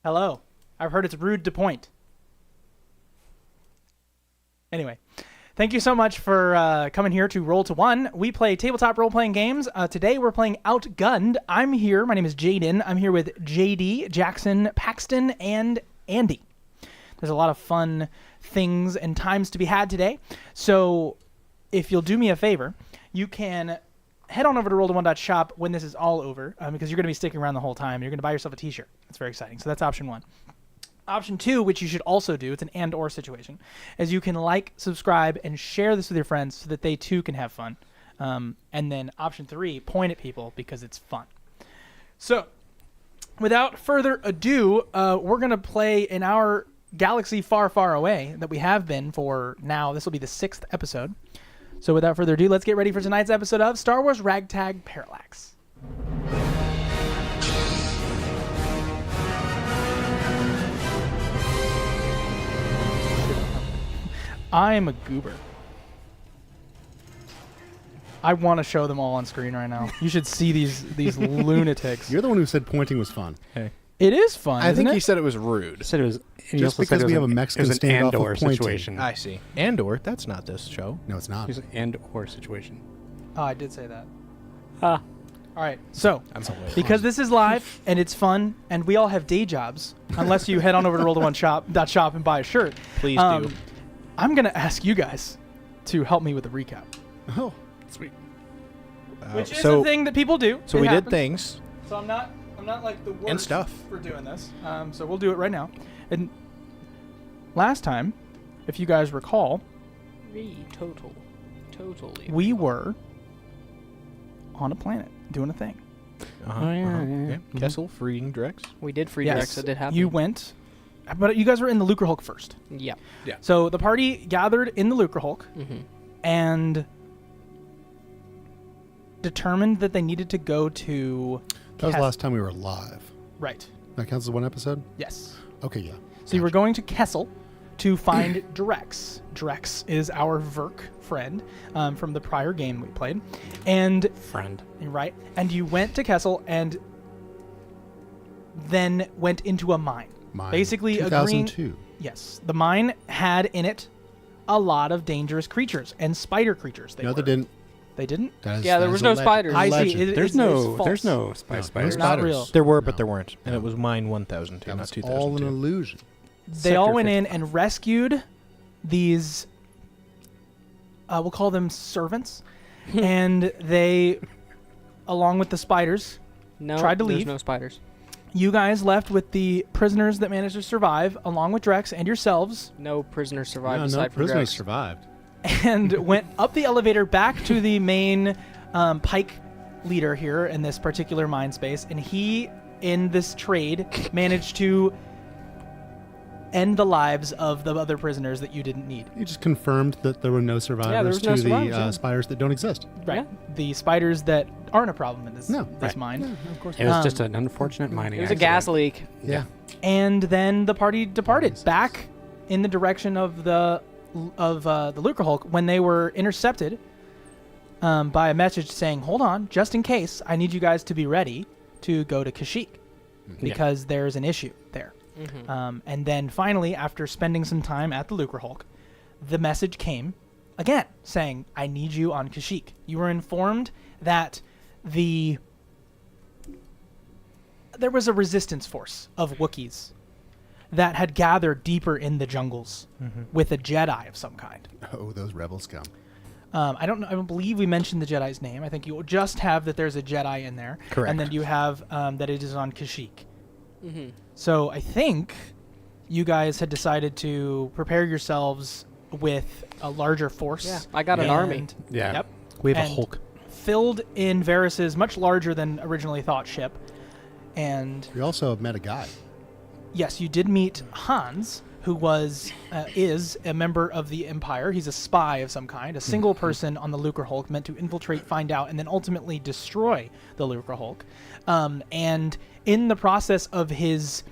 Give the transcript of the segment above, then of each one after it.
Hello. I've heard it's rude to point. Anyway, thank you so much for coming here to Roll to One. We play tabletop role-playing games. Today we're playing Outgunned. I'm here. My name is Jaden. I'm here with JD, Jackson, Paxton, and Andy. There's a lot of fun things and times to be had today. So if you'll do me a favor, you can head on over to roll1.shop when this is all over, because you're going to be sticking around the whole time. You're going to buy yourself a t-shirt. That's very exciting. So that's option one. Option two, which you should also do, it's an and/or situation, is you can like, subscribe, and share this with your friends so that they too can have fun. And then option three, point at people because it's fun. So without further ado, we're going to play in our galaxy far, far away that we have been for now. This will be the 6th episode. So without further ado, let's get ready for tonight's episode of Star Wars Ragtag Parallax. I am a goober. I want to show them all on screen right now. You should see these lunatics. You're the one who said pointing was fun. Hey. It is fun. I think isn't he it? said it was rude. Said it was Just because we have a Mexican standoff and/or of pointing. situation. I see. And/or, that's not this show. No, it's not. It was an and/or situation. Oh, I did say that. Ah. All right. So, I'm hilarious. because this is live and it's fun and we all have day jobs, unless you head on over to roll1.shop and buy a shirt. Please do. I'm going to ask you guys to help me with a recap. Oh, Sweet. Which is so a thing that people do. so It we happens. did things. So I'm not like the worst And stuff. for doing this. So we'll do it right now. And last time, if you guys recall, Totally. we were on a planet doing a thing. Oh, yeah. Okay. Kessel freeing Drex. We did free Yes, Drex. That did happen. you went, but you guys were in the Lucre Hulk first. Yeah. So the party gathered in the Lucre Hulk Mm-hmm. and determined that they needed to go to. that was the last time we were live. Right. That counts as one episode? Yes. Okay, yeah. So you were going to Kessel to find Drex. Drex is our Verk friend from the prior game we played. And Friend. right, and you went to Kessel and then went into a mine. Mine. Basically 2002. Yes, the mine had in it a lot of dangerous creatures and spider creatures. No, they didn't. They didn't? That is, Yeah, there that was is no a legend. spiders. I see. Legend. There's It's no false. spiders. No Not spiders. real. There were, but No. there weren't. And No. it was mine 1002, That not was 2002. all an illusion. They all Sector went in 55. and rescued these, we'll call them servants, and they, along with the spiders, No, Tried to there's leave. no spiders. you guys left with the prisoners that managed to survive, along with Drex and yourselves, No prisoners survived No, aside from prisoners Drex. survived. and went up the elevator back to the main pike leader here in this particular mine space, and he, in this trade, managed to end the lives of the other prisoners that you didn't need. You just confirmed that there were no survivors was to no the survivors, yeah. spiders that don't exist. Right. Yeah. The spiders that aren't a problem in this, No. this Right. mine. No, of course It was Um, just an unfortunate mining It was a accident. gas leak. Yeah. And then the party departed Jesus. back in the direction of the Lucre Hulk when they were intercepted by a message saying, "Hold on, just in case, I need you guys to be ready to go to Kashyyyk because there's an issue there." Mm-hmm. And then finally, after spending some time at the Lucre Hulk, the message came again saying, "I need you on Kashyyyk." You were informed that there was a resistance force of Wookiees that had gathered deeper in the jungles with a Jedi of some kind. Oh, those rebels come. I don't believe we mentioned the Jedi's name. I think you just have that there's a Jedi in there. Correct. And then you have that it is on Kashyyyk. Mm-hmm. So I think you guys had decided to prepare yourselves with a larger force. Yeah, I got an army. And- Yeah. Yep. We have a And Hulk. Filled in Varys's much larger than originally thought ship. And We also met a guy. yes, you did meet Hans, who is a member of the Empire. He's a spy of some kind, a single person on the Lucre Hulk meant to infiltrate, find out, and then ultimately destroy the Lucre Hulk. And in the process of his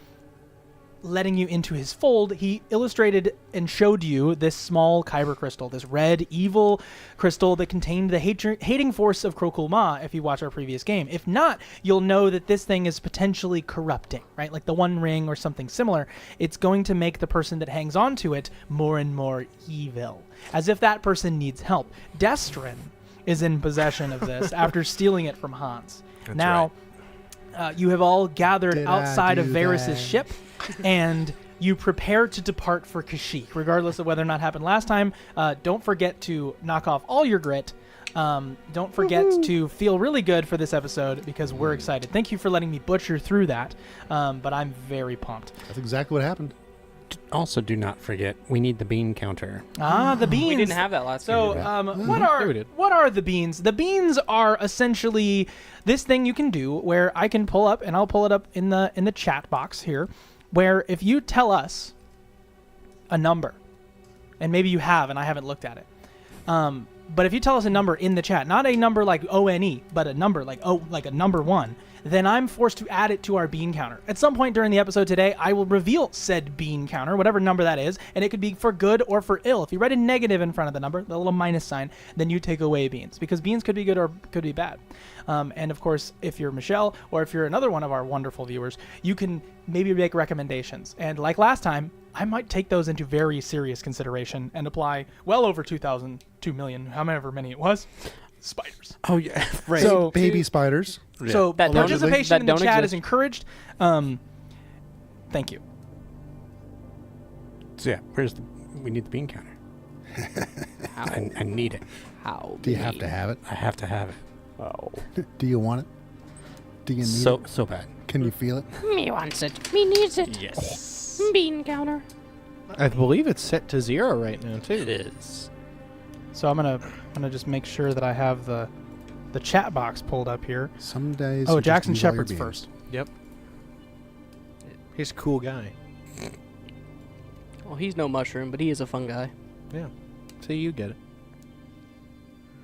letting you into his fold, he illustrated and showed you this small kyber crystal, this red evil crystal that contained the hating force of Krokul Ma, if you watch our previous game. If not, you'll know that this thing is potentially corrupting, right? Like the One Ring or something similar. It's going to make the person that hangs on to it more and more evil, as if that person needs help. Destrin is in possession of this after stealing it from Hans. That's now, you have all gathered Did I outside of do Varys' that? ship, and you prepare to depart for Kashyyyk, regardless of whether or not happened last time. Don't forget to knock off all your grit. Don't forget to feel really good for this episode, because we're excited. Thank you for letting me butcher through that, but I'm very pumped. That's exactly what happened. Also, do not forget, we need the bean counter. The beans. We didn't have that last So, game. what Yeah, we did. are the beans? The beans are essentially this thing you can do where I can pull up, and I'll pull it up in the chat box here, where if you tell us a number, and maybe you have, and I haven't looked at it, but if you tell us a number in the chat, not a number like ONE, but a number like a number 1, then I'm forced to add it to our bean counter. At some point during the episode today, I will reveal said bean counter, whatever number that is, and it could be for good or for ill. If you write a negative in front of the number, the little minus sign, then you take away beans, because beans could be good or could be bad. And of course, if you're Michelle, or if you're another one of our wonderful viewers, you can maybe make recommendations. And like last time, I might take those into very serious consideration and apply well over 2 million, however many it was, spiders. Oh, yeah. Right. So- Baby spiders. So That don't- participation that in the don't chat exist. is encouraged. Thank you. So, yeah, we need the bean counter. How? I need it. How? Do you have to have it? I have to have it. Oh. Do you want it? Do you need So it? bad. Can you feel it? Me wants it. Me needs it. Yes. Bean counter. I believe it's set to 0 right now, too. It is. So I'm gonna just make sure that I have the chat box pulled up here. Some days. Oh, you just Jackson use all your Shepard's beans. first. Yep. He's a cool guy. Well, he's no mushroom, but he is a fun guy. Yeah. So you get it.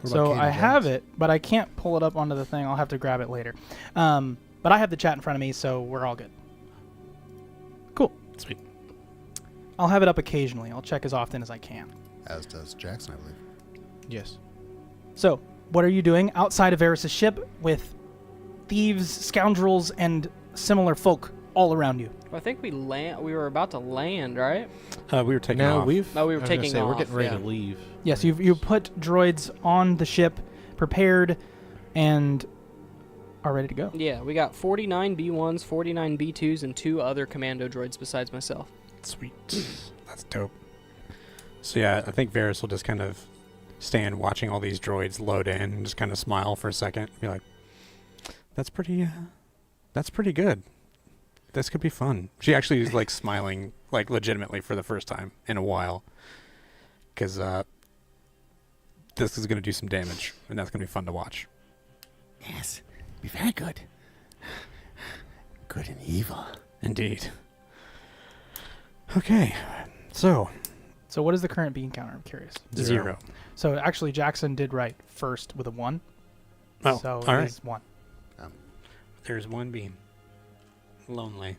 What about So Candy I have Jones? it, but I can't pull it up onto the thing. I'll have to grab it later. But I have the chat in front of me, so we're all good. Cool. Sweet. I'll have it up occasionally. I'll check as often as I can. As does Jackson, I believe. Yes. So, what are you doing outside of Varys' ship with thieves, scoundrels, and similar folk all around you? I think we were about to land, right? We were taking Now off. we've. No, we were I was gonna taking say, We're off, getting ready yeah. to leave. Yes, you put droids on the ship, prepared, and are ready to go. Yeah, we got 49 B1s, 49 B2s, and 2 other commando droids besides myself. Sweet. That's dope. So yeah, I think Varys will just kind of stand watching all these droids load in and just kind of smile for a second. Be like, that's pretty good. This could be fun. She actually is like smiling like legitimately for the first time in a while. Because this is going to do some damage and that's going to be fun to watch. Yes. Be very good. Good and evil. Indeed. Okay. So, So what is the current bean counter? I'm curious. 0. So actually, Jackson did right first with a 1. Oh, so all it right. is 1. There's one bean. Lonely.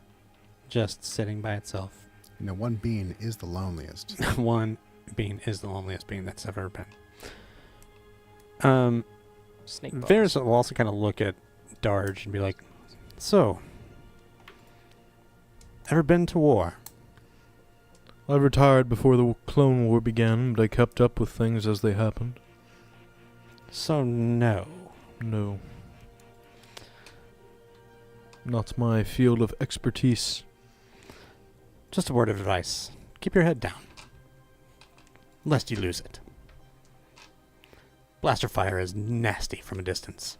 Just sitting by itself. You know, one bean is the loneliest. One bean is the loneliest bean that's ever been. Snake bugs. Varys will also kind of look at Darge and be like, so, ever been to war? I retired before the Clone War began, but I kept up with things as they happened. So, no. No. Not my field of expertise. Just a word of advice. Keep your head down. Lest you lose it. Blaster fire is nasty from a distance.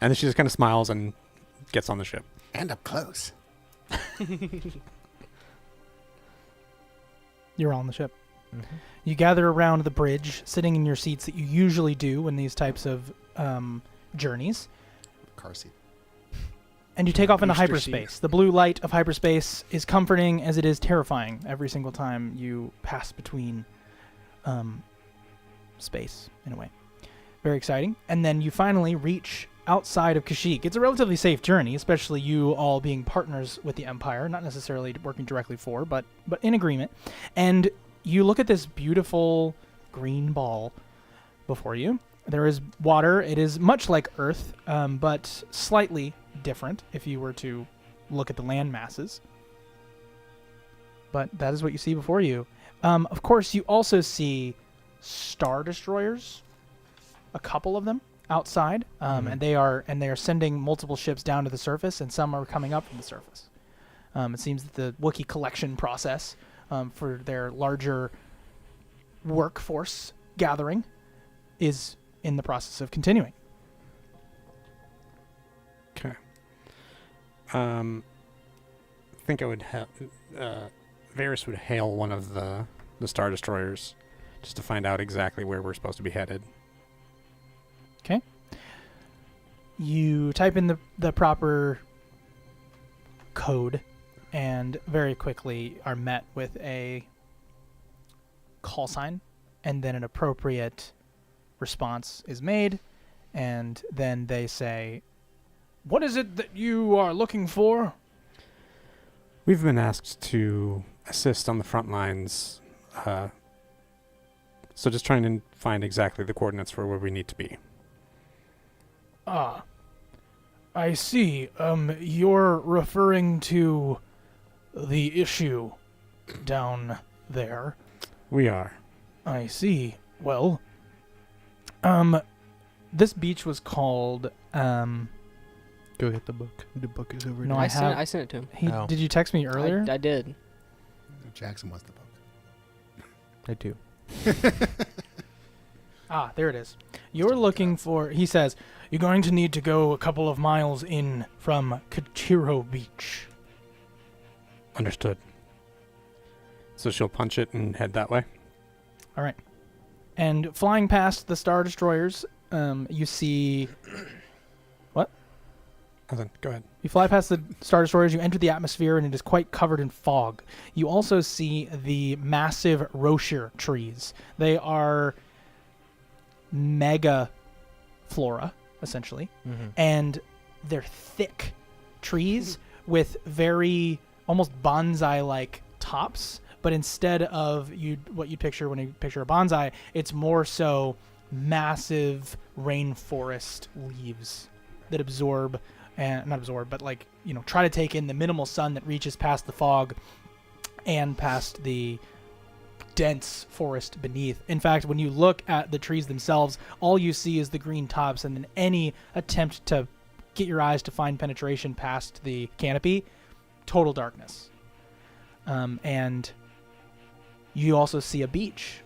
And then she just kind of smiles and gets on the ship. And up close. You're on the ship. You gather around the bridge, sitting in your seats that you usually do in these types of journeys, Car seat. and you take off into Booster seat. hyperspace. The blue light of hyperspace is comforting as it is terrifying every single time you pass between space, in a way. Very exciting. And then you finally reach outside of Kashyyyk. It's a relatively safe journey, especially you all being partners with the Empire, not necessarily working directly for, but in agreement. And you look at this beautiful green ball before you. There is water. It is much like Earth, but slightly different if you were to look at the land masses. But that is what you see before you. Of course, you also see Star Destroyers, a couple of them outside, and they are sending multiple ships down to the surface, and some are coming up from the surface. It seems that the Wookiee collection process for their larger workforce gathering is in the process of continuing. Okay. I think I would Varys would hail one of the Star Destroyers just to find out exactly where we're supposed to be headed. Okay. You type in the proper code and very quickly are met with a call sign, and then an appropriate response is made, and then they say, "What is it that you are looking for?" We've been asked to assist on the front lines, so just trying to find exactly the coordinates for where we need to be. Ah, I see. You're referring to the issue down there. We are. I see. Well, this beach was called, Go get the book. The book is over No, there. I sent it to him. Oh. Did you text me earlier? I did. Jackson wants the book. I do. Ah, there it is. You're looking for, he says, you're going to need to go a couple of miles in from Kachiro Beach. Understood. So she'll punch it and head that way? All right. And flying past the Star Destroyers, you see... What? Nothing. Go ahead. You fly past the Star Destroyers, you enter the atmosphere, and it is quite covered in fog. You also see the massive Roshir trees. They are mega flora, essentially. Mm-hmm. And they're thick trees with very almost bonsai-like tops, but instead of what you picture when you picture a bonsai, it's more so massive rainforest leaves that absorb, and not absorb, but like, try to take in the minimal sun that reaches past the fog and past the dense forest beneath. In fact, when you look at the trees themselves, all you see is the green tops, and then any attempt to get your eyes to find penetration past the canopy, total darkness. And you also see a beach,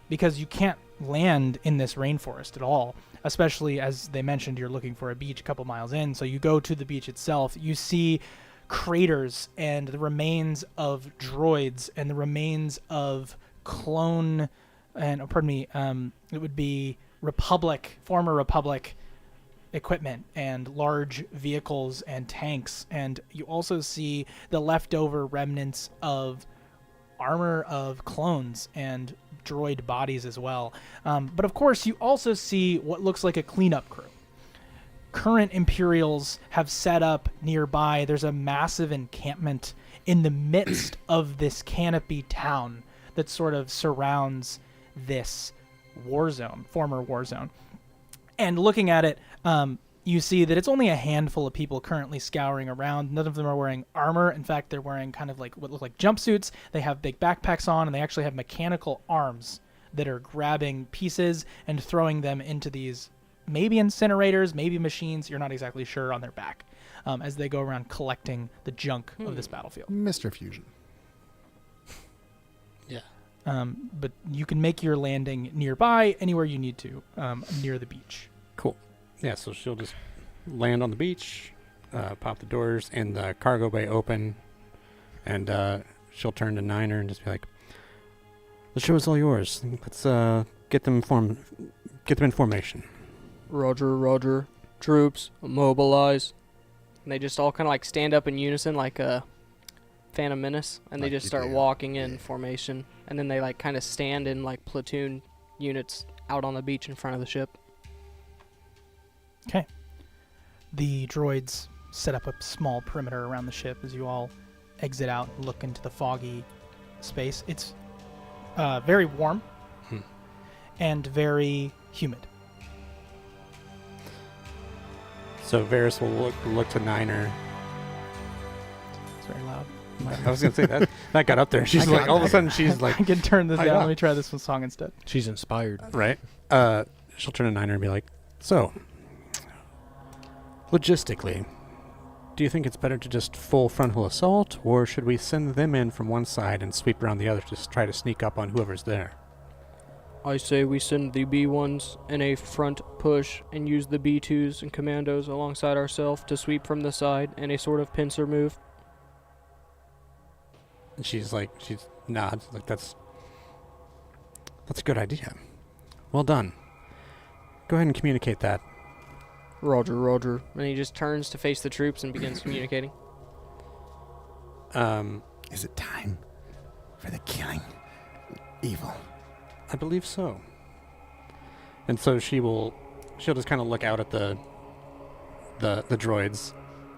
because you can't land in this rainforest at all, especially as they mentioned you're looking for a beach a couple miles in. So you go to the beach itself, you see craters and the remains of droids and the remains of clone, and it would be former Republic equipment and large vehicles and tanks, and you also see the leftover remnants of armor of clones and droid bodies as well. But of course, you also see what looks like a cleanup crew. Current Imperials have set up nearby. There's a massive encampment in the midst of this canopy town that sort of surrounds this former war zone. And looking at it, you see that it's only a handful of people currently scouring around. None of them are wearing armor. In fact, they're wearing kind of like what look like jumpsuits. They have big backpacks on, and they actually have mechanical arms that are grabbing pieces and throwing them into these maybe incinerators, maybe machines. You're not exactly sure, on their back, as they go around collecting the junk of this battlefield. Mr. Fusion. Yeah. But you can make your landing nearby, anywhere you need to, near the beach. Cool. Yeah, so she'll just land on the beach, pop the doors and the cargo bay open, and she'll turn to Niner and just be like, "The show is all yours. Let's get them in formation." Roger. Troops, mobilize. And they just all kind of like stand up in unison like a Phantom Menace, and they Like just you start do. walking in Yeah. formation. And then they like kind of stand in like platoon units out on the beach in front of the ship. The droids set up a small perimeter around the ship as you all exit out and look into the foggy space. It's very warm and very humid. So Varys will look to Niner. It's very loud. I was gonna say that got up there. She's like, all of a sudden, she's like, I can turn this I down. know. Let me try this one song instead. She's inspired. right? She'll turn to Niner and be like, so, logistically, do you think it's better to just full frontal assault, or should we send them in from one side and sweep around the other to try to sneak up on whoever's there? I say we send the B1s in a front push and use the B2s and commandos alongside ourselves to sweep from the side in a sort of pincer move. And she nods, like, that's a good idea. Well done. Go ahead and communicate that. Roger, roger. And he just turns to face the troops and begins communicating. Is it time for the killing evil? I believe so. And so she'll just kind of look out at the droids,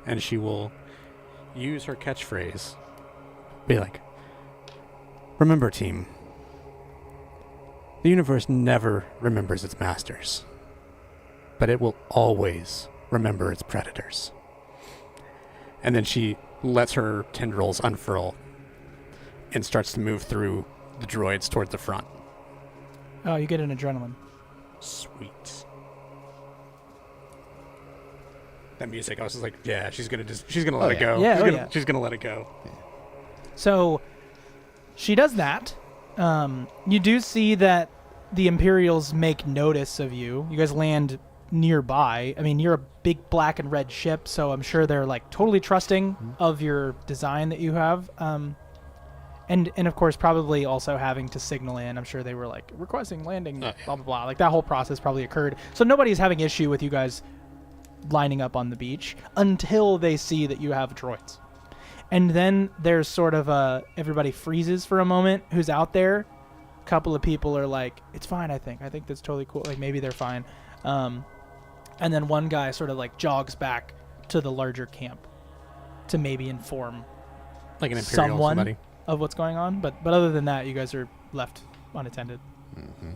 and she will use her catchphrase. Be like, remember, team, the universe never remembers its masters, but it will always remember its predators. And then she lets her tendrils unfurl and starts to move through the droids towards the front. Oh, you get an adrenaline. Sweet. That music, I was just like, yeah, she's gonna let it go. Yeah, She's gonna let it go. So she does that. You do see that the Imperials make notice of you. You guys land nearby. I mean, you're a big black and red ship, so I'm sure they're like totally trusting of your design that you have. And of course, probably also having to signal in. I'm sure they were like requesting landing, blah, blah, blah. Like that whole process probably occurred. So nobody's having issue with you guys lining up on the beach until they see that you have droids. And then there's sort of everybody freezes for a moment who's out there. A couple of people are like, it's fine, I think that's totally cool. Like maybe they're fine. And then one guy sort of like jogs back to the larger camp to maybe inform Like an Imperial someone somebody. of what's going on. But other than that, you guys are left unattended. Mm-hmm.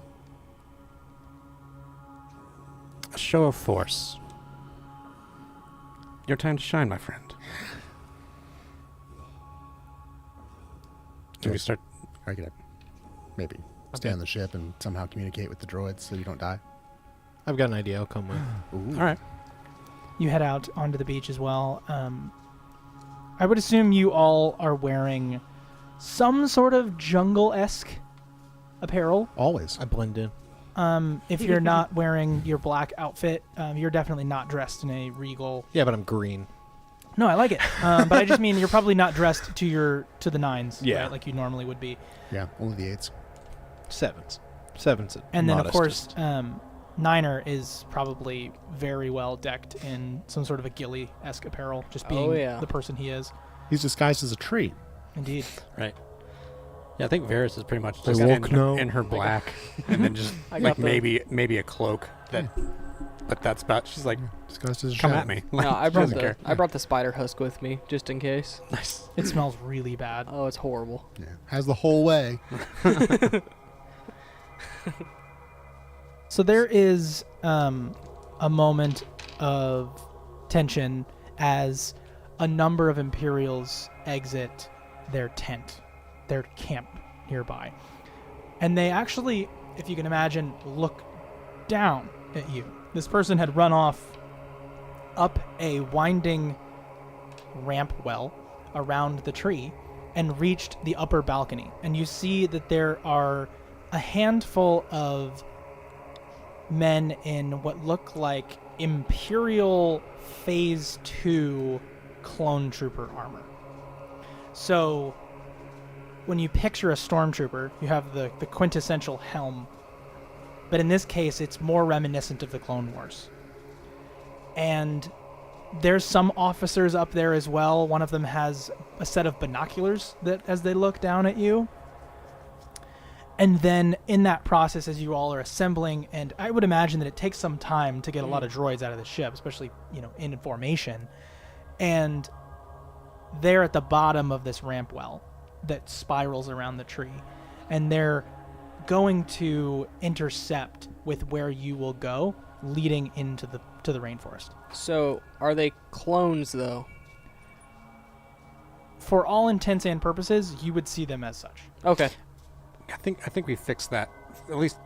A show of force. Your time to shine, my friend. Do we start? I could maybe stay on the ship and somehow communicate with the droids so you don't die. I've got an idea. I'll come with. Ooh. All right. You head out onto the beach as well. I would assume you all are wearing some sort of jungle-esque apparel. Always. I blend in. If you're not wearing your black outfit, you're definitely not dressed in a regal. Yeah, but I'm green. No, I like it. But I just mean you're probably not dressed to the nines, Yeah. right, like you normally would be. Yeah, only the 8s. Sevens. And then, of course, modestest. Niner is probably very well decked in some sort of a ghillie-esque apparel, just being the person he is. He's disguised as a tree. Indeed. Right. Yeah, I think Varys is pretty much They just walk now. in her black, and then just I like got maybe a cloak. But that's about. She's like, Disguised as a come shadow. at me. No, I She brought doesn't care. I brought the spider husk with me just in case. Nice. It smells really bad. Oh, it's horrible. Yeah. Has the whole way. So there is a moment of tension as a number of Imperials exit their tent, their camp nearby. And they actually, if you can imagine, look down at you. This person had run off up a winding ramp well around the tree and reached the upper balcony. And you see that there are a handful of men in what look like Imperial Phase 2 clone trooper armor. So when you picture a stormtrooper, you have the quintessential helm, but in this case it's more reminiscent of the Clone Wars. And there's some officers up there as well. One of them has a set of binoculars that as they look down at you. And then in that process, as you all are assembling, and I would imagine that it takes some time to get a lot of droids out of the ship, especially, in formation. And they're at the bottom of this ramp well that spirals around the tree. And they're going to intercept with where you will go, leading into the rainforest. So, are they clones, though? For all intents and purposes, you would see them as such. Okay. I think we fixed that. At least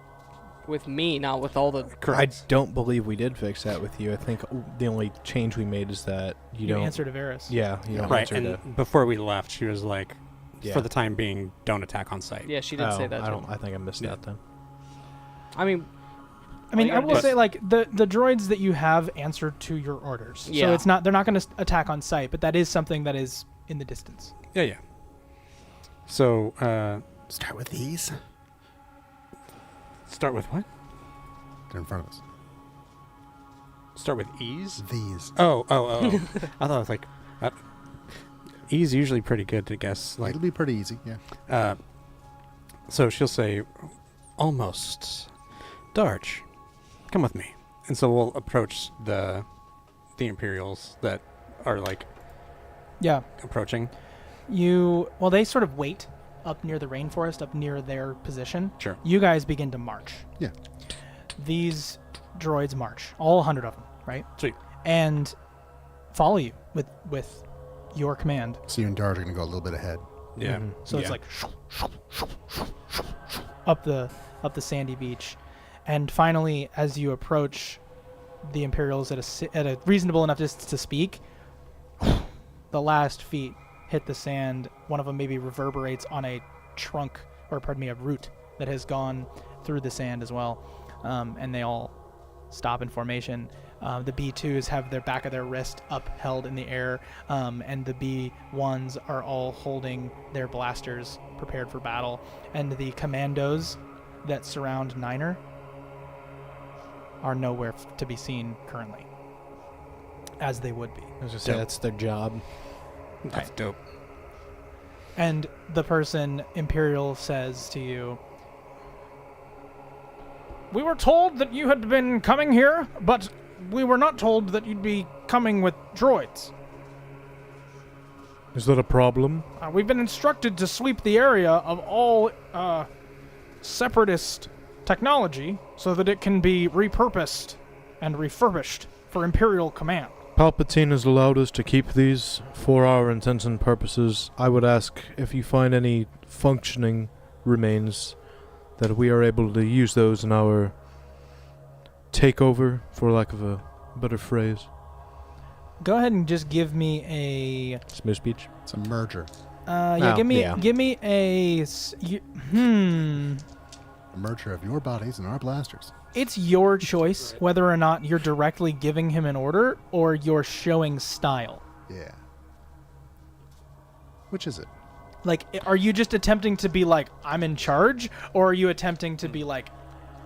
With me, not with all the... I don't believe we did fix that with you. I think the only change we made is that you don't answer to Varys. Yeah, you don't right. answer And to. before we left, she was like, Yeah. for the time being, don't attack on sight. Yeah, she did say that I too. don't. I think I missed Yeah. that then. I mean, I you I gotta will do say, is- like, the droids that you have answer to your orders. Yeah. So it's not, they're not going to attack on sight, but that is something that is in the distance. Yeah. So, Start with these. start with what? They're in front of us. Start with ease? These. Oh. I thought it was like... ease usually pretty good to guess. Like, It'll be pretty easy, yeah. so she'll say, almost. Darch, come with me. And so we'll approach the Imperials that are, like, Yeah. approaching. Well, they sort of wait up near the rainforest, up near their position. Sure. You guys begin to march. Yeah. These droids march, all 100 of them, right? Sweet. And follow you with your command. So you and Darge are going to go a little bit ahead. Yeah. So it's Yeah. like up the sandy beach, and finally, as you approach the Imperials at a reasonable enough distance to speak, the last feet hit the sand. One of them maybe reverberates on a a root that has gone through the sand as well, and they all stop in formation. The B2s have their back of their wrist upheld in the air, and the B1s are all holding their blasters prepared for battle. And the commandos that surround Niner are nowhere to be seen currently, as they would be. I was gonna say Dope. that's their job. That's dope. And the person, Imperial, says to you, "We were told that you had been coming here, but we were not told that you'd be coming with droids. Is that a problem? We've been instructed to sweep the area of all separatist technology so that it can be repurposed and refurbished for Imperial command." Palpatine has allowed us to keep these for our intents and purposes. I would ask if you find any functioning remains that we are able to use those in our takeover, for lack of a better phrase. Go ahead and just give me a Smooth speech. It's a merger. yeah, Oh, give me yeah. a A merger of your bodies and our blasters. It's your choice whether or not you're directly giving him an order or you're showing style. Yeah. Which is it? Like, are you just attempting to be like, I'm in charge, or are you attempting to be like,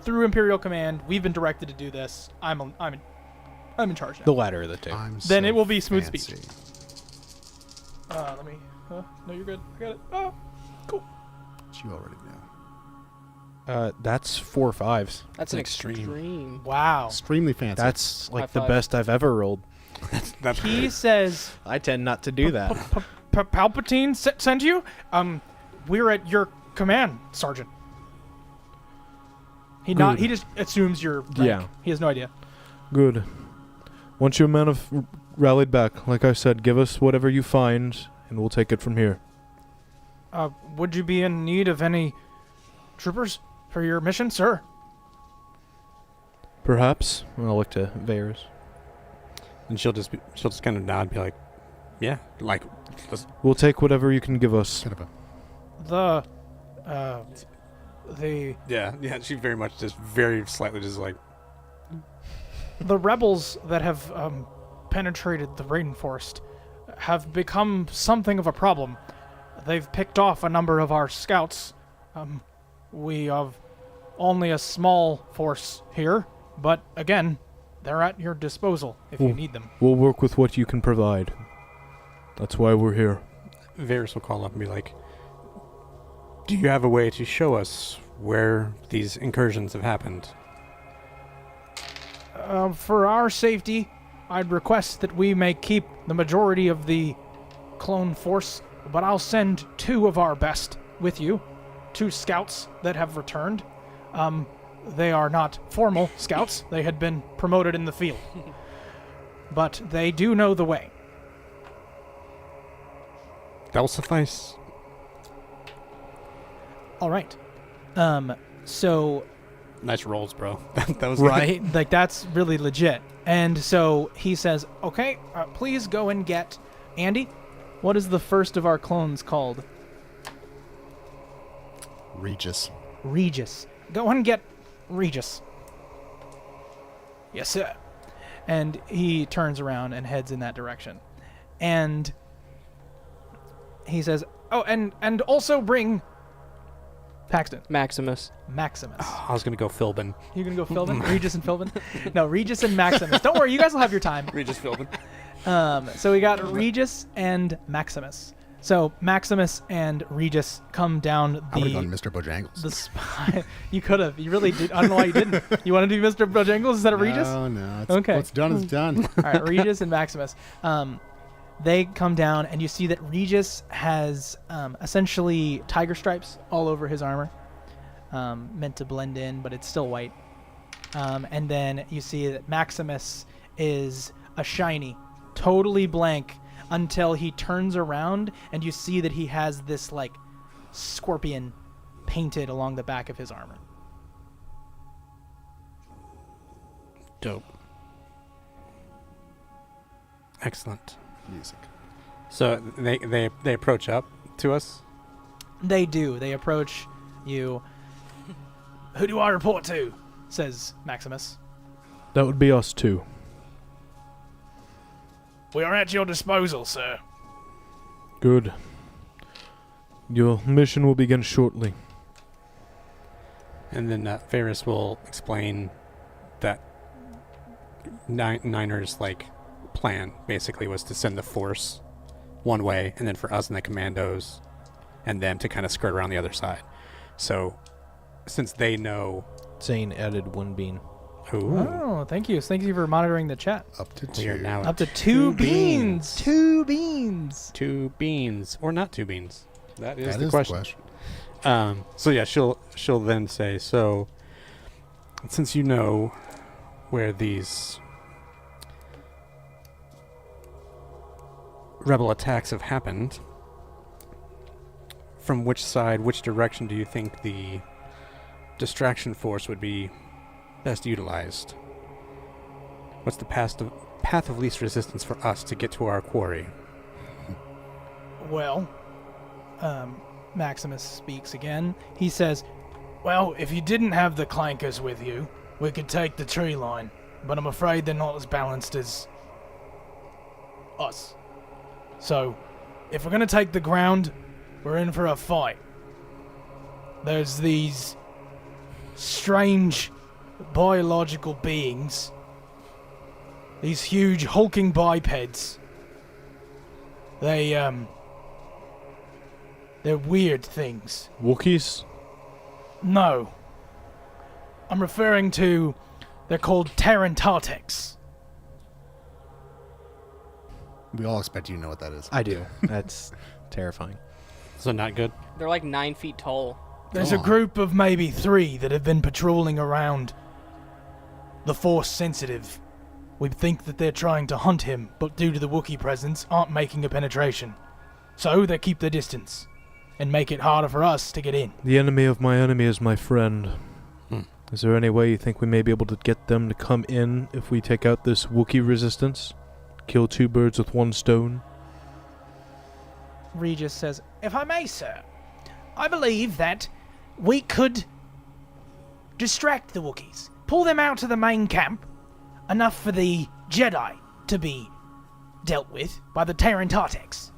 through Imperial command, we've been directed to do this. I'm in charge now. The latter of the two. Then it will be smooth fancy. speech. Let me. No, you're good. I got it. Oh, cool. Which you already know. That's 4 5s. That's an extreme. extreme. Wow. Extremely fancy. That's like High the five. best I've ever rolled. That's He says, I tend not to do that. Palpatine sent you? We're at your command, Sergeant. He just assumes you're rank. Yeah. He has no idea. Good. Once your men have rallied back, like I said, give us whatever you find, and we'll take it from here. Would you be in need of any troopers for your mission, sir? Perhaps. I'll look to Varys. And she'll just kind of nod and be like, yeah, like, We'll take whatever you can give us. Kind of a The yeah, she very much just very slightly just like, the rebels that have penetrated the rainforest have become something of a problem. They've picked off a number of our scouts. We have only a small force here, but again, they're at your disposal if you Ooh. need them. We'll work with what you can provide. That's why we're here. Varys will call up and be like, Do you have a way to show us where these incursions have happened? For our safety, I'd request that we may keep the majority of the clone force, but I'll send 2 of our best with you. 2 scouts that have returned. They are not formal scouts. They had been promoted in the field. But they do know the way. That'll suffice. All right. So... Nice rolls, bro. That was right? Like, that's really legit. And so he says, okay, please go and get... Andy, what is the first of our clones called? Regis. Regis. Go and get Regis. Yes, sir. And he turns around and heads in that direction. And he says, oh, and also bring Paxton. Maximus. Maximus. I was going to go Philbin. You're going to go Philbin? Regis and Philbin? No, Regis and Maximus. Don't worry, you guys will have your time. Regis Philbin. So we got Regis and Maximus. So Maximus and Regis come down I would have gone Mr. Bojangles. the spy. You could have. You really did. I don't know why you didn't. You want to do Mr. Bojangles instead of Regis? No. It's, Okay. What's done is done. All right, Regis and Maximus. They come down, and you see that Regis has essentially tiger stripes all over his armor, meant to blend in, but it's still white. And then you see that Maximus is a shiny, totally blank, until he turns around, and you see that he has this, like, scorpion painted along the back of his armor. Dope. Excellent. Music. So they approach up to us? They do. They approach you. Who do I report to? Says Maximus. That would be us too. We are at your disposal, sir. Good. Your mission will begin shortly. And then Ferris will explain that Niner's plan basically was to send the force one way, and then for us and the commandos and them to kind of skirt around the other side. So since they know... Zane added 1 bean. Ooh, Oh, thank you. Thank you for monitoring the chat. Up to we are 2. now Up to at 2 beans. 2 beans. 2 beans or not 2 beans. That is That the is question. the question. So yeah, she'll then say, so since you know where these rebel attacks have happened, from which side, which direction do you think the distraction force would be best utilized? What's the path of least resistance for us to get to our quarry? Well, Maximus speaks again. He says, well, if you didn't have the clankers with you, we could take the tree line, but I'm afraid they're not as balanced as us. So, if we're going to take the ground, we're in for a fight. There's these strange biological beings, these huge hulking bipeds. They're weird things. Wookiees? No. I'm referring to, they're called Tarantartex. We all expect you to know what that is. I do. That's terrifying. So not good? They're like 9 feet tall. There's a group of maybe 3 that have been patrolling around the Force Sensitive. We think that they're trying to hunt him, but due to the Wookiee presence, aren't making a penetration. So they keep their distance, and make it harder for us to get in. The enemy of my enemy is my friend. Hmm. Is there any way you think we may be able to get them to come in if we take out this Wookiee resistance? Kill 2 birds with 1 stone? Regis says, if I may, sir, I believe that we could distract the Wookiees, pull them out to the main camp, enough for the Jedi to be dealt with by the Tarantartex.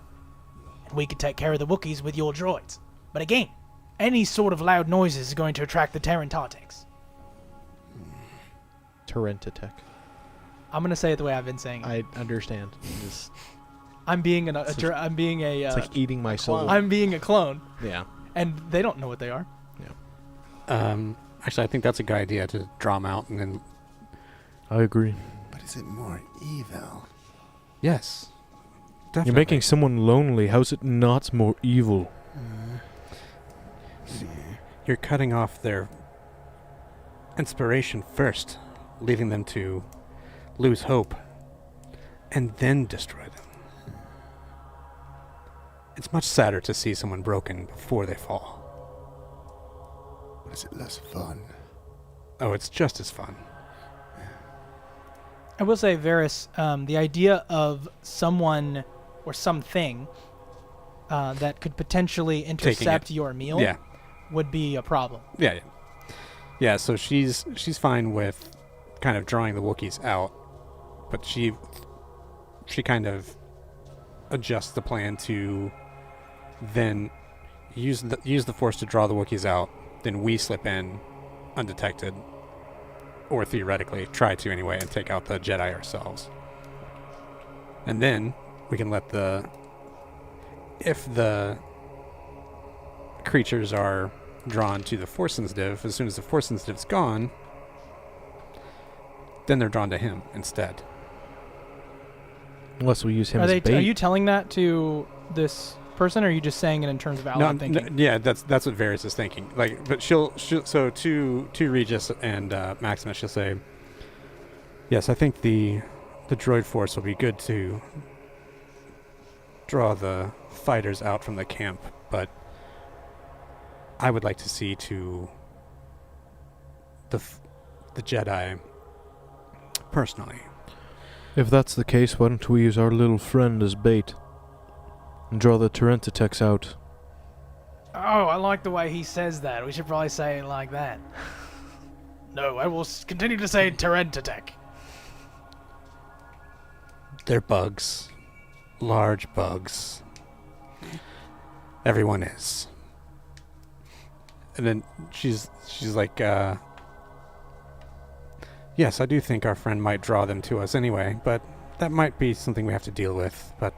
And we could take care of the Wookiees with your droids. But again, any sort of loud noises is going to attract the Tarantartex. Tarantatech. I'm going to say it the way I've been saying it. I understand. Just, I'm being it's like eating my soul. I'm being a clone. Yeah. And they don't know what they are. Actually, I think that's a good idea to draw them out and then. I agree. But is it more evil? Yes. Definitely. You're making someone lonely. How's it not more evil? You're cutting off their inspiration first, leaving them to lose hope, and then destroy them. It's much sadder to see someone broken before they fall. But is it less fun? Oh, it's just as fun. I will say, Varys, the idea of someone or something that could potentially intercept your meal Yeah. would be a problem. Yeah. Yeah, so she's fine with kind of drawing the Wookiees out, but she kind of adjusts the plan to then use the Force to draw the Wookiees out, then we slip in undetected, or theoretically try to anyway, and take out the Jedi ourselves. And then we can let if the creatures are drawn to the Force sensitive, as soon as the Force sensitive's gone, then they're drawn to him instead. Unless we use him Are as they? bait. Are you telling that to this person, or are you just saying it in terms of Alan thinking? Yeah, that's what Varys is thinking. Like, but she'll so to Regis and Maximus, she'll say, "Yes, I think the droid force will be good to draw the fighters out from the camp, but I would like to see to the Jedi personally." If that's the case, why don't we use our little friend as bait and draw the Terentatex out? Oh, I like the way he says that. We should probably say it like that. No, I will continue to say Terentatek. They're bugs. Large bugs. Everyone is. And then she's like, yes, I do think our friend might draw them to us anyway, but that might be something we have to deal with, but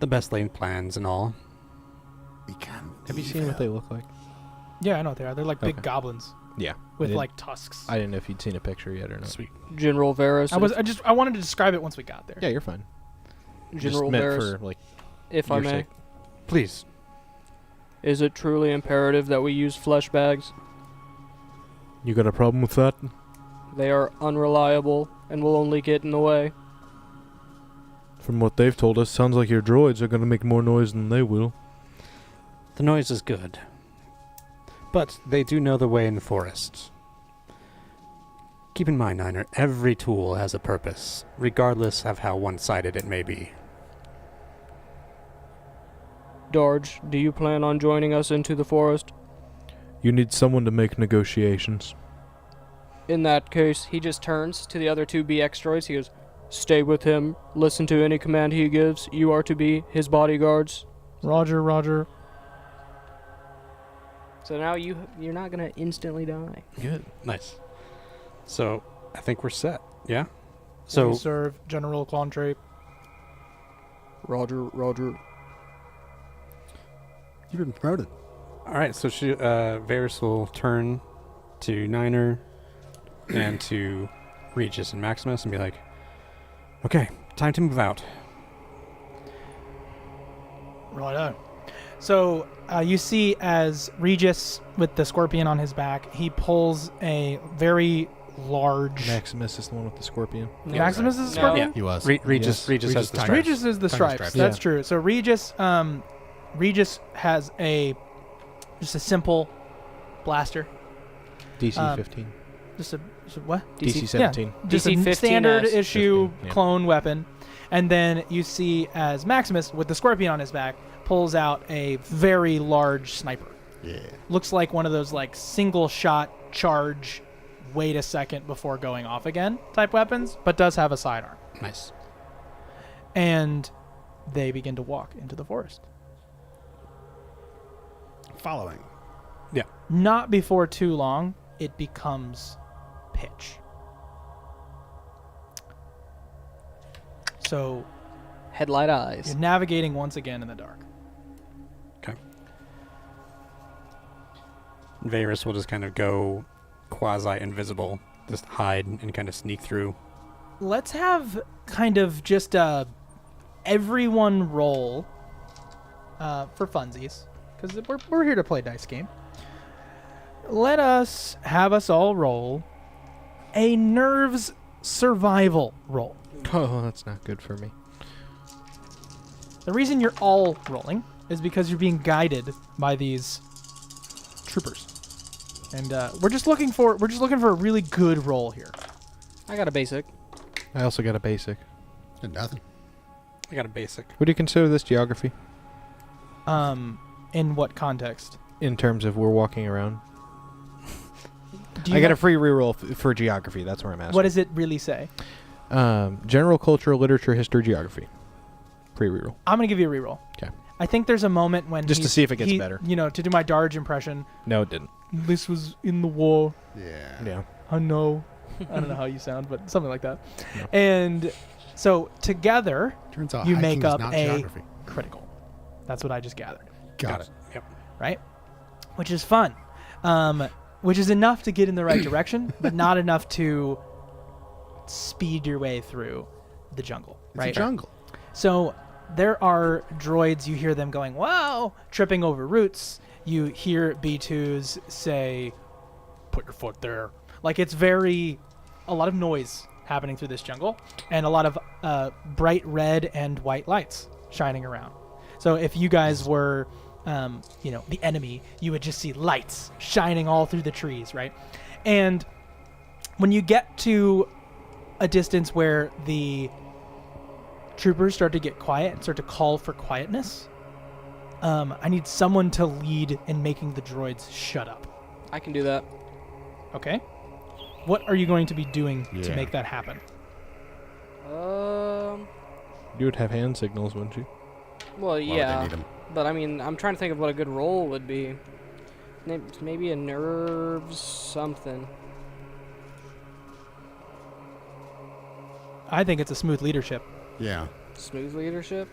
the best laid plans and all. Become Have you seen what they look like? Yeah, I know what they are. They're like big Okay. goblins Yeah. with I like tusks. I didn't know if you'd seen a picture yet or not. Sweet. General Varys. I wanted to describe it once we got there. Yeah, you're fine. General Just meant Varys, for, like, if I your may, sake. Please. is it truly imperative that we use flesh bags? You got a problem with that? They are unreliable and will only get in the way. From what they've told us, sounds like your droids are going to make more noise than they will. The noise is good, but they do know the way in the forest. Keep in mind, Niner, every tool has a purpose, regardless of how one-sided it may be. Darge, do you plan on joining us into the forest? You need someone to make negotiations. In that case, he just turns to the other two BX droids. He goes, "Stay with him. Listen to any command he gives. You are to be his bodyguards." Roger, Roger. So now you're not gonna instantly die. Good. Nice. So, I think we're set, yeah? So So, serve General Quantrape. Roger, Roger. You've been promoted. alright, so Varys will turn to Niner and to Regis and Maximus and be like, okay, time to move out. Righto. So you see as Regis, with the scorpion on his back, he pulls a very large... Maximus is the one with the scorpion. Maximus is a No. scorpion? Yeah. He was. Regis Regis has the tiger. stripes. Regis is the Tiger stripes. stripes. That's Yeah. true. So Regis has just a simple blaster. DC 15. Just a what? DC 17. Just DC a 15 standard S. issue 15, yeah. clone weapon. And then you see as Maximus, with the scorpion on his back, pulls out a very large sniper. Yeah. Looks like one of those like single shot charge, wait a second before going off again type weapons, but does have a sidearm. Nice. And they begin to walk into the forest. Following. Not before too long, it becomes pitch. So Headlight eyes. you're navigating once again in the dark. Varys will just kind of go quasi-invisible, just hide and kind of sneak through. Let's have kind of just everyone roll for funsies, because we're here to play dice game. Have us all roll a nerves survival roll. Oh, that's not good for me. The reason you're all rolling is because you're being guided by these troopers, and we're just looking for a really good roll here. I got a basic. I also got a basic. Did nothing. I got a basic. Would you consider this geography In what context? in terms of we're walking around? Do you I got know- a free reroll for geography. That's where I'm asking. What does it really say? General culture, literature, history, geography. Free reroll. I'm gonna give you a reroll. 'Kay. I think there's a moment when Just to see if it gets better. You know, to do my Darge impression. No, it didn't. This was in the war. Yeah. Yeah. I know. I don't know how you sound, but something like that. Yeah. And so together, Turns out you hiking make is up not a geography. critical. That's what I just gathered, Got it. Yep. right? Which is fun. Which is enough to get in the right direction, but not enough to speed your way through the jungle, It's right? a jungle. So there are droids, you hear them going, wow, tripping over roots. You hear B2s say, put your foot there. Like, it's a lot of noise happening through this jungle, and a lot of bright red and white lights shining around. So if you guys were, the enemy, you would just see lights shining all through the trees, right? And when you get to a distance where the troopers start to get quiet and start to call for quietness, I need someone to lead in making the droids shut up. I can do that. Okay? What are you going to be doing to Yeah. make that happen? You would have hand signals, wouldn't you? Well, Why would they yeah, need 'em? but I mean, I'm trying to think of what a good role would be. Maybe a nerves something. I think it's a smooth leadership. Yeah. Smooth leadership.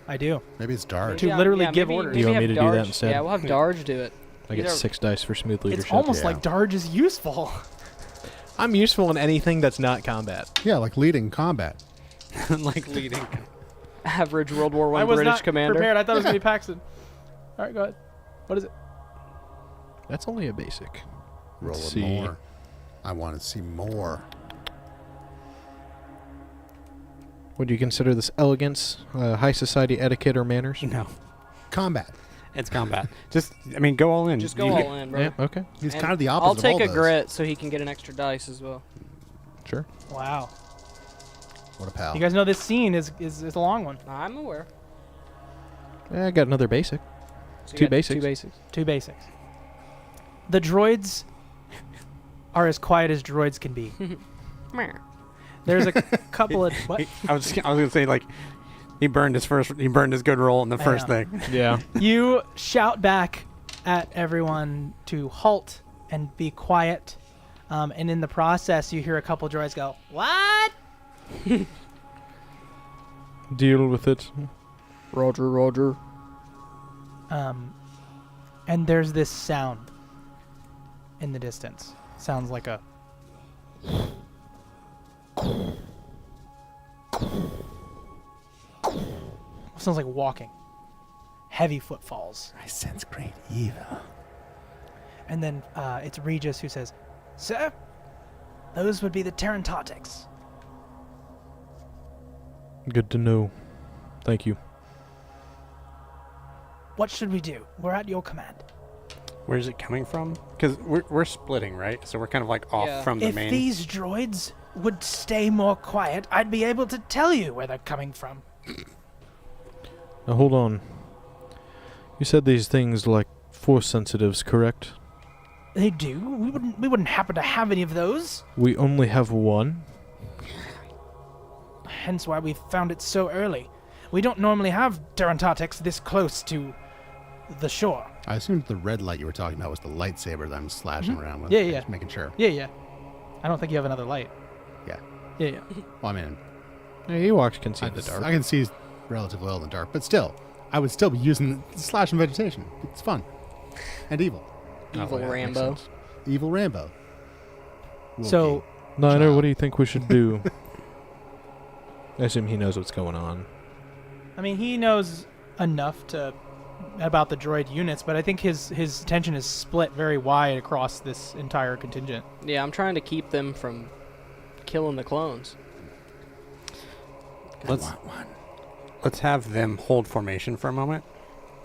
I do. Maybe it's dark. To literally give maybe, orders. Do you maybe want me have to do that Darge- instead? Yeah, we'll have Darge do it. I get Either- 6 dice for smooth leadership. It's almost Yeah. like Darge is useful. I'm useful in anything that's not combat. Yeah, like leading combat. Like leading. Average World War I I was British not commander. prepared. I thought it was going to be Paxton. All right, go ahead. What is it? That's only a basic. Roll Let's it see. more. I want to see more. Would you consider this elegance, high society etiquette, or manners? No, Combat. it's combat. Go all in. Just go You all get- in, bro. Yeah, okay, He's And kind of the I'll opposite of all take a those. grit so he can get an extra dice as well. sure. Wow. What a pal. You guys know this scene is a long one. I'm aware. Yeah, I got another basic. So you Two got basics. Two basics. Two basics. The droids are as quiet as droids can be. There's a couple of... What? I was gonna say, like, he burned his good roll in the I first know. thing. Yeah. You shout back at everyone to halt and be quiet. And in the process, you hear a couple droids go, what? Deal with it. Roger, Roger. And there's this sound in the distance. Sounds like a... Sounds like walking. Heavy footfalls. I sense great evil. And then it's Regis who says, Sir, those would be the Terrantatics. Good to know. Thank you. What should we do? We're at your command. Where's it coming from? Because we're splitting, right? So we're kind of like off Yeah. from the If main. these droids would stay more quiet, I'd be able to tell you where they're coming from. Now hold on. You said these things like force sensitives, correct? They do. We wouldn't happen to have any of those. We only have one. Hence why we found it so early. We don't normally have Terrantatics this close to the shore. I assumed the red light you were talking about was the lightsaber that I'm slashing around with. Yeah, yeah. Just making sure. Yeah. I don't think you have another light. Yeah. Yeah. Well, I mean, Yeah, Ewoks can see in the dark. I can see relatively well in the dark, but still, I would still be using slash and vegetation. It's fun and evil. Evil yeah, makes Rambo. sense. Evil Rambo. So, Niner, Child. what do you think we should do? I assume he knows what's going on. I mean, he knows enough about the droid units, but I think his attention is split very wide across this entire contingent. Yeah, I'm trying to keep them from killing the clones. Let's have them hold formation for a moment.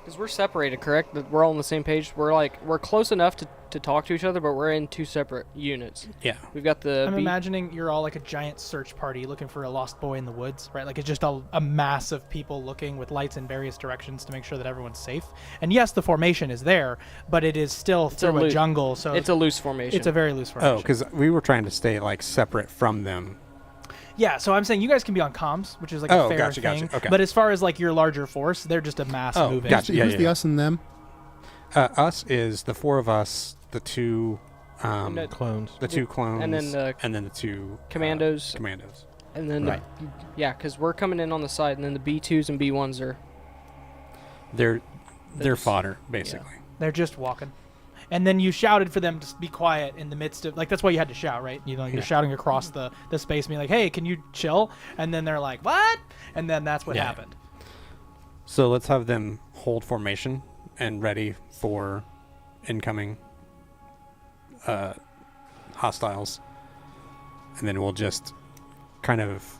Because we're separated, correct? That we're all on the same page. We're close enough to talk to each other, but we're in two separate units. Yeah. We've got the I'm imagining you're all like a giant search party looking for a lost boy in the woods, right? Like it's just a mass of people looking with lights in various directions to make sure that everyone's safe. And yes, the formation is there, but it is still through a jungle, so it's a loose formation. it's a very loose formation. Oh, because we were trying to stay like separate from them. Yeah, so I'm saying you guys can be on comms, which is like a fair gotcha, thing. gotcha. Okay. But as far as like your larger force, they're just a mass moving. Gotcha. Yeah, Who's yeah, the yeah. us and them? Us is the four of us, the two, No, Clones. the two clones, and then the two commandos. commandos. And then Right. yeah, because we're coming in on the side, and then the B2s and B1s are. They're just- fodder, basically. They're just walking. And then you shouted for them to be quiet in the midst of, like, that's why you had to shout, right? You know, you're Yeah. shouting across the space, being like, hey, can you chill? And then they're like, what? And then that's what Yeah. happened. So let's have them hold formation and ready for incoming hostiles. And then we'll just kind of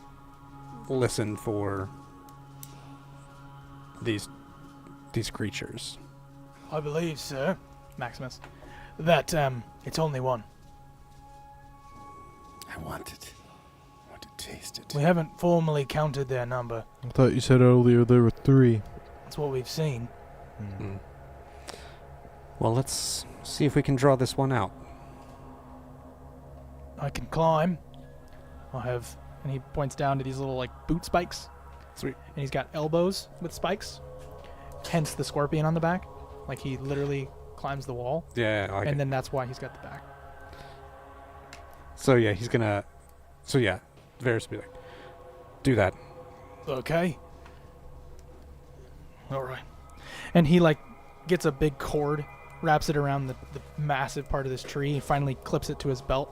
listen for these creatures. I believe, sir, Maximus, that it's only one. I want it. I want to taste it. We haven't formally counted their number. I thought you said earlier there were 3. That's what we've seen. Mm. Well, let's see if we can draw this one out. I can climb. I have, and he points down to these little like boot spikes. Sweet. And he's got elbows with spikes. Hence the scorpion on the back. Like he literally climbs the wall. Yeah, I like And it. then that's why he's got the back. So yeah, he's gonna. So yeah, Varys will be like, do that. Okay. All right. And he like gets a big cord, wraps it around the massive part of this tree, and finally clips it to his belt,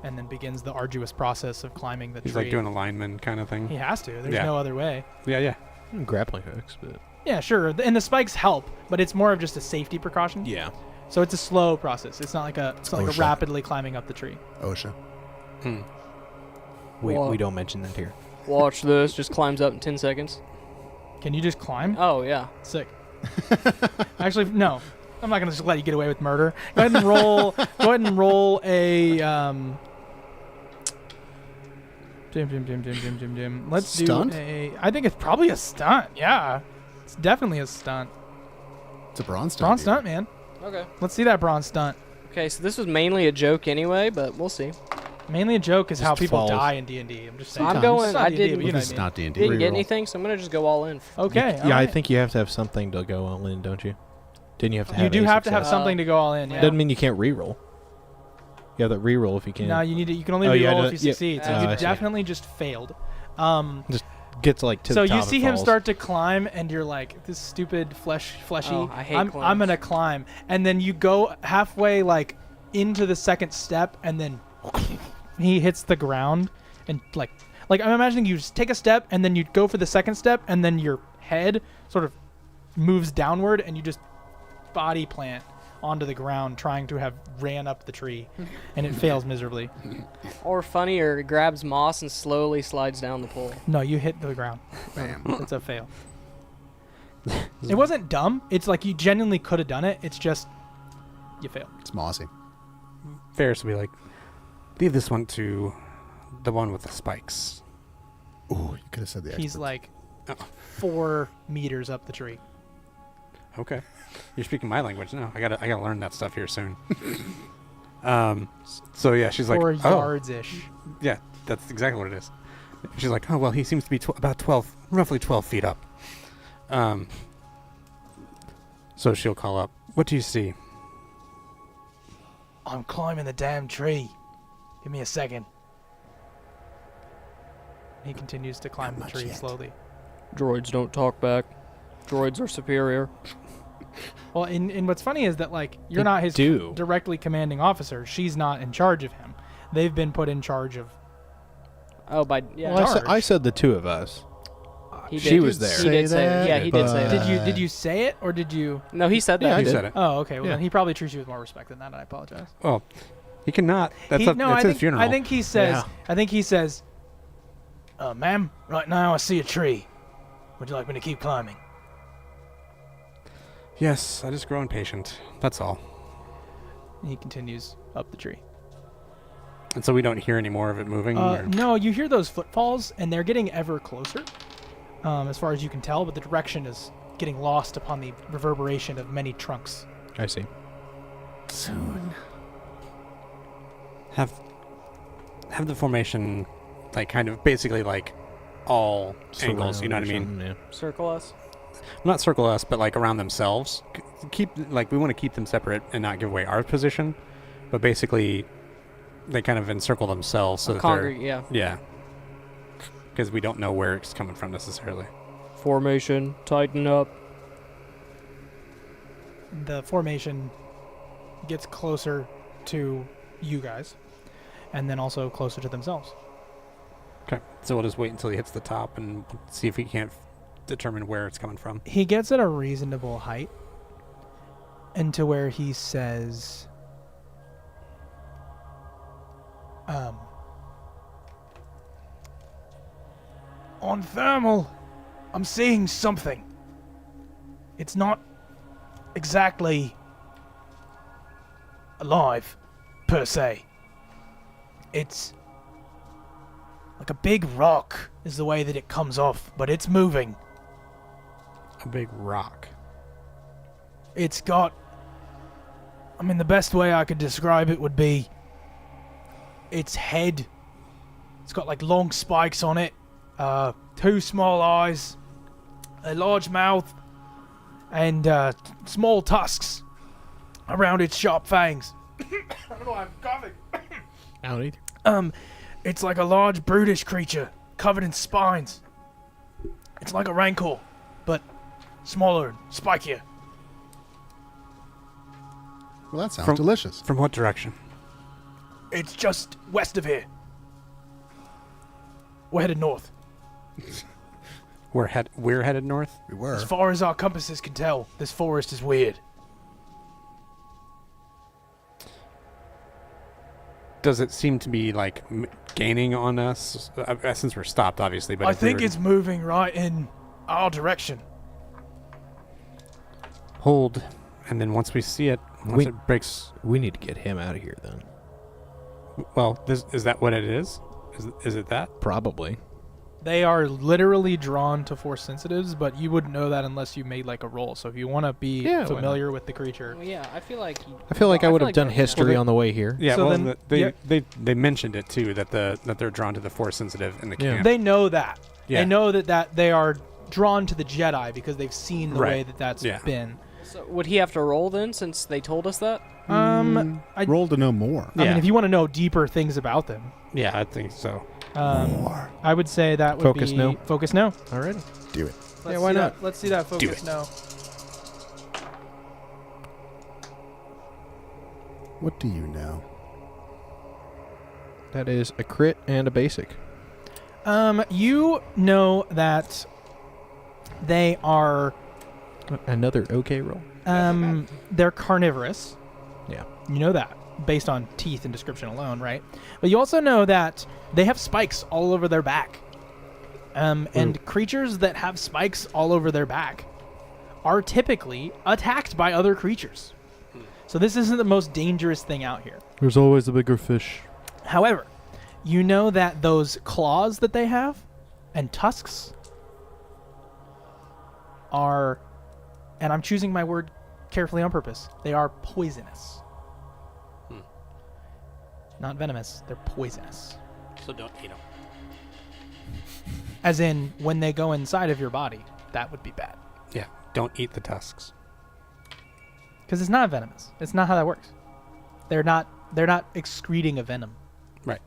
and then begins the arduous process of climbing the He's tree. like doing a lineman kind of thing. He has to. There's Yeah. no other way. Yeah. Grappling hooks, but Yeah, sure. And the spikes help, but it's more of just a safety precaution. yeah. So it's a slow process. It's not like a OSHA. rapidly climbing up the tree. OSHA. Hmm. We don't mention that here. Watch this. Just climbs up in 10 seconds. Can you just climb? Oh yeah. Sick. Actually, no. I'm not gonna just let you get away with murder. Go ahead and roll. Go ahead and roll a. Jim. Let's Stunt? do a. I think it's probably a stunt. Yeah, it's definitely a stunt. It's a bronze stunt. Bronze dude. stunt, man. Okay. Let's see that bronze stunt. Okay, so this was mainly a joke anyway, but we'll see. Mainly a joke is Just how people falls. die in D&D. I'm just saying. I'm Sometimes. going. It's not I D&D, didn't. but you know This what is I mean. not D&D. Didn't get Reroll. anything, so I'm gonna just go all in. Okay. Yeah, I alright. think you have to have something to go all in, don't you? Didn't you have to have You do a have to have success? something to go all in. Yeah. Doesn't mean you can't reroll. You have that reroll if you can. No, you need to. You can only Oh, you had reroll to- if you yeah. succeed. So Oh, you I see. definitely just failed. Get to like to So the top you and see him falls. start to climb, and you're like, "This stupid fleshy. Oh, I hate I'm climbs. gonna climb." And then you go halfway, like into the second step, and then he hits the ground, and like I'm imagining you just take a step, and then you go for the second step, and then your head sort of moves downward, and you just body plant onto the ground, trying to have ran up the tree, and it fails miserably. Or funnier, he grabs moss and slowly slides down the pole. No, you hit the ground. Bam. It's a fail. It wasn't dumb. It's like you genuinely could have done it. It's just you failed. It's mossy. Varys will be like, leave this one to the one with the spikes. Ooh, you could have said the He's expert. like Oh. 4 meters up the tree. Okay, you're speaking my language now. I gotta learn that stuff here soon. So yeah, she's like, 4 oh, yards ish. yeah, that's exactly what it is. She's like, oh well, he seems to be about roughly 12 feet up. So she'll call up. What do you see? I'm climbing the damn tree. Give me a second. He continues to climb the much tree yet. slowly. Droids don't talk back. Droids are superior. Well, and what's funny is that like you're They not his do. directly commanding officer. She's not in charge of him. They've been put in charge of. Oh, yeah. Well, Charge. I said the two of us. He she did. was there. He did say that, that. Yeah, he did say but- that. Did you say it or did you? No, he said that. Yeah, I You did. said it. Oh, okay. Well, Yeah. then he probably treats you with more respect than that. I apologize. Well, he cannot. That's I his think, funeral. I think he says. Yeah. I think he says. Ma'am, right now I see a tree. Would you like me to keep climbing? Yes, I just grow impatient. That's all. And he continues up the tree. And so we don't hear any more of it moving. or- No, you hear those footfalls, and they're getting ever closer, as far as you can tell. But the direction is getting lost upon the reverberation of many trunks. I see. Soon. Have the formation, like kind of basically like all angles. You know what I mean? Yeah. Circle us. Not circle us, but like around themselves. Keep like we want to keep them separate and not give away our position, but basically they kind of encircle themselves so that they're Yeah. because we don't know where it's coming from necessarily. Formation. Tighten up. The formation gets closer to you guys, and then also closer to themselves. Okay, so we'll just wait until he hits the top and see if he can't determine where it's coming from. He gets at a reasonable height, and to where he says, on thermal, I'm seeing something. It's not exactly alive, per se. It's like a big rock is the way that it comes off, but it's moving. A big rock. It's got... I mean, the best way I could describe it would be... its head. It's got, like, long spikes on it. 2 small eyes. A large mouth. And, small tusks around its sharp fangs. I don't know why I'm coughing. I don't either. It's like a large, brutish creature, covered in spines. It's like a rancor, but smaller and spikier. Well, that sounds From- delicious. From what direction? It's just west of here. We're headed north. We're headed north. We were. As far as our compasses can tell, this forest is weird. Does it seem to be like gaining on us since we're stopped, obviously? But I if we think were- it's moving right in our direction. hold, and then once we see it, once it breaks. We need to get him out of here then. Well, is that what it is? Is it that? Probably. They are literally drawn to force sensitives, but you wouldn't know that unless you made like a roll. So if you want to be Yeah, why familiar with the creature, Well, yeah, I feel like. I feel like I would have done we're- history Well, on the way here. Yeah. So well, then- they mentioned it too that they're drawn to the force sensitive in the Yeah. camp. they know that. Yeah. They know that they are drawn to the Jedi because they've seen the way Right. that's Yeah. been. So would he have to roll then, since they told us that? I Roll to know more. I mean, Yeah. if you want to know deeper things about them, Yeah, I think so. More. I would say that would Focus be no. focus no. Alrighty. Do it. Let's why see not? Let's see that focus it. no. What do you know? That is a crit and a basic. You know that they are Another okay roll. they're carnivorous. Yeah. You know that based on teeth and description alone, right? But you also know that they have spikes all over their back. And creatures that have spikes all over their back are typically attacked by other creatures. So this isn't the most dangerous thing out here. There's always a bigger fish. However, you know that those claws that they have and tusks are, and I'm choosing my word carefully on purpose, they are poisonous. Not venomous, they're poisonous. So don't eat them. As in, when they go inside of your body, that would be bad. Yeah, don't eat the tusks. Because it's not venomous. It's not how that works. They're not excreting a venom. Right.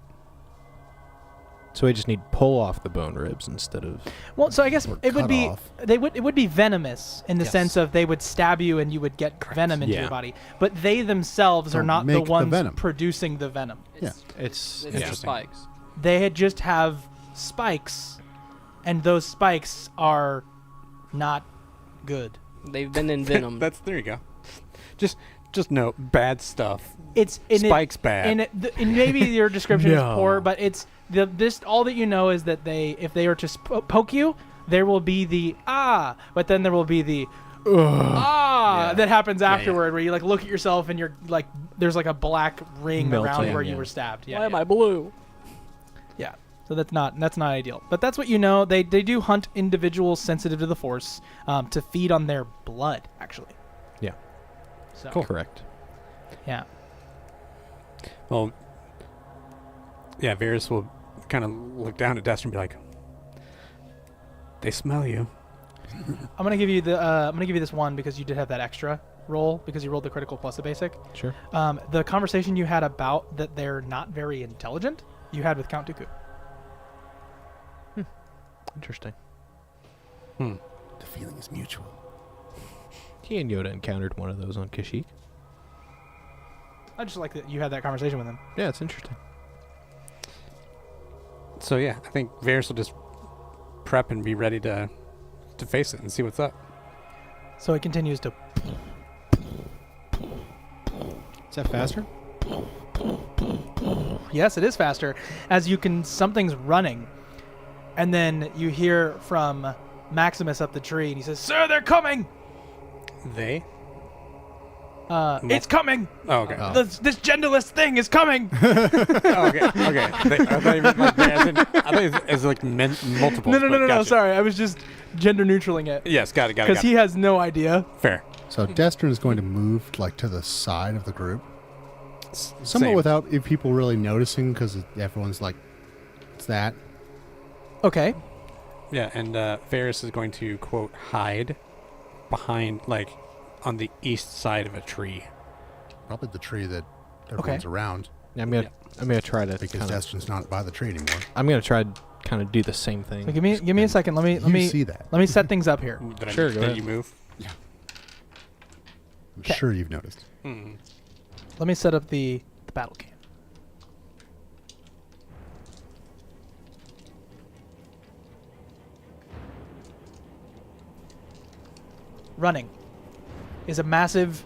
So we just need pull off the bone ribs instead of. Well, so I guess Or it would cut be off. it would be venomous in the Yes. sense of they would stab you and you would get venom into Yeah. your body, but they themselves are Don't not the make the ones venom. producing the venom. It's, It's it's the spikes. They just have spikes, and those spikes are not good. They've been in venom. There you go. Just no bad stuff. It's in Spikes bad. and maybe your description is No. poor, but it's this all that you know is that if they were to poke you, there will be the but then there will be the Yeah. that happens yeah. afterward, where you like look at yourself and you're like there's like a black ring around Melting, where you yeah. were stabbed. Yeah, Why am yeah. I blue? Yeah. So that's not ideal. But that's what you know. They do hunt individuals sensitive to the Force to feed on their blood, actually. Yeah. So Correct. yeah. Well, yeah, Varys will kind of look down at Destro and be like, "They smell you." I'm gonna give you this one because you did have that extra roll because you rolled the critical plus the basic. Sure. The conversation you had about that they're not very intelligent, you had with Count Dooku. Interesting. Hmm. The feeling is mutual. He and Yoda encountered one of those on Kashyyyk. I just like that you had that conversation with him. Yeah, it's interesting. So yeah, I think Varys will just prep and be ready to face it and see what's up. So it continues to. Is that faster? Yes, it is faster. As you can, something's running, and then you hear from Maximus up the tree, and he says, "Sir, they're coming. They? It's coming. Oh, okay. Oh. This genderless thing is coming." Oh, okay. Okay. I thought you meant like I thought it was like multiple. No. Sorry, I was just gender neutraling it Yes, got it. because he has no idea. Fair. So Destron is going to move like to the side of the group, somewhat Same. without people really noticing because everyone's like, "It's that." Okay. Yeah, and Varys is going to quote hide behind like on the east side of a tree. Probably the tree that everyone's around I'm gonna try to because kinda, Destron's not by the tree anymore. I'm gonna try to kind of do the same thing. So give me a second. Let You me see that? let me set things up here. Did Sure, go did ahead. you move? I'm 'Kay. sure you've noticed. Mm. Let me set up the battle can. Running is a massive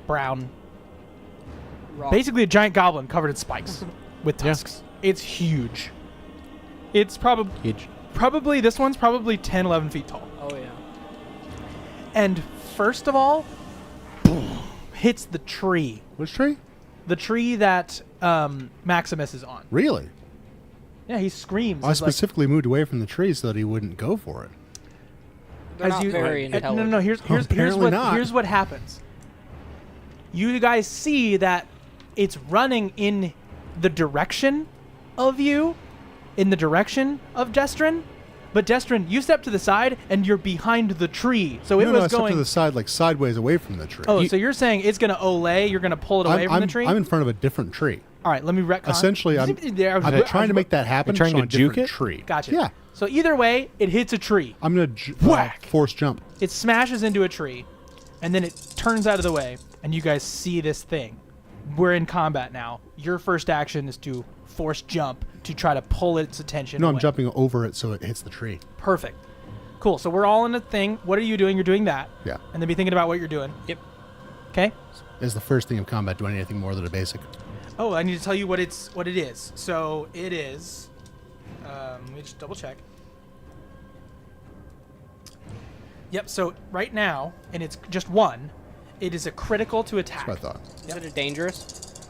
brown, Rock. basically a giant goblin covered in spikes with tusks. It's huge. It's Huge. probably this one's probably 10, 11 feet tall. Oh yeah. And first of all, hits the tree. Which tree? The tree that Maximus is on. Really? Yeah, he screams. I He's like, specifically moved away from the tree so that he wouldn't go for it. They're as not you- very no, intelligent. no. Here's Apparently what not. here's what happens. You guys see that it's running in the direction of you, in the direction of Destron. But Destron, you step to the side and you're behind the tree, so it no, was I stepped going. to the side, like sideways away from the tree. So you're saying it's gonna olay? You're gonna pull it away from the tree? I'm in front of a different tree. All right, let me retcon. Essentially, I'm trying to make that happen. trying so to on a juke different it? tree. Gotcha. Yeah, So either way, it hits a tree. I'm gonna Whack! force jump. It smashes into a tree, and then it turns out of the way, and you guys see this thing. We're in combat now. Your first action is to force jump to try to pull its attention No, away. I'm jumping over it so it hits the tree. Perfect. Cool. So we're all in a thing. What are you doing? You're doing that. Yeah. And then be thinking about what you're doing. Yep. Okay. Is the first thing of combat doing anything more than a basic? Oh, I need to tell you what it is. So it is. Let me just double check. Yep. So right now, and it's just one. It is a critical to attack. That's what I thought. Is it a dangerous?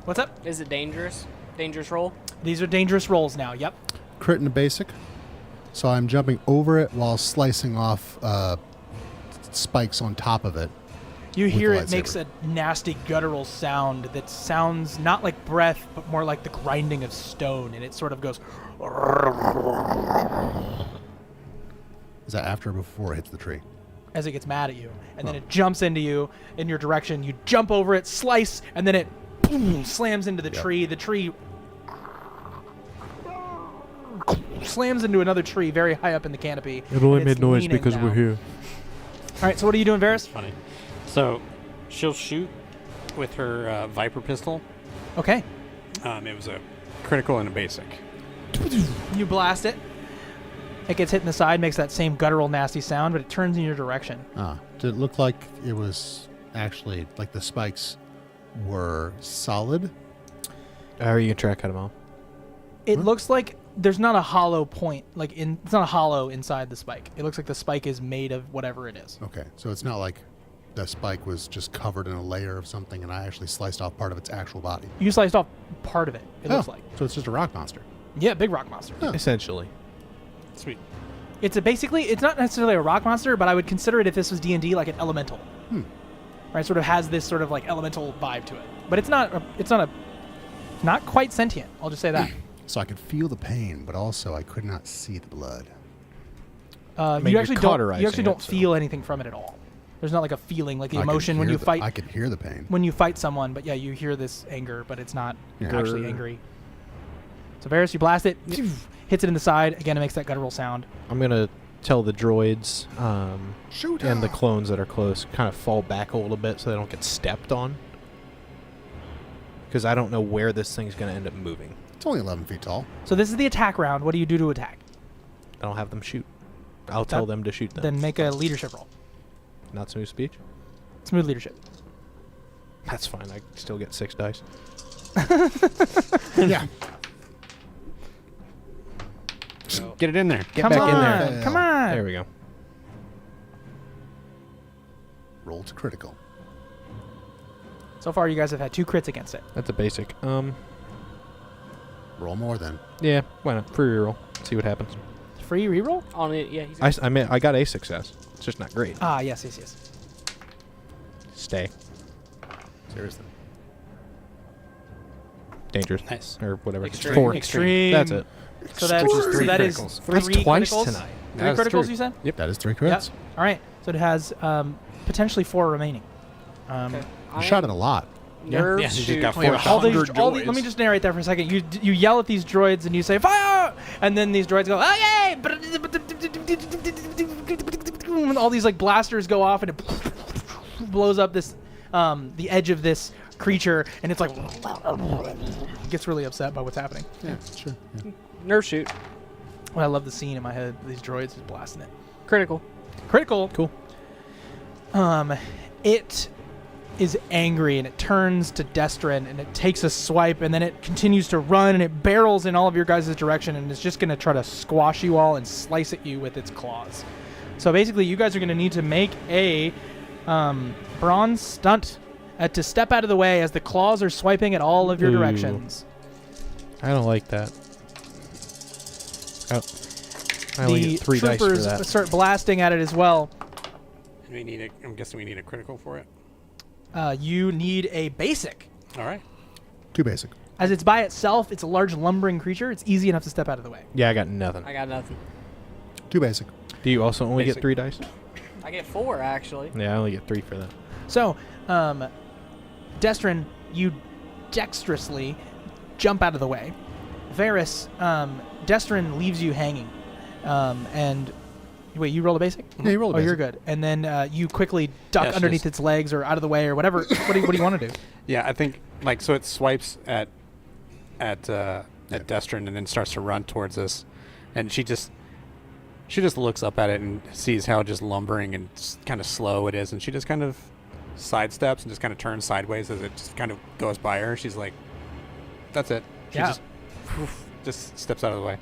What's up? Is it dangerous? Dangerous roll? These are dangerous rolls now. Yep. Crit and a basic. So I'm jumping over it while slicing off spikes on top of it. You with hear the it makes a nasty guttural sound that sounds not like breath, but more like the grinding of stone, and it sort of goes. Is that after or before it hits the tree? As it gets mad at you, and then it jumps into you in your direction. You jump over it, slice, and then it boom, slams into the Yep. tree. The tree slams into another tree very high up in the canopy. It only and made it's noise leaning because we're down. here. All right, so what are you doing, Varys? Funny. So she'll shoot with her Viper pistol. Okay. It was a critical and a basic. You blast it. It gets hit in the side, makes that same guttural, nasty sound, but it turns in your direction. Did it look like it was actually like the spikes were solid? How are you gonna track them all? It looks like there's not a hollow point, it's not a hollow inside the spike. It looks like the spike is made of whatever it is. Okay, so it's not like the spike was just covered in a layer of something and I actually sliced off part of its actual body. You sliced off part of it, it looks like. So it's just a rock monster. Yeah, big rock monster. Huh. Essentially. Sweet. It's not necessarily a rock monster, but I would consider it, if this was D&D, like an elemental. Right, sort of has this sort of like elemental vibe to it. But it's not quite sentient. I'll just say that. So I could feel the pain, but also I could not see the blood. mean, You you're actually cauterizing don't it, so- feel anything from it at all. There's not like a feeling, like the I could emotion when hear you fight. I could hear the pain. When you fight someone, but yeah, you hear this anger, but it's not Yeah. actually Grr. angry. So Varys, you blast it, hits it in the side. Again, it makes that guttural sound. I'm gonna tell the droids Shoot! and the clones that are close kind of fall back a little bit so they don't get stepped on. Because I don't know where this thing's gonna end up moving. It's only 11 feet tall. So this is the attack round. What do you do to attack? I don't have them shoot. I'll tell them to shoot them. Then make a leadership roll. Not smooth speech. Smooth leadership. That's fine. I still get 6 dice. Yeah. Get it in there. Get Come back on, in there. come on. There we go. Roll to critical. So far, you guys have had 2 crits against it. That's a basic. Roll more then. Yeah. Why not? Free reroll. See what happens. Free reroll? On it, yeah. He's I got a success. It's just not great. Ah, yes. Stay. Seriously. Dangerous. Nice. Or whatever. Extreme. 4. Extreme. That's it. So that is criticals. 3 That's twice criticals. tonight. 3 That was criticals, 3. you said? That is 3 crits. All right. So it has potentially 4 remaining. okay. You shot it a lot. Nerve Yeah, you just shoot. got We have 400 let me just narrate that for a second. You yell at these droids and you say fire, and then these droids go, oh yay! And all these like blasters go off and it blows up this the edge of this creature, and it's like gets really upset by what's happening. Yeah, sure. Yeah. Nerve shoot. Well, I love the scene in my head. These droids just blasting it. Critical. Critical. Cool. It is angry and it turns to Destrin and it takes a swipe and then it continues to run and it barrels in all of your guys' direction and it's just going to try to squash you all and slice at you with its claws. So basically, you guys are going to need to make a bronze stunt to step out of the way as the claws are swiping at all of your Ooh. directions. I don't like that. I only The get 3 dice for troopers that. start blasting at it as well. I'm guessing we need a critical for it. You need a basic. All right. 2 basic. As it's by itself, it's a large lumbering creature. It's easy enough to step out of the way. Yeah, I got nothing. I got nothing. 2 basic. Do you also only Basic. get 3 dice? I get 4 actually. Yeah, I only get 3 for that. So, Destrin, you dexterously jump out of the way. Varys, Destrin leaves you hanging. And wait, you roll a basic? Yeah, you roll a Oh, basic. you're good. And then you quickly duck Yeah, it's underneath just- its legs or out of the way or whatever. What do you want to do? Yeah, I think so. It swipes at Destrin and then starts to run towards us, and she just looks up at it and sees how just lumbering and kind of slow it is, and she just kind of sidesteps and just kind of turns sideways as it just kind of goes by her. She's like, "That's it." She Yeah. just steps out of the way.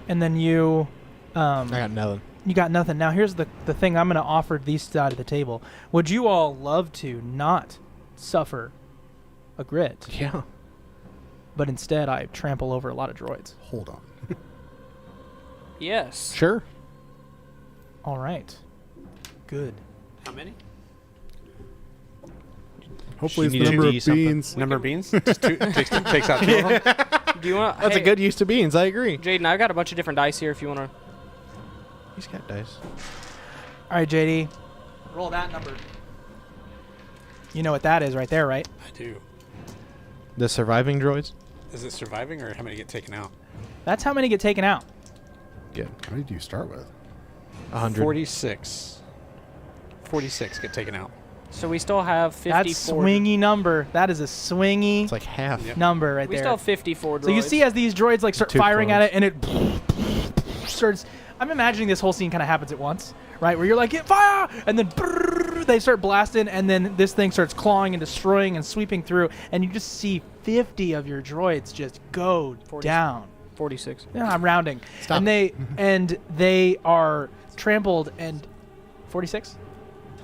And then you I got nothing. you got nothing. Now here's the thing I'm going to offer these side of the table. Would you all love to not suffer a grit, Yeah. but instead I trample over a lot of droids? Hold on. Yes. Sure. All right. Good. How many? Hopefully it's She the needed number to of eat something. beans. Number of beans? Just takes out 2 of them. Do you want? That's a good use of beans. I agree. Jaden, I've got a bunch of different dice here if you want to. He's got dice. All right, JD. Roll that number. You know what that is right there, right? I do. The surviving droids? Is it surviving or how many get taken out? That's how many get taken out. Good. How many do you start with? 100. 46. 46 get taken out. So we still have 54. That's swingy number. That is a swingy It's like half. Yep. number right We there. still have 54 droids. So you see as these droids like start Too firing at close. it, and it starts. I'm imagining this whole scene kind of happens at once, right? Where you're like, "Get fire!" and then they start blasting, and then this thing starts clawing and destroying and sweeping through, and you just see 50 of your droids just go 40. down. 46. Yeah, I'm rounding, Stop. and they are trampled and 46.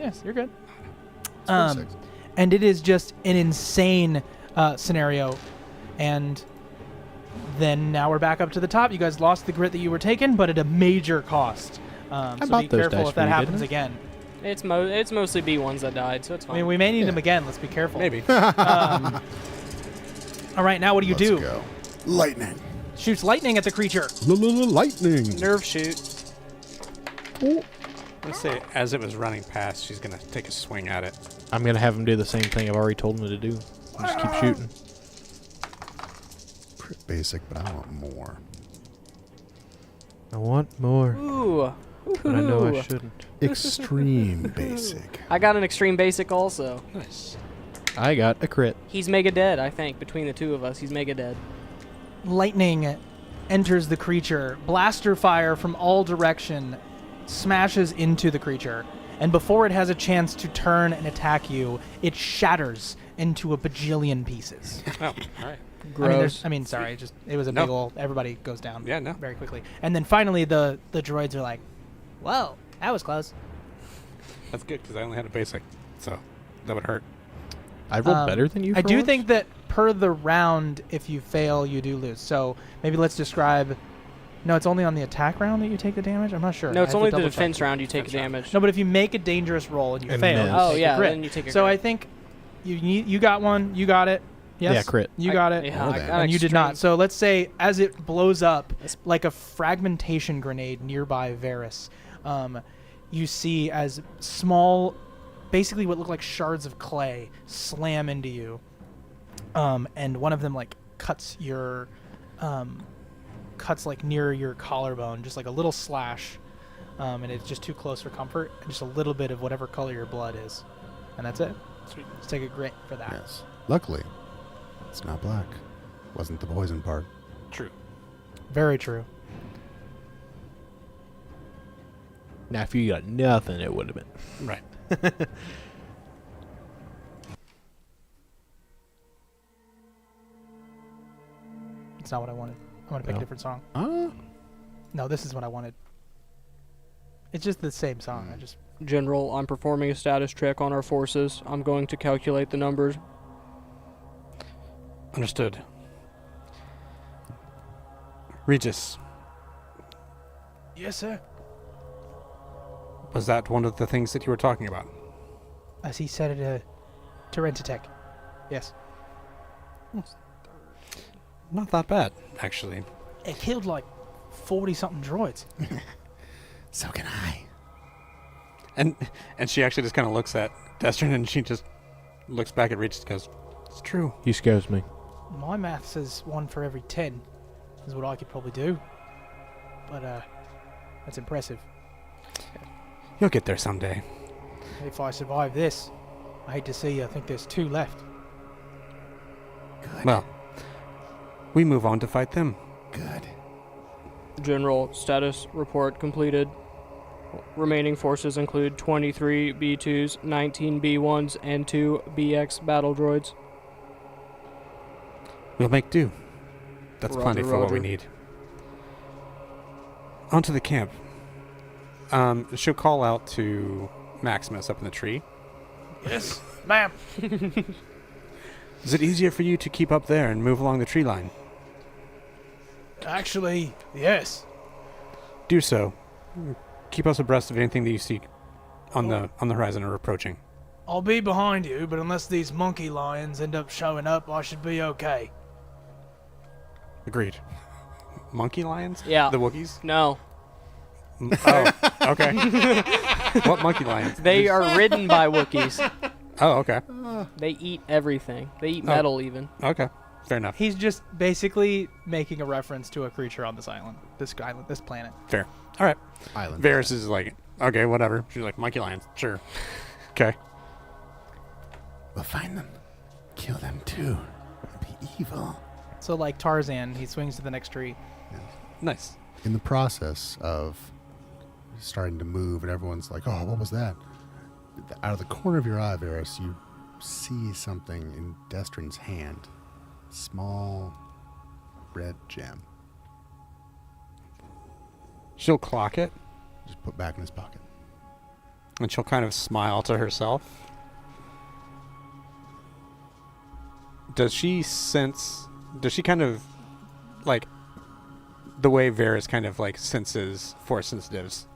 Yes, you're good. It's 46. And it is just an insane scenario. And then now we're back up to the top. You guys lost the grit that you were taking, but at a major cost. So bought be those careful dice if for that you, happens didn't I? again. It's mostly B1s that died, so it's I fine. mean, we may need Yeah. them again. Let's be careful. Maybe. All right, now what do you Let's do? go. Lightning. Shoots lightning at the creature. Lightning. Nerve shoot. Let's say as it was running past, she's going to take a swing at it. I'm going to have him do the same thing I've already told him to do. Just keep shooting. Pretty basic, but I want more. I want more, Ooh. but I know I Ooh. shouldn't. Extreme basic. I got an extreme basic also. Nice. I got a crit. He's mega dead, I think. Between the two of us, he's mega dead. Lightning enters the creature. Blaster fire from all direction smashes into the creature. And before it has a chance to turn and attack you, it shatters into a bajillion pieces. Oh, all right. Gross. Sorry, it was a No. big ol' everybody goes down Yeah, no. very quickly. And then finally the droids are like, whoa, that was close. That's good because I only had a basic, so that would hurt. I rolled better than you. I for do once? think that per the round, if you fail, you do lose. So maybe let's describe. No, it's only on the attack round that you take the damage. I'm not sure. No, I it's have to only the double check. defense round you take Defense round. damage. No, but if you make a dangerous roll and you And fail, miss. you Oh, take yeah, a crit. then you take a So crit. I think you got one. You got it. Yes. Yeah, crit. You got it. Yeah, More I than. got And you did extreme. not. So let's say as it blows up That's- like a fragmentation grenade nearby Varys, you see as small, basically what look like shards of clay slam into you, and one of them like cuts like near your collarbone, just like a little slash, and it's just too close for comfort, and just a little bit of whatever color your blood is, and that's it. Sweet. Let's take a grit for that. Yes. Luckily, it's not black. Wasn't the poison part. True. Very true. Now, if you got nothing, it would have been. Right. It's not what I wanted. I want to pick No. a different song. Ah. No, this is what I wanted. It's just the same song. I just General, I'm performing a status check on our forces. I'm going to calculate the numbers. Understood. Regis, yes, sir. was that one of the things that you were talking about? As he said it, Terentatek. Yes. Not that bad, actually. It killed like 40-something droids. So can I. And she actually just kind of looks at Destrin and she just looks back at Regis and goes, "It's true." He scares me. My math says 1 for every 10 is what I could probably do. But that's impressive. You'll get there someday. If I survive this, I hate to see. I think there's 2 left. Good. Well, we move on to fight them. Good. General, status report completed. Remaining forces include 23 B2s, 19 B1s, and 2 BX battle droids. We'll make do. That's Roger, plenty for what we roger. need. On to the camp. She'll call out to Maximus up in the tree. Yes, ma'am. Is it easier for you to keep up there and move along the tree line? Actually, yes. Do so. Keep us abreast of anything that you see on the horizon or approaching. I'll be behind you, but unless these monkey lions end up showing up, I should be okay. Agreed. Monkey lions? Yeah. The Wookiees? No. Oh, okay. What monkey lions? They are ridden by Wookiees. Oh, okay. They eat everything. They eat Oh. metal even. Okay. Fair enough. He's just basically making a reference to a creature on this this planet. Fair. All right. Island. Varys is like, okay, whatever. She's like, monkey lions. Sure. Okay. We'll find them. Kill them too. Be evil. So like Tarzan, he swings to the next tree. Nice. In the process of starting to move, and everyone's like, "Oh, what was that?" Out of the corner of your eye, Varys, you see something in Destrin's hand. Small red gem. She'll clock it, Just put back in his pocket. and she'll kind of smile to herself. Does she kind of, like, the way Varys kind of, like, senses force sensitives,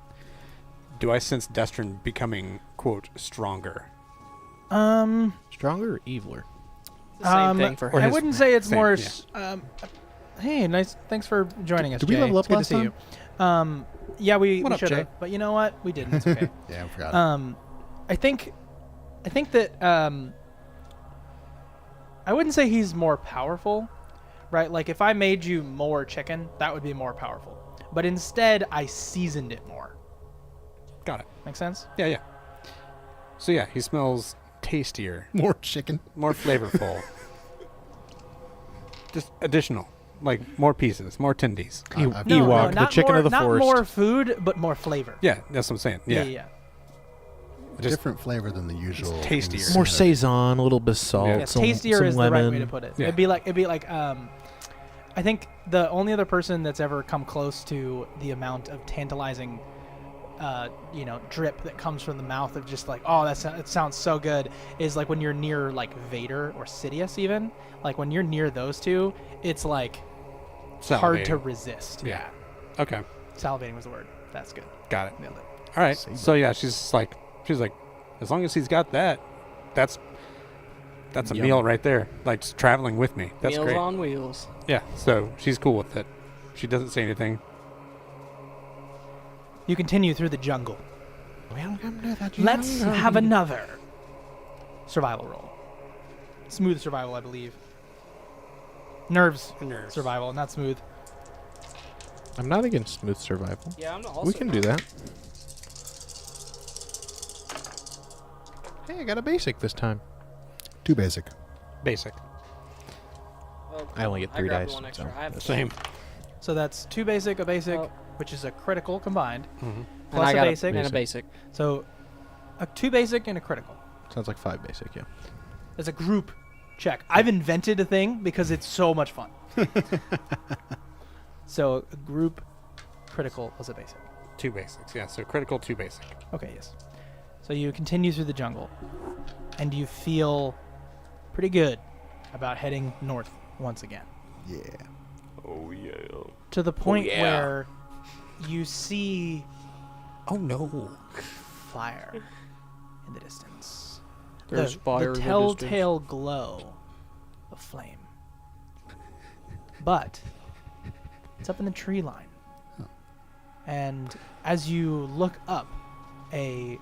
do I sense Destrin becoming, quote, stronger? Stronger or eviler? The same thing for or him. I his- wouldn't say it's same, more. yeah. Hey, nice. Thanks for joining us. Did we Jay. level up It's good last to see you. Yeah, we What up, should Jay? have, but you know what? We didn't. It's okay. Yeah, I forgot. I think that I wouldn't say he's more powerful, right? Like if I made you more chicken, that would be more powerful. But instead, I seasoned it more. Got it. Make sense? Yeah, yeah. So, yeah, he smells tastier, More chicken. more flavorful. Just additional. Like, more pieces, more tendies. I've- Ewok, the not chicken more, of the not forest. more food, but more flavor. Yeah, that's what I'm saying. Yeah. yeah. Just different flavor than the usual. tastier. in More standard. saison, a little bit of salt, Yeah. Yeah, some, tastier some is lemon. the right way to put it. Yeah. It'd be like I think the only other person that's ever come close to the amount of tantalizing drip that comes from the mouth of just like, oh, it sounds so good, is like when you're near like Vader or Sidious even. Like when you're near those two, it's like hard to Salivating. resist. Yeah. Okay. Salivating was the word. That's good. Got it. Nailed it. All right. Save So yeah, she's like, as long as he's got that, that's a Yum. meal right there. Like just traveling with me. That's Meals great. on wheels. Yeah. So she's cool with it. She doesn't say anything. You continue through the jungle. Welcome to the Let's jungle. have another survival roll. Smooth survival, I believe. Nerves survival, not smooth. I'm not against smooth survival. Yeah, I'm also We can do that. Hey, I got a basic this time. Too basic. Basic. Well, I only get 3 grabbed dice. one extra. so- I have Same. So that's 2 basic, a basic, Oh. which is a critical combined, Mm-hmm. and plus I a got basic. and a basic. So a 2 basic and a critical. Sounds like 5 basic, yeah. It's a group check. I've invented a thing because it's so much fun. So a group critical was a basic. 2 basics. Yeah. So critical, 2 basic. Okay, yes. So you continue through the jungle, and you feel pretty good about heading north once again. Yeah. Oh yeah. To the point yeah. where you see Oh no. fire in the distance. There's fire in the the telltale glow of flame. But it's up in the tree line. And as you look up, a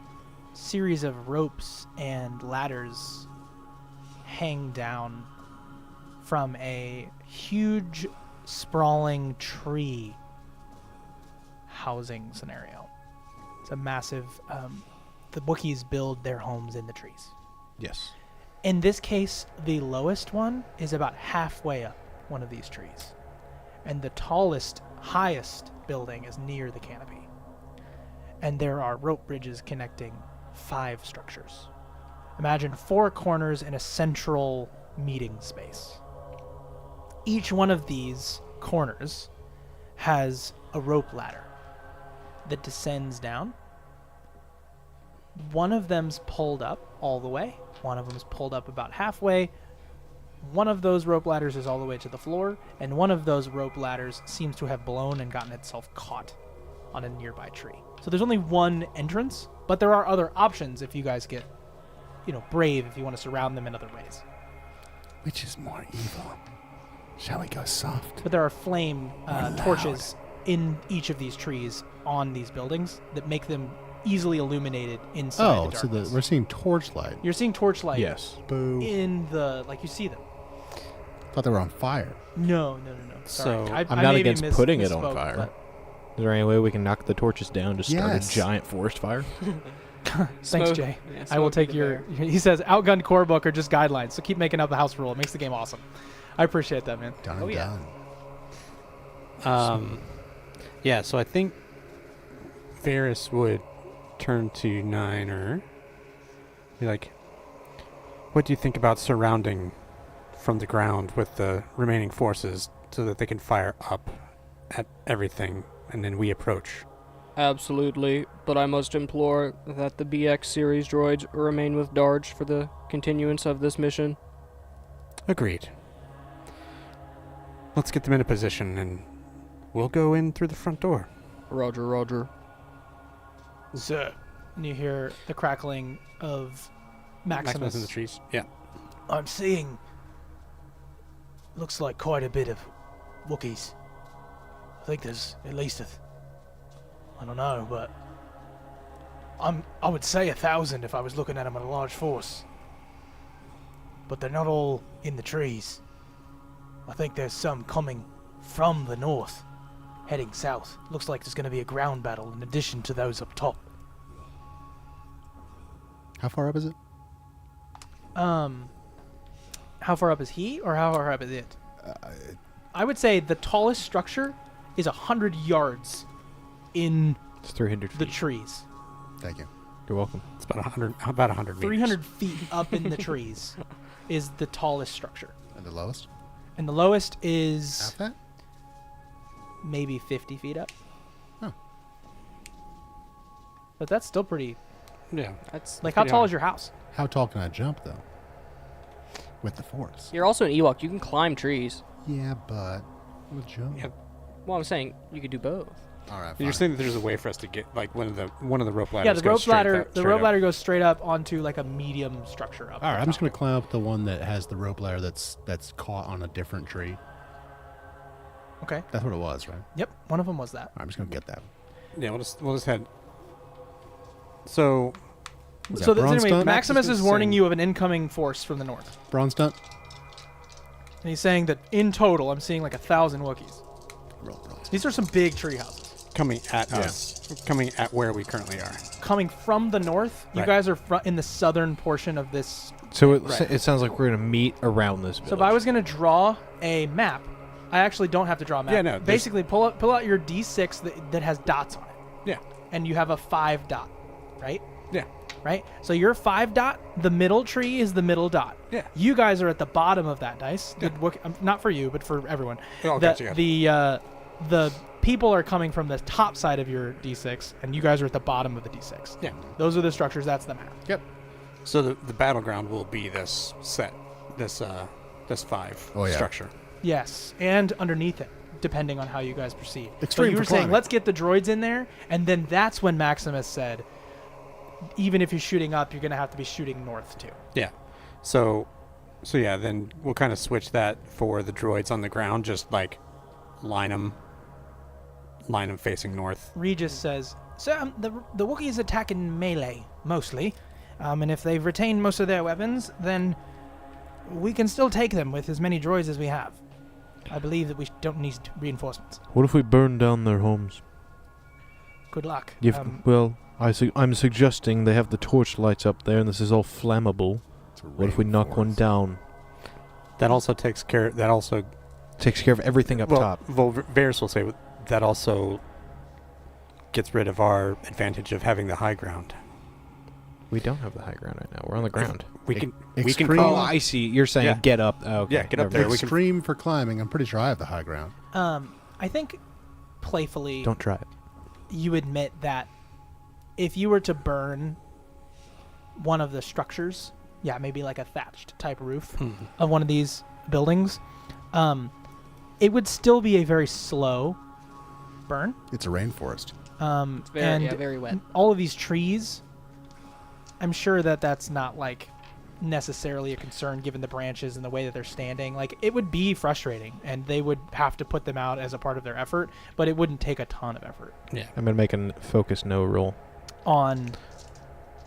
series of ropes and ladders hang down from a huge, sprawling tree housing scenario. It's a massive. The Wookiees build their homes in the trees. Yes. In this case, the lowest one is about halfway up one of these trees. And the tallest, highest building is near the canopy. And there are rope bridges connecting 5 structures. Imagine 4 corners in a central meeting space. Each one of these corners has a rope ladder that descends down. One of them's pulled up all the way. One of them's pulled up about halfway. One of those rope ladders is all the way to the floor, and one of those rope ladders seems to have blown and gotten itself caught on a nearby tree. So there's only one entrance, but there are other options if you guys get, brave, if you want to surround them in other ways. Which is more evil? Shall we go soft? But there are flame Or torches in each of these trees on these buildings that make them easily illuminated inside Oh, the so darkness. we're seeing torchlight. You're seeing torchlight Yes. Boo. in the, you see them. thought they were on fire. No. Sorry. So, I I'm not maybe against putting it on misspoke, fire. but- Is there any way we can knock the torches down, just start Yes. a giant forest fire? Thanks, Smoke- Jay. yeah, I will smoke take the your. bear. He says outgunned core book are just guidelines, so keep making up the house rule. It makes the game awesome. I appreciate that, man. Done Oh, and yeah. done. Yeah, so I think Varys would turn to Niner. Be like, what do you think about surrounding from the ground with the remaining forces so that they can fire up at everything and then we approach? Absolutely, but I must implore that the BX series droids remain with Darge for the continuance of this mission. Agreed. Let's get them in a position and we'll go in through the front door. Roger, roger. Sir. And you hear the crackling of Maximus. in the trees. Yeah. I'm seeing. Looks like quite a bit of Wookiees. I think there's at least I don't know, but I would say 1,000 if I was looking at them in a large force. But they're not all in the trees. I think there's some coming from the north, heading south. Looks like there's going to be a ground battle in addition to those up top. How far up is it? How far up is he, or how far up is it? I would say the tallest structure is 100 yards in It's 300 the feet. trees. Thank you. You're welcome. It's about 100 meters. 300 feet up in the trees is the tallest structure. And the lowest? And the lowest is Half that? maybe 50 feet up. Huh. But that's still pretty... Yeah. That's Like, how pretty tall high. is your house? How tall can I jump, though? With the force? You're also an Ewok. You can climb trees. Yeah, but... With jump? Yeah. Well, I'm saying you could do both. All right, You're fine. saying that there's a way for us to get like one of the rope ladders. Yeah, the goes rope straight ladder. up- The straight rope up. ladder goes straight up onto like a medium structure up. All right, on I'm just top. going to climb up the one that has the rope ladder that's caught on a different tree. Okay. That's what it was, right? Yep. One of them was that. All right, I'm just going to get that. Yeah, we'll just head. So Was So that bronze anyway, stunt? Maximus is warning saying- you of an incoming force from the north, Bronze stunt? and he's saying that in total, I'm seeing like 1,000 Wookiees. Roll bronze. These are some big tree houses coming at us, coming at where we currently are. coming from the north. You Right. guys are in the southern portion of this. So Right. it sounds like we're going to meet around this village. So if I was going to draw a map, I actually don't have to draw a map. Yeah, no, there's- Basically, pull out your D6 that has dots on it, Yeah. and you have a 5 dot, right? Yeah. Right? So your 5 dot, the middle tree is the middle dot. Yeah. You guys are at the bottom of that dice. Yeah. Not for you, but for everyone. Oh, The- gotcha, gotcha. The people are coming from the top side of your D6, and you guys are at the bottom of the D6. Yeah. Those are the structures. That's the map. Yep. So the battleground will be this set, this 5 Oh, yeah. structure. Yes, and underneath it, depending on how you guys proceed. So Extreme you for were saying, climbing. let's get the droids in there, and then that's when Maximus said, even if you're shooting up, you're going to have to be shooting north too. Yeah. So yeah, then we'll kind of switch that for the droids on the ground, just like line them facing north. Regis says, so the Wookiees attack in melee, mostly, and if they've retained most of their weapons, then we can still take them with as many droids as we have. I believe that we don't need reinforcements. What if we burn down their homes? Good luck. Well, I'm suggesting they have the torch lights up there, and this is all flammable. It's a What if we knock one rainforest. down? That also takes care. That also takes care of everything up top. Varys will say that also gets rid of our advantage of having the high ground. We don't have the high ground right now. We're on the ground. We can extreme- Oh, call. I see. You're saying Yeah. get up. Oh, okay. Yeah, get up Never there. mind. We can- Extreme for climbing. I'm pretty sure I have the high ground. I think playfully Don't try it. you admit that if you were to burn one of the structures, yeah, maybe like a thatched type roof of one of these buildings, it would still be a very slow burn. It's a rainforest. It's very, and very wet. all of these trees, I'm sure that that's not like necessarily a concern given the branches and the way that they're standing. Like, it would be frustrating, and they would have to put them out as a part of their effort, but it wouldn't take a ton of effort Yeah. I'm going to make a focus no roll. on.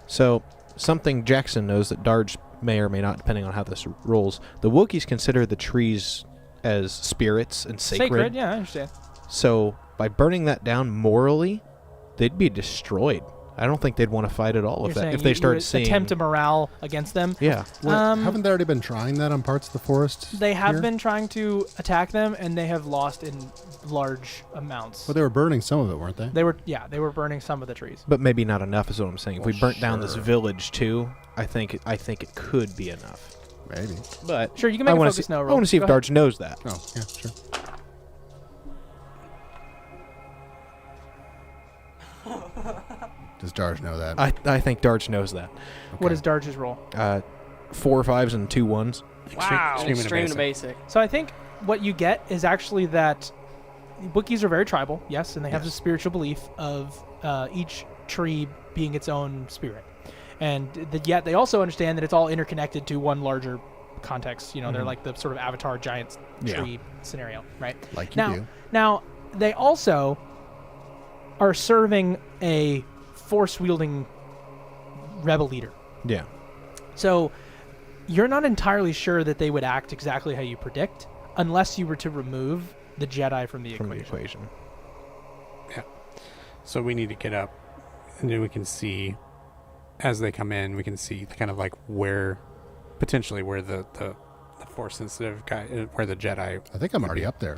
So, something Jackson knows that Darge may or may not, depending on how this rolls. The Wookiees consider the trees as spirits and sacred. Yeah, I understand. So by burning that down morally, they'd be destroyed. I don't think they'd want to fight at all You're saying if they you started would seeing attempt a morale against them. Yeah. Well, haven't they already been trying that on parts of the forest? They have here? been trying to attack them, and they have lost in large amounts. Well, they were burning some of it, weren't they? They were burning some of the trees. But maybe not enough is what I'm saying. If Well, we burnt down this sure. village too, I think it could be enough. Maybe. But Sure, you can make a wanna focus see, now I roll. want to see Go if ahead. Darge knows that. Oh, yeah, sure. Does Darge know that? I think Darge knows that. What is Darge's roll? 4 5s and 2 1s. Wow. Extreme to basic. So I think what you get is actually that Wookiees are very tribal, yes, and they have the spiritual belief of each tree being its own spirit. And yet they also understand that it's all interconnected to one larger context. You know, they're like the sort of avatar giant tree scenario, right? Like you do. Now, they also are serving a force-wielding rebel leader. Yeah. So you're not entirely sure that they would act exactly how you predict unless you were to remove the Jedi from the equation. So we need to get up, and then we can see, as they come in, we can see kind of like potentially where the force-sensitive guy, where the Jedi. I think I'm already up there.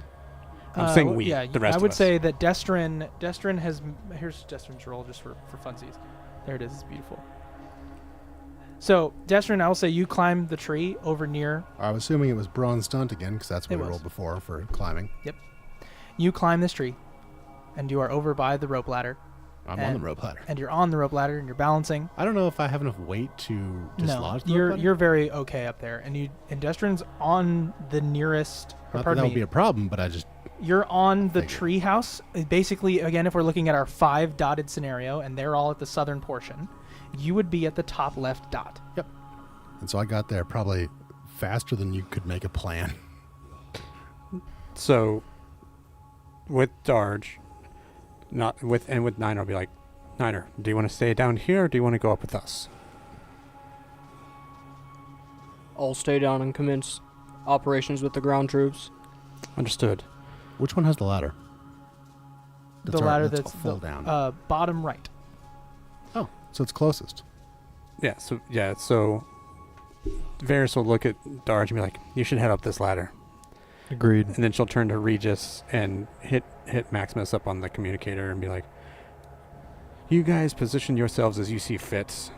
I'm saying we, Yeah, the rest I of would us. say that Destrin has. Here's Destrin's roll just for funsies. There it is. It's beautiful. So Destrin, I will say you climb the tree over near. I was assuming it was bronze stunt again, because that's what It we was. rolled before for climbing. You climb this tree, and you are over by the rope ladder. I'm on the rope ladder. And you're on the rope ladder, and you're balancing. I don't know if I have enough weight to dislodge the rope you're ladder. you're very okay up there, and Destrin's on the nearest. Not that pardon would me. be a problem, but I just You're on the Thank you. tree house. Basically, again, if we're looking at our 5 dotted scenario, and they're all at the southern portion, you would be at the top left dot. and so I got there probably faster than you could make a plan. So with Darge, with Niner, I'll be like, Niner, do you want to stay down here, or do you want to go up with us? I'll stay down and commence operations with the ground troops. Understood. Which one has the ladder? The ladder that's that's full the down. bottom right. Oh, so it's closest. So Varys will look at Darge and be like, you should head up this ladder. Agreed. And then she'll turn to Regis and hit Maximus up on the communicator and be like, you guys position yourselves as you see fit.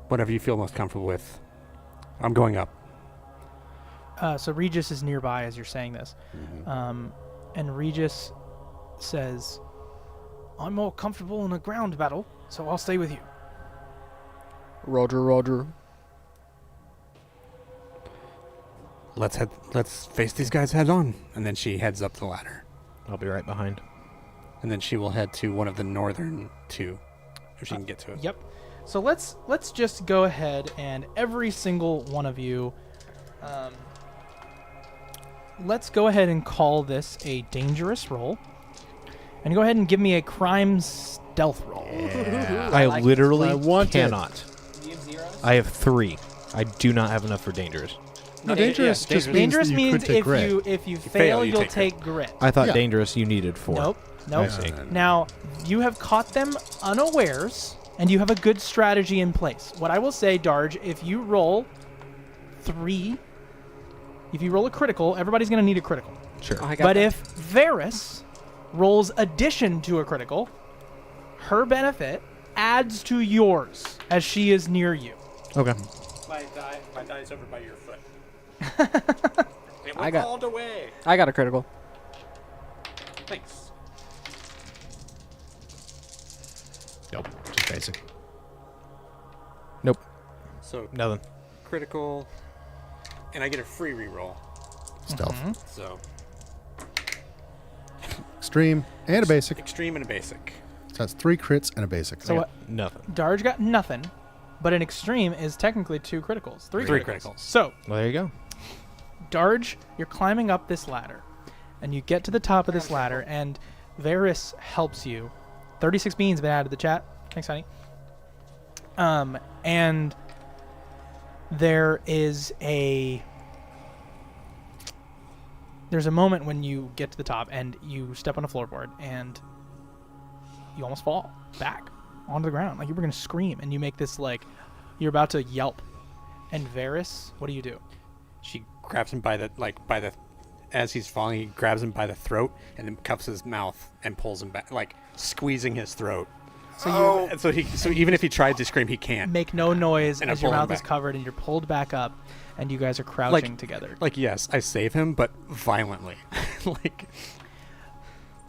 Whatever you feel most comfortable with. I'm going up. So Regis is nearby as you're saying this. Mm-hmm. And Regis says, I'm more comfortable in a ground battle, so I'll stay with you. Roger, Roger. Let's face these guys head on. And then she heads up the ladder. I'll be right behind. And then she will head to one of the northern 2, if she can get to it. Yep. So let's just go ahead and every single one of you, let's go ahead and call this a dangerous roll, and go ahead and give me a crime stealth roll. I like literally I want it. cannot. I have 3. I do not have enough for dangerous. No, dangerous just Dangerous means means that you could take grit. if you fail, you'll take grit. I thought Yeah. dangerous you needed 4. Nope. I Nope. see. Now, you have caught them unawares, and you have a good strategy in place. What I will say, Darge, if you roll 3, if you roll a critical, everybody's going to need a critical. Sure. I got But that. if Varys rolls addition to a critical, her benefit adds to yours as she is near you. Okay. My die's over by your foot. I got- called away. I got a critical. Thanks. Nope, just basic. So Nothing. critical, and I get a free reroll. Stealth. So Extreme and a basic. extreme and a basic. So that's 3 crits and a basic. So what? Nothing. Darge got nothing, but an extreme is technically 2 criticals. 3 Three criticals. criticals. So, Well, there you go. Darge, you're climbing up this ladder, and you get to the top of this ladder, and Varys helps you. 36 beans been added to the chat. Thanks, honey. And there's a moment when you get to the top and you step on a floorboard and you almost fall back onto the ground. Like you were going to scream, and you make this like you're about to yelp. And Varys, what do you do? She grabs him as he's falling, he grabs him by the throat and then cuffs his mouth and pulls him back, like squeezing his throat. So even if he tried to scream, he can't. Make no noise And as your mouth is covered, and you're pulled back up, and you guys are crouching together. Like, yes, I save him, but violently. Like,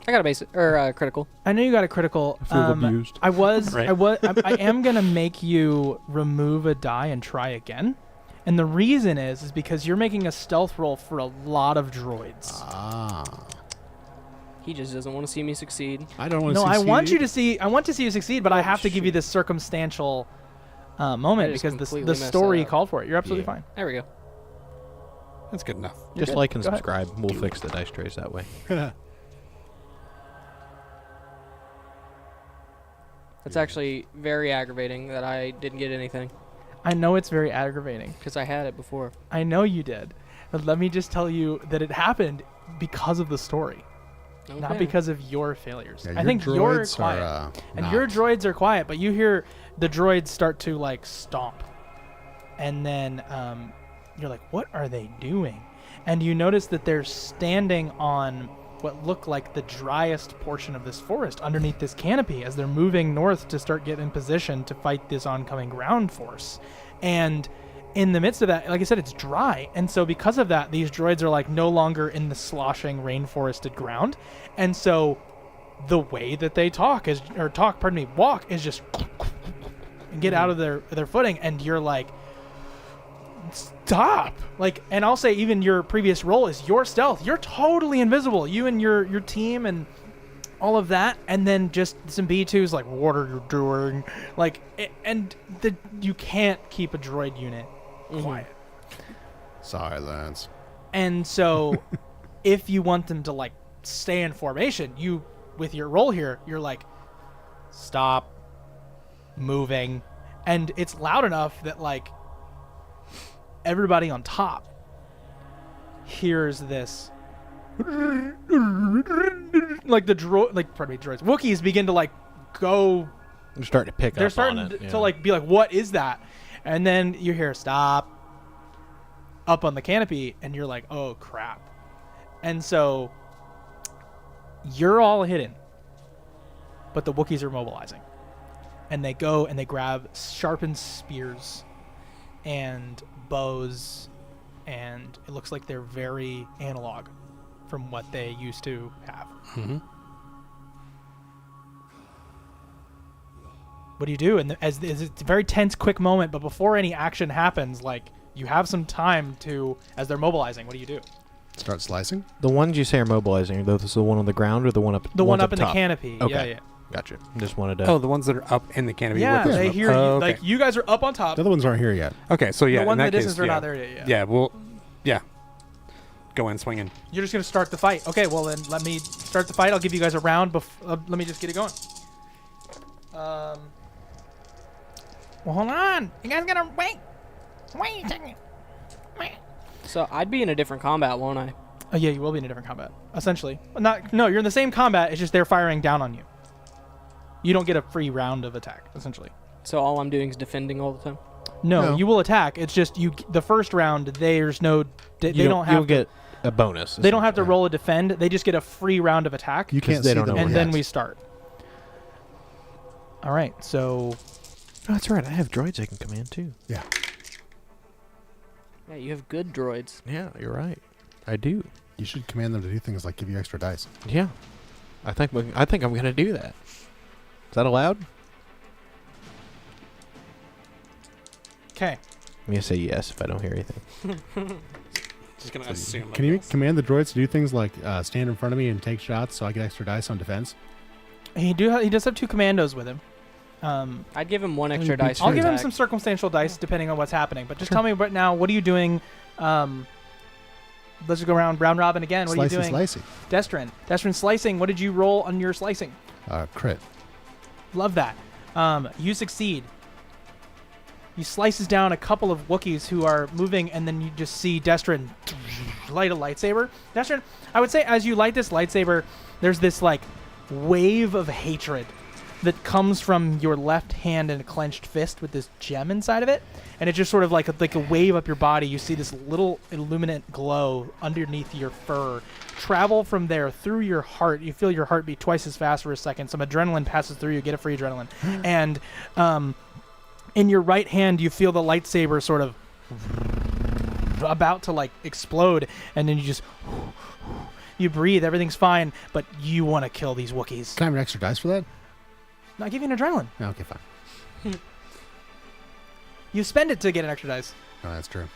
I got a basic or critical. I know you got a critical. I feel abused. I Right. I am gonna make you remove a die and try again, and the reason is because you're making a stealth roll for a lot of droids. Ah. He just doesn't want to see me succeed. I don't want to No, I want succeed. I want to see you succeed, but I have to give you this circumstantial moment I just because completely the messed story that up. called for it. You're absolutely Yeah. fine. There we go. that's good enough. You're Just good. like and Go ahead. subscribe. We'll fix the dice trays that way. It's actually very aggravating that I didn't get anything I know it's very aggravating. because I had it before. I know you did, but let me just tell you that it happened because of the story, not Okay. because of your failures. Yeah, I think you're droids quiet. are, And not. your droids are quiet, but you hear the droids start to like stomp, and then you're like, "What are they doing?" And you notice that they're standing on what look like the driest portion of this forest underneath this canopy as they're moving north to start getting in position to fight this oncoming ground force. And in the midst of that, like I said, it's dry, and so because of that, these droids are like no longer in the sloshing rainforested ground, and so the way that they walk is just and get out of their footing, and you're like, stop. Like, and I'll say even your previous roll is your stealth. You're totally invisible, you and your team and all of that, and then just some B2s like, what are you doing? Like, you can't keep a droid unit quiet. Silence. And so if you want them to like stay in formation, you, with your roll here, you're like, stop moving. And it's loud enough that like everybody on top hears this like droids. Wookiees begin to like go. I'm starting to pick They're up starting on it. to like be like, what is that? And then you hear stop up on the canopy, and you're like, oh crap. And so you're all hidden, but the Wookiees are mobilizing, and they go and they grab sharpened spears and bows, and it looks like they're very analog from what they used to have. Mm-hmm. What do you do? And as it's a very tense, quick moment, but before any action happens, like you have some time to, as they're mobilizing, what do you do? Start slicing? The ones you say are mobilizing, are those the one on the ground or the one up? The one ones up in the top? canopy. Okay. Yeah. Gotcha. Just wanted to. Oh, the ones that are up in the canopy. Yeah, with the they smoke. hear you. Oh, okay. Like you guys are up on top. The other ones aren't here yet. Okay, so yeah, the ones in in that the distance case, are yeah. not there yet. Yeah, well, yeah. Go in swinging. You're just gonna start the fight. Okay, well then let me start the fight. I'll give you guys a round. Let me just get it going. Well, hold on. You guys gotta wait. Wait a second. Wait. So I'd be in a different combat, won't I? Oh yeah, you will be in a different combat. Essentially, no, you're in the same combat. It's just they're firing down on you. You don't get a free round of attack. Essentially. So all I'm doing is defending all the time. No, No. you will attack. It's just you. The first round, there's no. They don't have. You'll get a bonus. They don't have to yeah. roll a defend. They just get a free round of attack. You can't they see don't them know and what then yet. we start. All right, so Oh, that's right. I have droids I can command too. Yeah, you have good droids. Yeah, you're right. I do. You should command them to do things like give you extra dice. Yeah. I think I'm gonna do that. Is that allowed? okay. I'm gonna say yes if I don't hear anything. Just gonna assume. Can you command the droids to do things like stand in front of me and take shots so I get extra dice on defense? He does have two commandos with him. I'd give him one extra you'd be dice. I'll for give him attack. some circumstantial dice depending on what's happening. But just tell me right now, what are you doing? Let's just go round robin again. What Slicey, are you doing? slicey. Destrin slicing. What did you roll on your slicing? Crit. Love that. You succeed. He slices down a couple of Wookiees who are moving, and then you just see Destrin light a lightsaber. Destrin, I would say as you light this lightsaber, there's this like wave of hatred that comes from your left hand in a clenched fist with this gem inside of it, and it's just sort of like a wave up your body. You see this little illuminant glow underneath your fur travel from there through your heart. You feel your heart beat twice as fast for a second. Some adrenaline passes through you. Get a free adrenaline. And in your right hand, you feel the lightsaber sort of about to like explode, and then you just you breathe. Everything's fine, but you want to kill these Wookiees. Can I have an extra dice for that? No, I give you an adrenaline. No, okay, fine. You spend it to get an extra dice. No, that's true.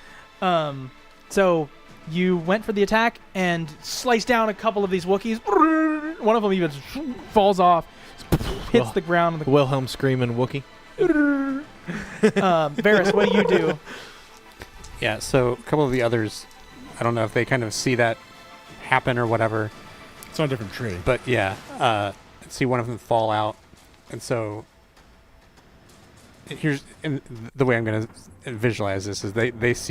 So you went for the attack and sliced down a couple of these Wookiees. One of them even falls off, hits the ground. Wilhelm screaming Wookiee. Varys, what do you do? Yeah, so a couple of the others, I don't know if they kind of see that happen or whatever, It's on a different tree. but yeah, see one of them fall out, and so here's and the way I'm going to visualize this is they just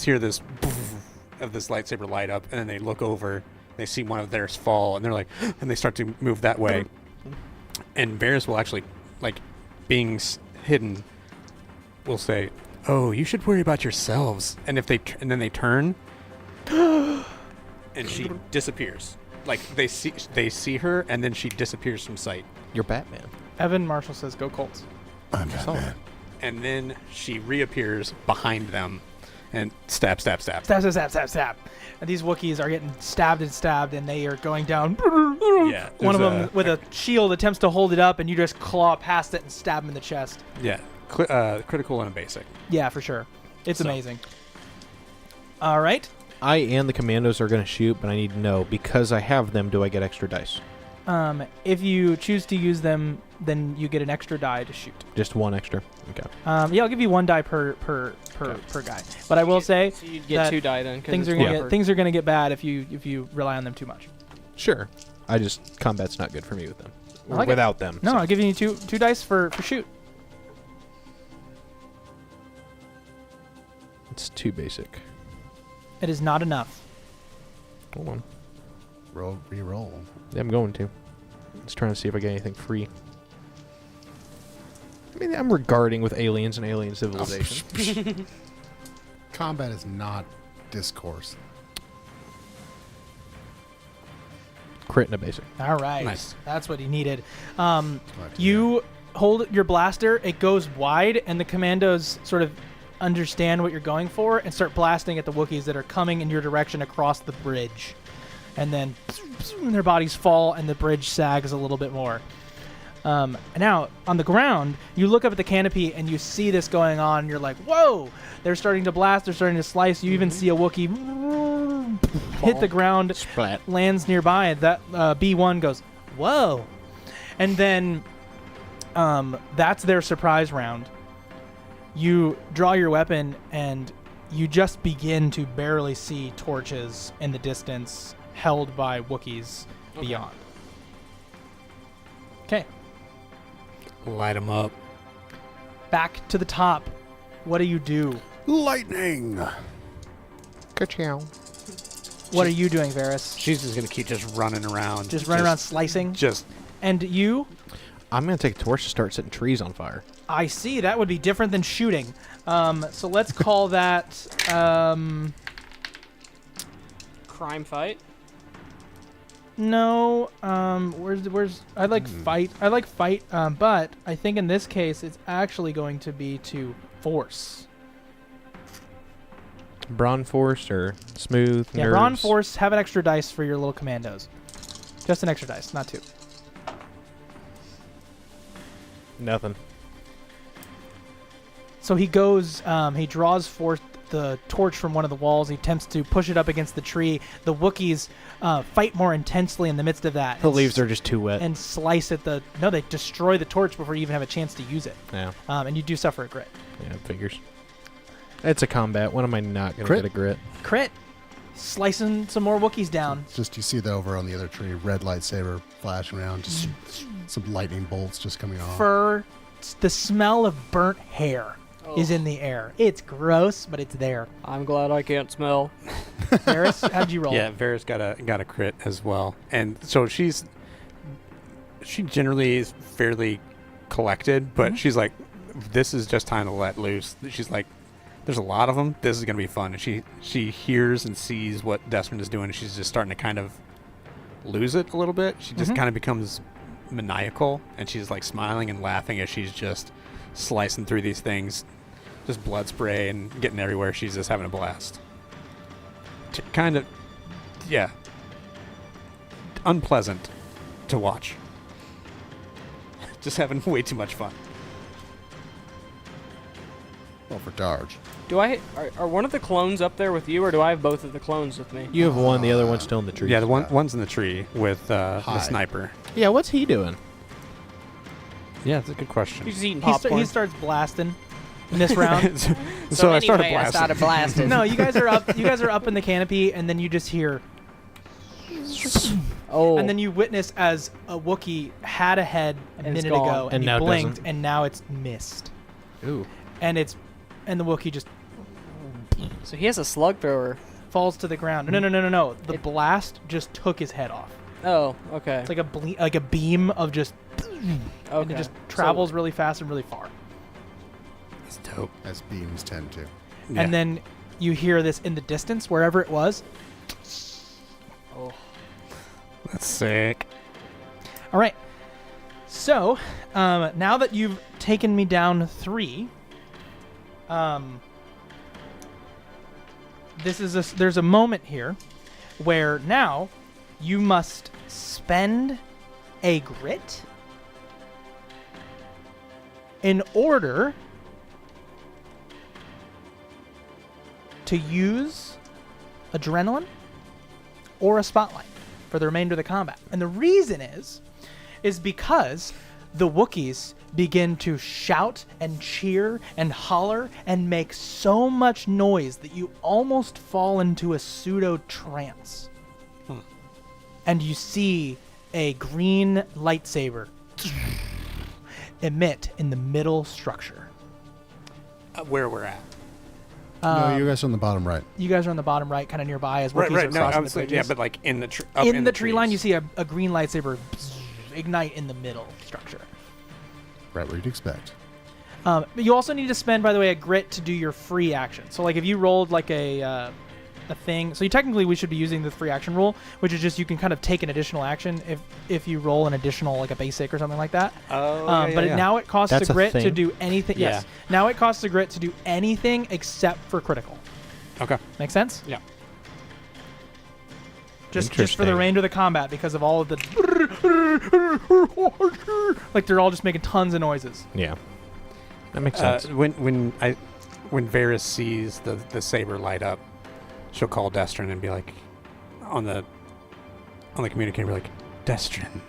hear this of this lightsaber light up, and then they look over, they see one of theirs fall, and they're like, and they start to move that way, and Varys will actually, like, being hidden, will say, "Oh, you should worry about yourselves," and if they and then they turn, and she disappears. Like they see her, and then she disappears from sight. You're Batman. Evan Marshall says, "Go Colts." I'm Batman. And then she reappears behind them, and stab. Stab, stab, stab, stab, stab. And these Wookiees are getting stabbed, and they are going down. Yeah, One of there's them with a shield attempts to hold it up, and you just claw past it and stab him in the chest. Yeah, critical and a basic. Yeah, for sure. It's So- amazing. All right. I and the commandos are going to shoot, but I need to know, because I have them, do I get extra dice? If you choose to use them, then you get an extra die to shoot. Just one extra. Okay. Yeah, I'll give you one die per guy. But I will say So you'd that get 2 die then. 'cause things it's are one gonna per- things are gonna get bad if you rely on them too much. Sure. Combat's not good for me with them. I like it. Without them. No, so. I'll give you two dice for shoot. It's too basic. It is not enough. Hold on. Re-roll. Yeah, I'm going to. Just trying to see if I get anything free. I mean, I'm regarding with aliens and alien civilization. Combat is not discourse. Crit and a basic. All right, Nice. that's what he needed. Glad to You hold your blaster. It goes wide, and the commandos sort of understand what you're going for and start blasting at the Wookiees that are coming in your direction across the bridge. And then their bodies fall, and the bridge sags a little bit more. Now, on the ground, you look up at the canopy, and you see this going on, and you're like, whoa! They're starting to blast. They're starting to slice. You even see a Wookiee hit the ground, Splat. lands nearby, and that B1 goes, whoa! And then that's their surprise round. You draw your weapon, and you just begin to barely see torches in the distance held by Wookiees beyond. Okay, Light them up. back to the top. What do you do? Lightning! Ka-chow. What are you doing, Varys? She's just gonna keep just running around. Just run around slicing? Just And you? I'm going to take a torch to start setting trees on fire. I see. That would be different than shooting. So let's call that... Crime fight. No, where's I like fight. I like fight, but I think in this case it's actually going to be to force. Brawn force or smooth Yeah, nerves. Brawn force. Have an extra dice for your little commandos. Just an extra dice, not 2. Nothing. So he goes. He draws forth the torch from one of the walls. He attempts to push it up against the tree. The Wookiees fight more intensely in the midst of that. The leaves are just too wet. and slice at the. No, they destroy the torch before you even have a chance to use it. Yeah. And you do suffer a grit. Yeah, figures. It's a combat. When am I not going to Crit? get a grit? Crit. Slicing some more Wookiees down. It's just you see that over on the other tree, red lightsaber flashing around, just some lightning bolts just coming off. For the smell of burnt hair is in the air. It's gross, but it's there. I'm glad I can't smell. Varys, how'd you roll? Yeah, Varys got a crit as well, and so she generally is fairly collected, but she's like, this is just time to let loose. She's like, there's a lot of them. This is gonna be fun. And she hears and sees what Desmond is doing, and she's just starting to kind of lose it a little bit. She just kind of becomes maniacal, and she's like smiling and laughing as she's just slicing through these things, just blood spray and getting everywhere. She's just having a blast. Kind of, yeah, unpleasant to watch. Just having way too much fun. Well, for Darge. Are one of the clones up there with you, or do I have both of the clones with me? You have one, the other one's still in the tree. Yeah, one's in the tree with the sniper. Yeah, what's he doing? Yeah, that's a good question. He's just eating He popcorn. starts blasting in this round. So I started anyway, I blasting. started blasting. No, you guys are up. You guys are up in the canopy, and then you just hear, Oh. and then you witness as a Wookiee had a head a And it's minute ago, gone. and And now you it blinked, doesn't. and now it's missed, Ooh. and the Wookiee just So he has a slug thrower. falls to the ground. No. The blast just took his head off. Oh, okay. It's like a beam of just, and Okay. it just travels really fast and really far. That's dope. As beams tend to. Yeah. And then you hear this in the distance, wherever it was. Oh. That's sick. All right. So, now that you've taken me down 3, there's a moment here where now you must spend a grit in order to use adrenaline or a spotlight for the remainder of the combat. And the reason is because the Wookiees begin to shout and cheer and holler and make so much noise that you almost fall into a pseudo trance. And you see a green lightsaber emit in the middle structure. Where we're at. No, you guys are on the bottom right. You guys are on the bottom right, kind of nearby as Wookiees are No, crossing I the was like, bridges. yeah, but like in the in the tree line, trees. you see a green lightsaber ignite in the middle structure. Right where you'd expect. But you also need to spend, by the way, a grit to do your free action. So, like, if you rolled like a thing, so we should be using the free action rule, which is just you can kind of take an additional action if you roll an additional, like a basic or something like that. Now it costs That's a a grit to thing? do anything. Yeah. Yes. Now it costs a grit to do anything except for critical. Okay. Make sense? Yeah. Just for the Interesting. remainder of the combat, because of all of the like they're all just making tons of noises. Yeah. That makes sense. When Varys sees the saber light up, she'll call Destrin and be like, on the communicator, be like, Destrin,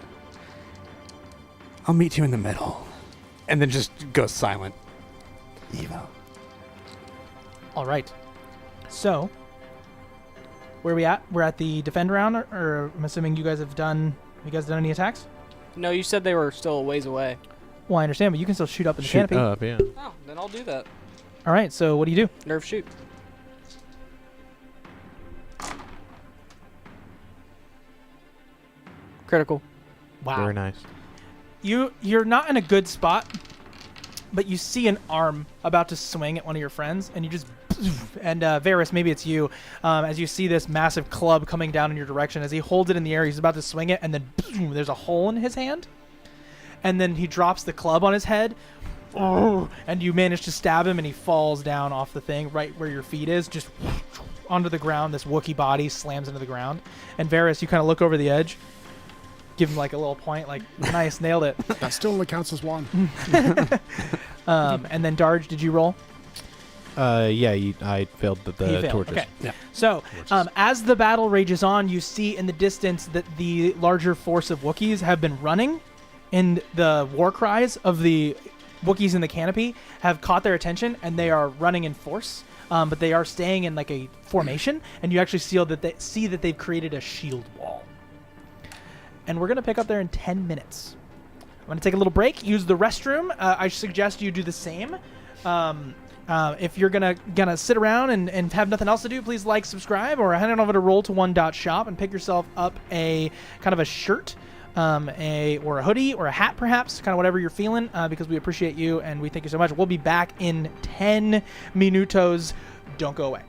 I'll meet you in the middle, and then just go silent. Evo. All right. So, where are we at? We're at the defend round, or I'm assuming you guys have done. Have you guys done any attacks? No, you said they were still a ways away. Well, I understand, but you can still shoot up in the Shoot canopy. up, yeah. Oh, then I'll do that. All right. So, what do you do? Nerve shoot. Critical. Wow. Very nice. You're not in a good spot, but you see an arm about to swing at one of your friends, and you just and Varys, maybe it's you, as you see this massive club coming down in your direction. As he holds it in the air, he's about to swing it, and then there's a hole in his hand, and then he drops the club on his head, and you manage to stab him, and he falls down off the thing right where your feet is, just onto the ground. This Wookiee body slams into the ground, and Varys, you kind of look over the edge, give him like a little point, like nice, nailed it. That still only counts as one. And then Darge, did you roll? Yeah, I failed He the failed, torches. okay. Yeah. So, as the battle rages on, you see in the distance that the larger force of Wookiees have been running, and the war cries of the Wookiees in the canopy have caught their attention, and they are running in force. But they are staying in like a formation, and you actually see that they've created a shield wall. And we're gonna pick up there in 10 minutes. going to take a little break, use the restroom. I suggest you do the same. If you're gonna sit around and have nothing else to do, please like, subscribe, or head on over to roll21.shop and pick yourself up a kind of a shirt, or a hoodie or a hat, perhaps, kind of whatever you're feeling, because we appreciate you and we thank you so much. We'll be back in 10 minutos. Don't go away.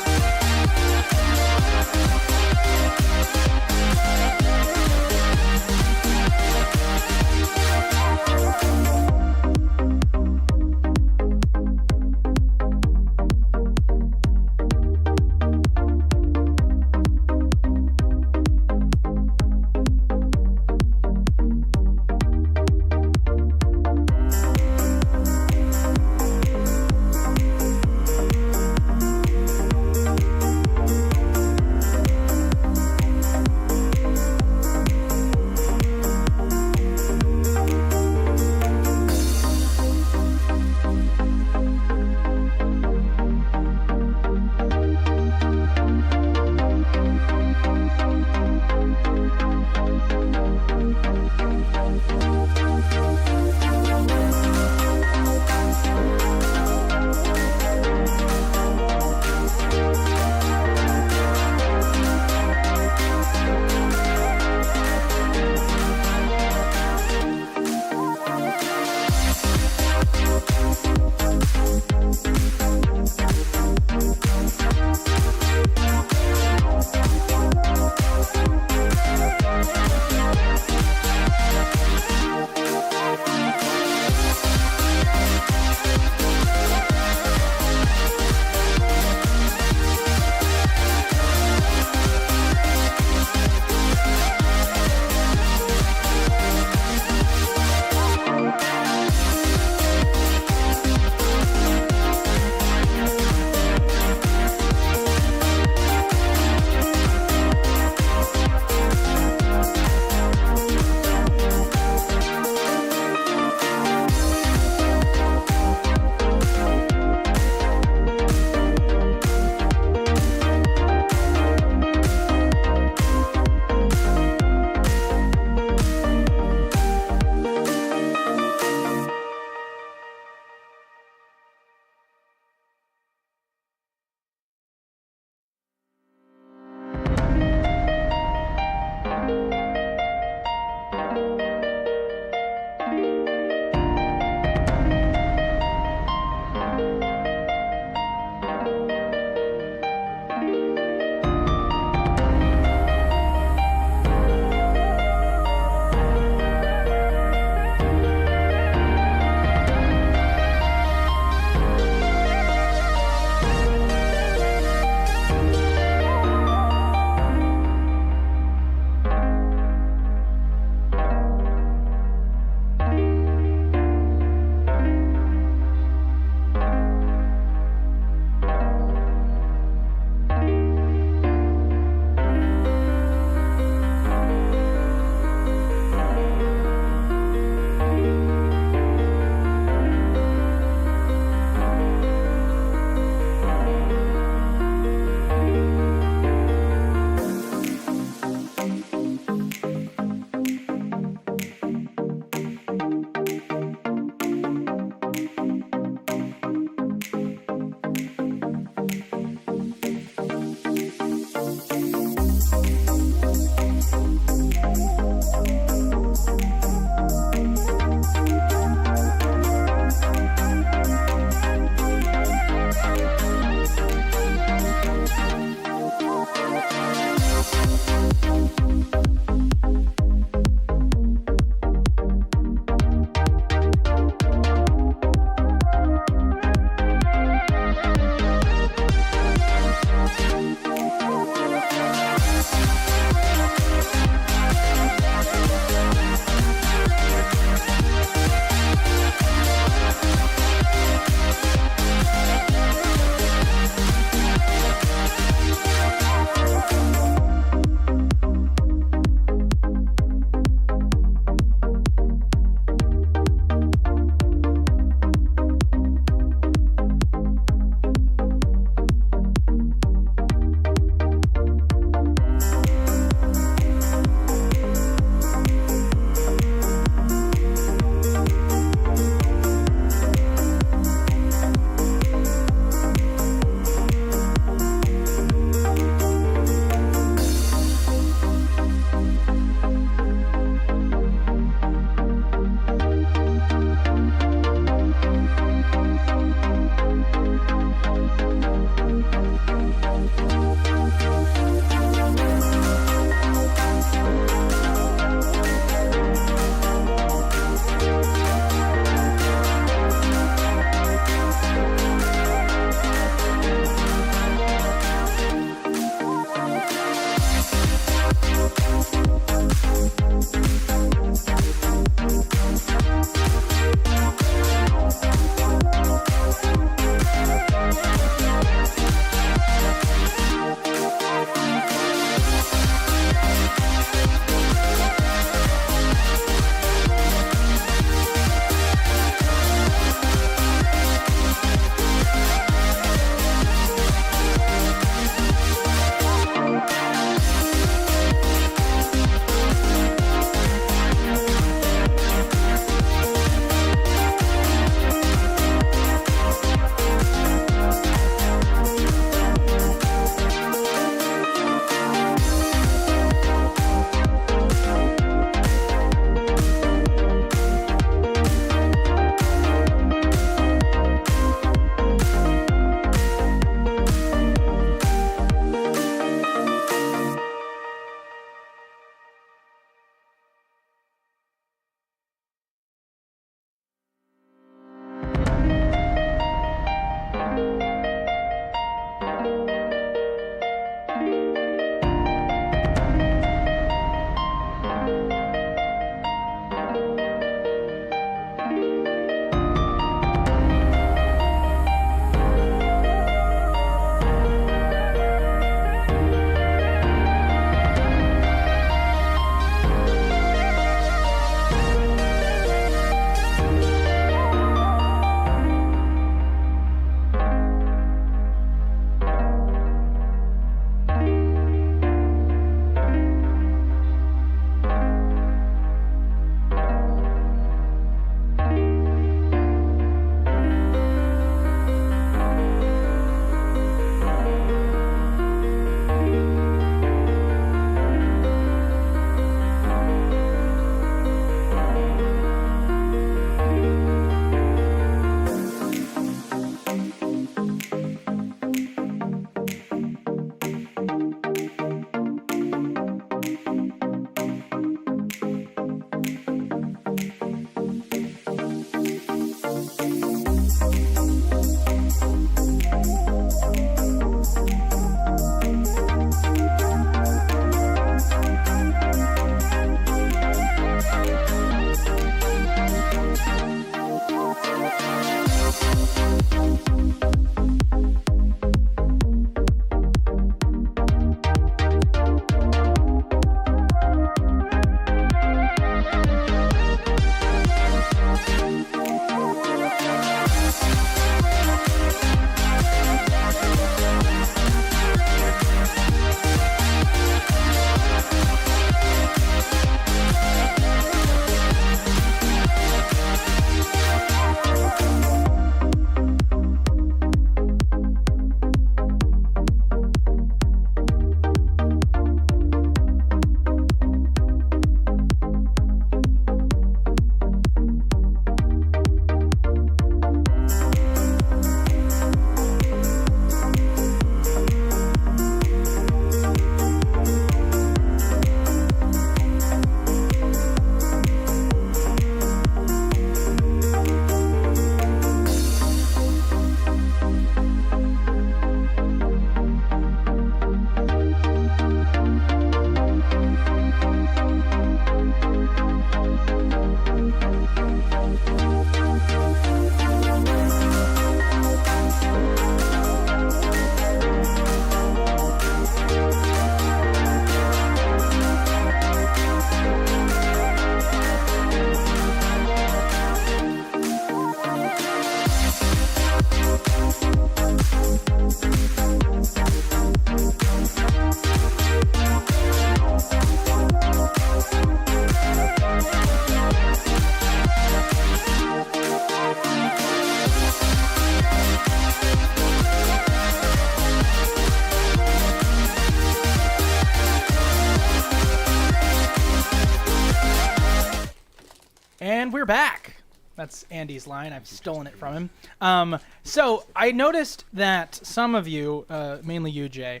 we're back. That's Andy's line. I've stolen it from him. So I noticed that some of you, mainly you, Jay,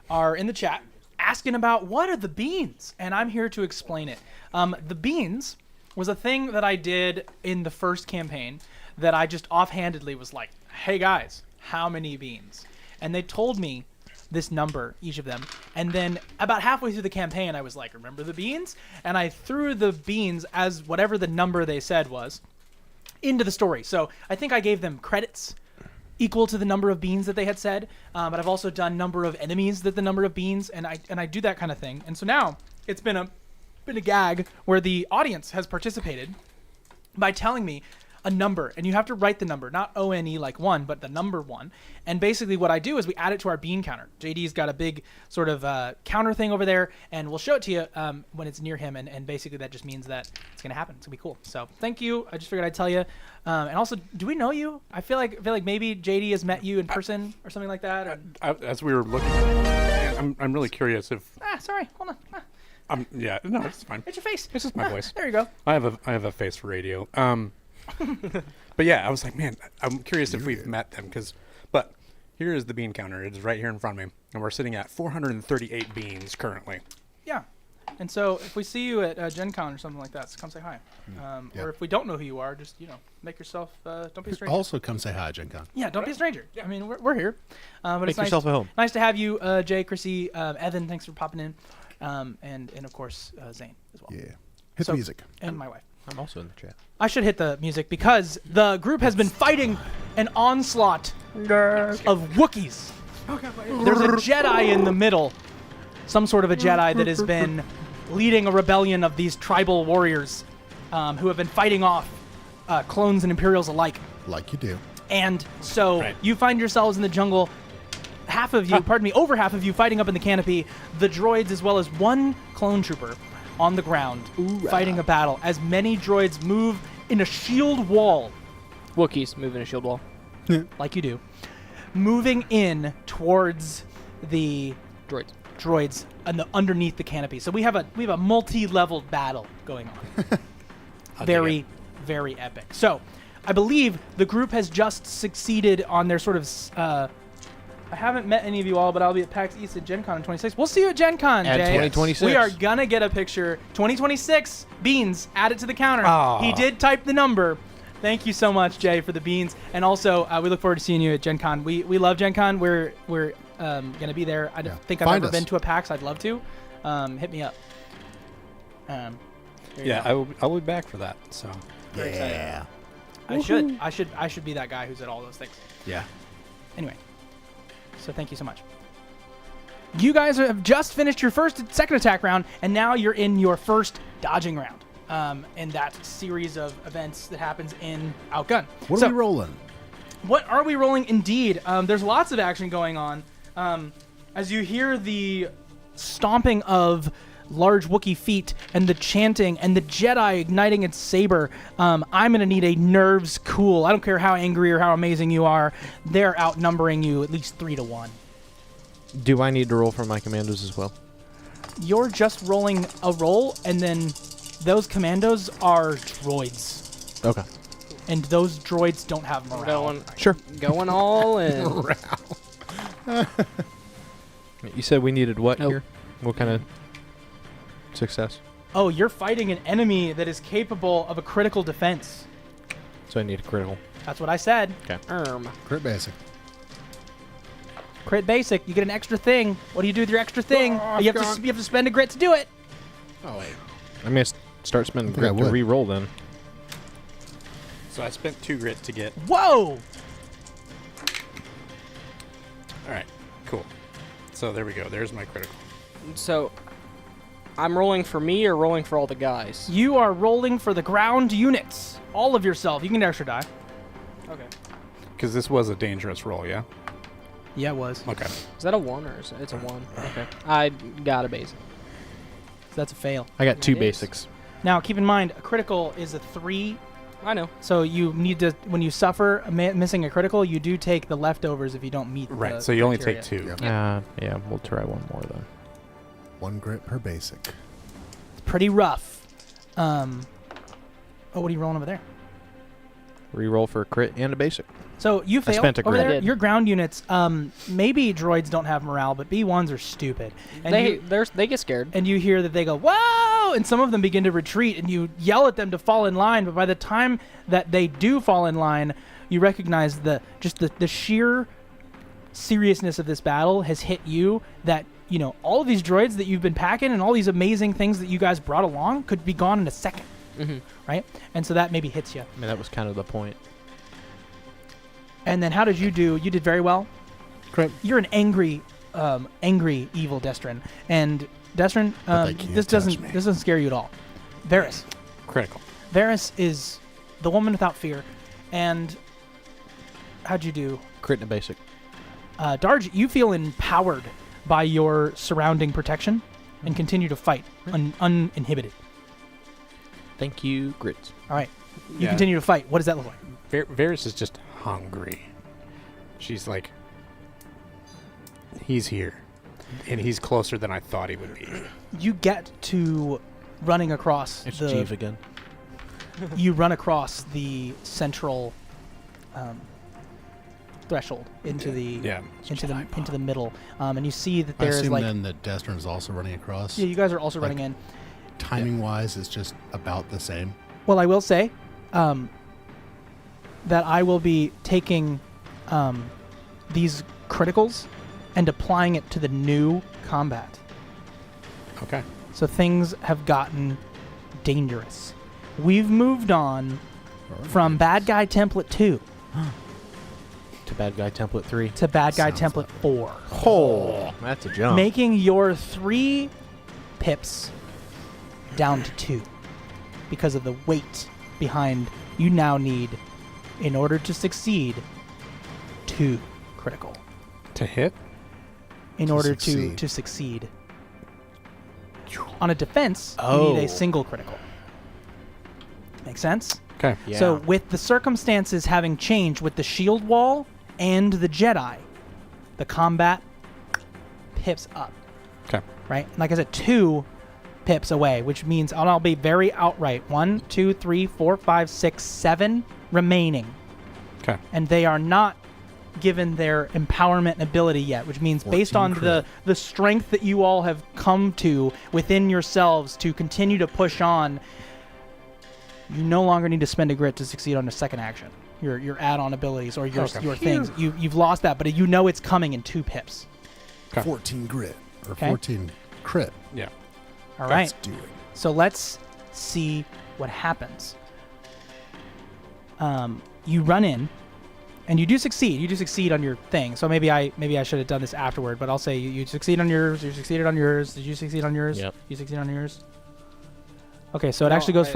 are in the chat asking about what are the beans, and I'm here to explain it. The beans was a thing that I did in the first campaign that I just offhandedly was like, hey guys, how many beans? And they told me this number, each of them. And then about halfway through the campaign, I was like, remember the beans? And I threw the beans as whatever the number they said was into the story. So I think I gave them credits equal to the number of beans that they had said. But I've also done number of enemies that the number of beans, and I do that kind of thing. And so now it's been a gag where the audience has participated by telling me a number, and you have to write the number, not O-N-E like 1, but the number 1. And basically what I do is we add it to our bean counter. JD's got a big sort of counter thing over there, and we'll show it to you when it's near him, and basically that just means that it's going to happen. It's going to be cool. So thank you. I just figured I'd tell you. And also, do we know you? I feel like maybe JD has met you in person or something like that. As we were looking, I'm really curious if... Sorry. Hold on. Yeah, no, it's fine. It's your face. It's just my voice. There you go. I have a face for radio. But yeah, I was like, man, I'm curious if we've met them, but here is the bean counter. It's right here in front of me, and we're sitting at 438 beans currently. Yeah. And so if we see you at Gen Con or something like that, just come say hi. Or if we don't know who you are, just, make yourself, don't be a stranger. Also come say hi, Gen Con. Yeah, don't be a stranger. I mean, we're here. But Make it's yourself at home. Nice to have you, Jay, Chrissy, Evan, thanks for popping in. And of course, Zane as well. Yeah. Hit the music. And my wife. I'm also in the chat. I should hit the music because the group has been fighting an onslaught of Wookiees. There's a Jedi in the middle, some sort of a Jedi that has been leading a rebellion of these tribal warriors who have been fighting off clones and Imperials alike. Like you do. And so you find yourselves in the jungle, over half of you fighting up in the canopy, the droids as well as one clone trooper on the ground fighting a battle as many droids move in a shield wall. Wookiees move in a shield wall. Like you do. Moving in towards the droids underneath the canopy. So we have a multi-leveled battle going on. Very, very epic. So I believe the group has just succeeded on their sort of I haven't met any of you all, but I'll be at PAX East at Gen Con in 26. We'll see you at Gen Con, At Jay. 2026. We are going to get a picture. 2026, beans, add it to the counter. Oh. He did type the number. Thank you so much, Jay, for the beans. And also, we look forward to seeing you at Gen Con. We love Gen Con. We're going to be there. I don't think I've ever been to a PAX. I'd love to. Hit me up. Yeah, I'll be back for that. So Very excited. I should be that guy who's at all those things. Yeah. Anyway. So thank you so much. You guys have just finished your second attack round, and now you're in your first dodging round in that series of events that happens in Outgunned. What are we rolling? What are we rolling? Indeed. There's lots of action going on. As you hear the stomping of large Wookiee feet and the chanting and the Jedi igniting its saber, I'm going to need a nerves cool. I don't care how angry or how amazing you are. They're outnumbering you at least 3-1. Do I need to roll for my commandos as well? You're just rolling a roll, and then those commandos are droids. Okay. And those droids don't have morale. Going all in. You said we needed what Nope. here? What kind of success? Oh, you're fighting an enemy that is capable of a critical defense. So I need a critical. That's what I said. Crit basic. Crit basic. You get an extra thing. What do you do with your extra thing? You have to spend a grit to do it. Oh, wait. I'm going to start spending I think I grit to would. re-roll then. I spent 2 grit to get. Whoa! All right, cool. So there we go. There's my critical. So, I'm rolling for me or rolling for all the guys? You are rolling for the ground units. All of yourself. You can extra die. Okay. Because this was a dangerous roll, yeah? Yeah, it was. Okay. Is that a 1 or is it's a 1? Okay. I got a basic. So that's a fail. I got 2 It is. basics. Now, keep in mind, a critical is a 3. I know. So you need to, when you suffer missing a critical, you do take the leftovers if you don't meet Right, the so you only criteria. take 2. Yeah. Yeah, we'll try one more then. 1 grit per basic. It's pretty rough. Oh, what are you rolling over there? Reroll for a crit and a basic. So you failed spent a over grit. there. I did. Your ground units, maybe droids don't have morale, but B1s are stupid. And They get scared. and you hear that they go, whoa, and some of them begin to retreat, and you yell at them to fall in line, but by the time that they do fall in line, you recognize the sheer seriousness of this battle has hit you, that, you know, all of these droids that you've been packing and all these amazing things that you guys brought along could be gone in a second, right? And so that maybe hits you. I mean, that was kind of the point. And then how did you do? You did very well. Crit. You're an angry, evil Destrin, and Destrin, But they can't this touch doesn't me. this doesn't scare you at all. Varys. Critical. Varys is the woman without fear, and how'd you do? Crit and a basic. Darge, you feel empowered by your surrounding protection and continue to fight uninhibited. Thank you, Grits. All right, you Yeah. continue to fight. What does that look like? Varys is just hungry. She's like, he's here. And he's closer than I thought he would be. You get to running across It's the. Jeeve again. You run across the central threshold into the Yeah. into the middle, and you see that I there is assume like then that Destrin is also running across. yeah, you guys are also like- running in. Timing-wise, it's just about the same. Well, I will say that I will be taking these criticals and applying it to the new combat. Okay. So things have gotten dangerous. We've moved on from Bad Guy Template 2 To Bad Guy Template 3. to Bad Guy Sounds Template 4. Oh, that's a jump. Making your 3 pips down to 2 because of the weight behind. You now need, in order to succeed, 2 critical. To hit? In To order succeed. to succeed. On a defense, you Oh. need a single critical. Make sense? Okay. Yeah. So with the circumstances having changed with the shield wall and the Jedi, the combat pips up. Okay. Right? Like I said, 2 pips away, which means, and I'll be very outright, 1, 2, 3, 4, 5, 6, 7 remaining. Okay. And they are not given their empowerment and ability yet, which means based 14 on the strength that you all have come to within yourselves to continue to push on, you no longer need to spend a grit to succeed on a second action. Your add-on abilities or your Okay. your things. You've lost that, but you know it's coming in 2 pips. Okay. 14 grit or Okay. 14 crit. Yeah. All right. Let's do it. So let's see what happens. You run in, and you do succeed. You do succeed on your thing. So maybe I should have done this afterward, but I'll say you succeed on yours. You succeeded on yours. Did you succeed on yours? Yep. You succeed on yours. Okay, so it No, actually goes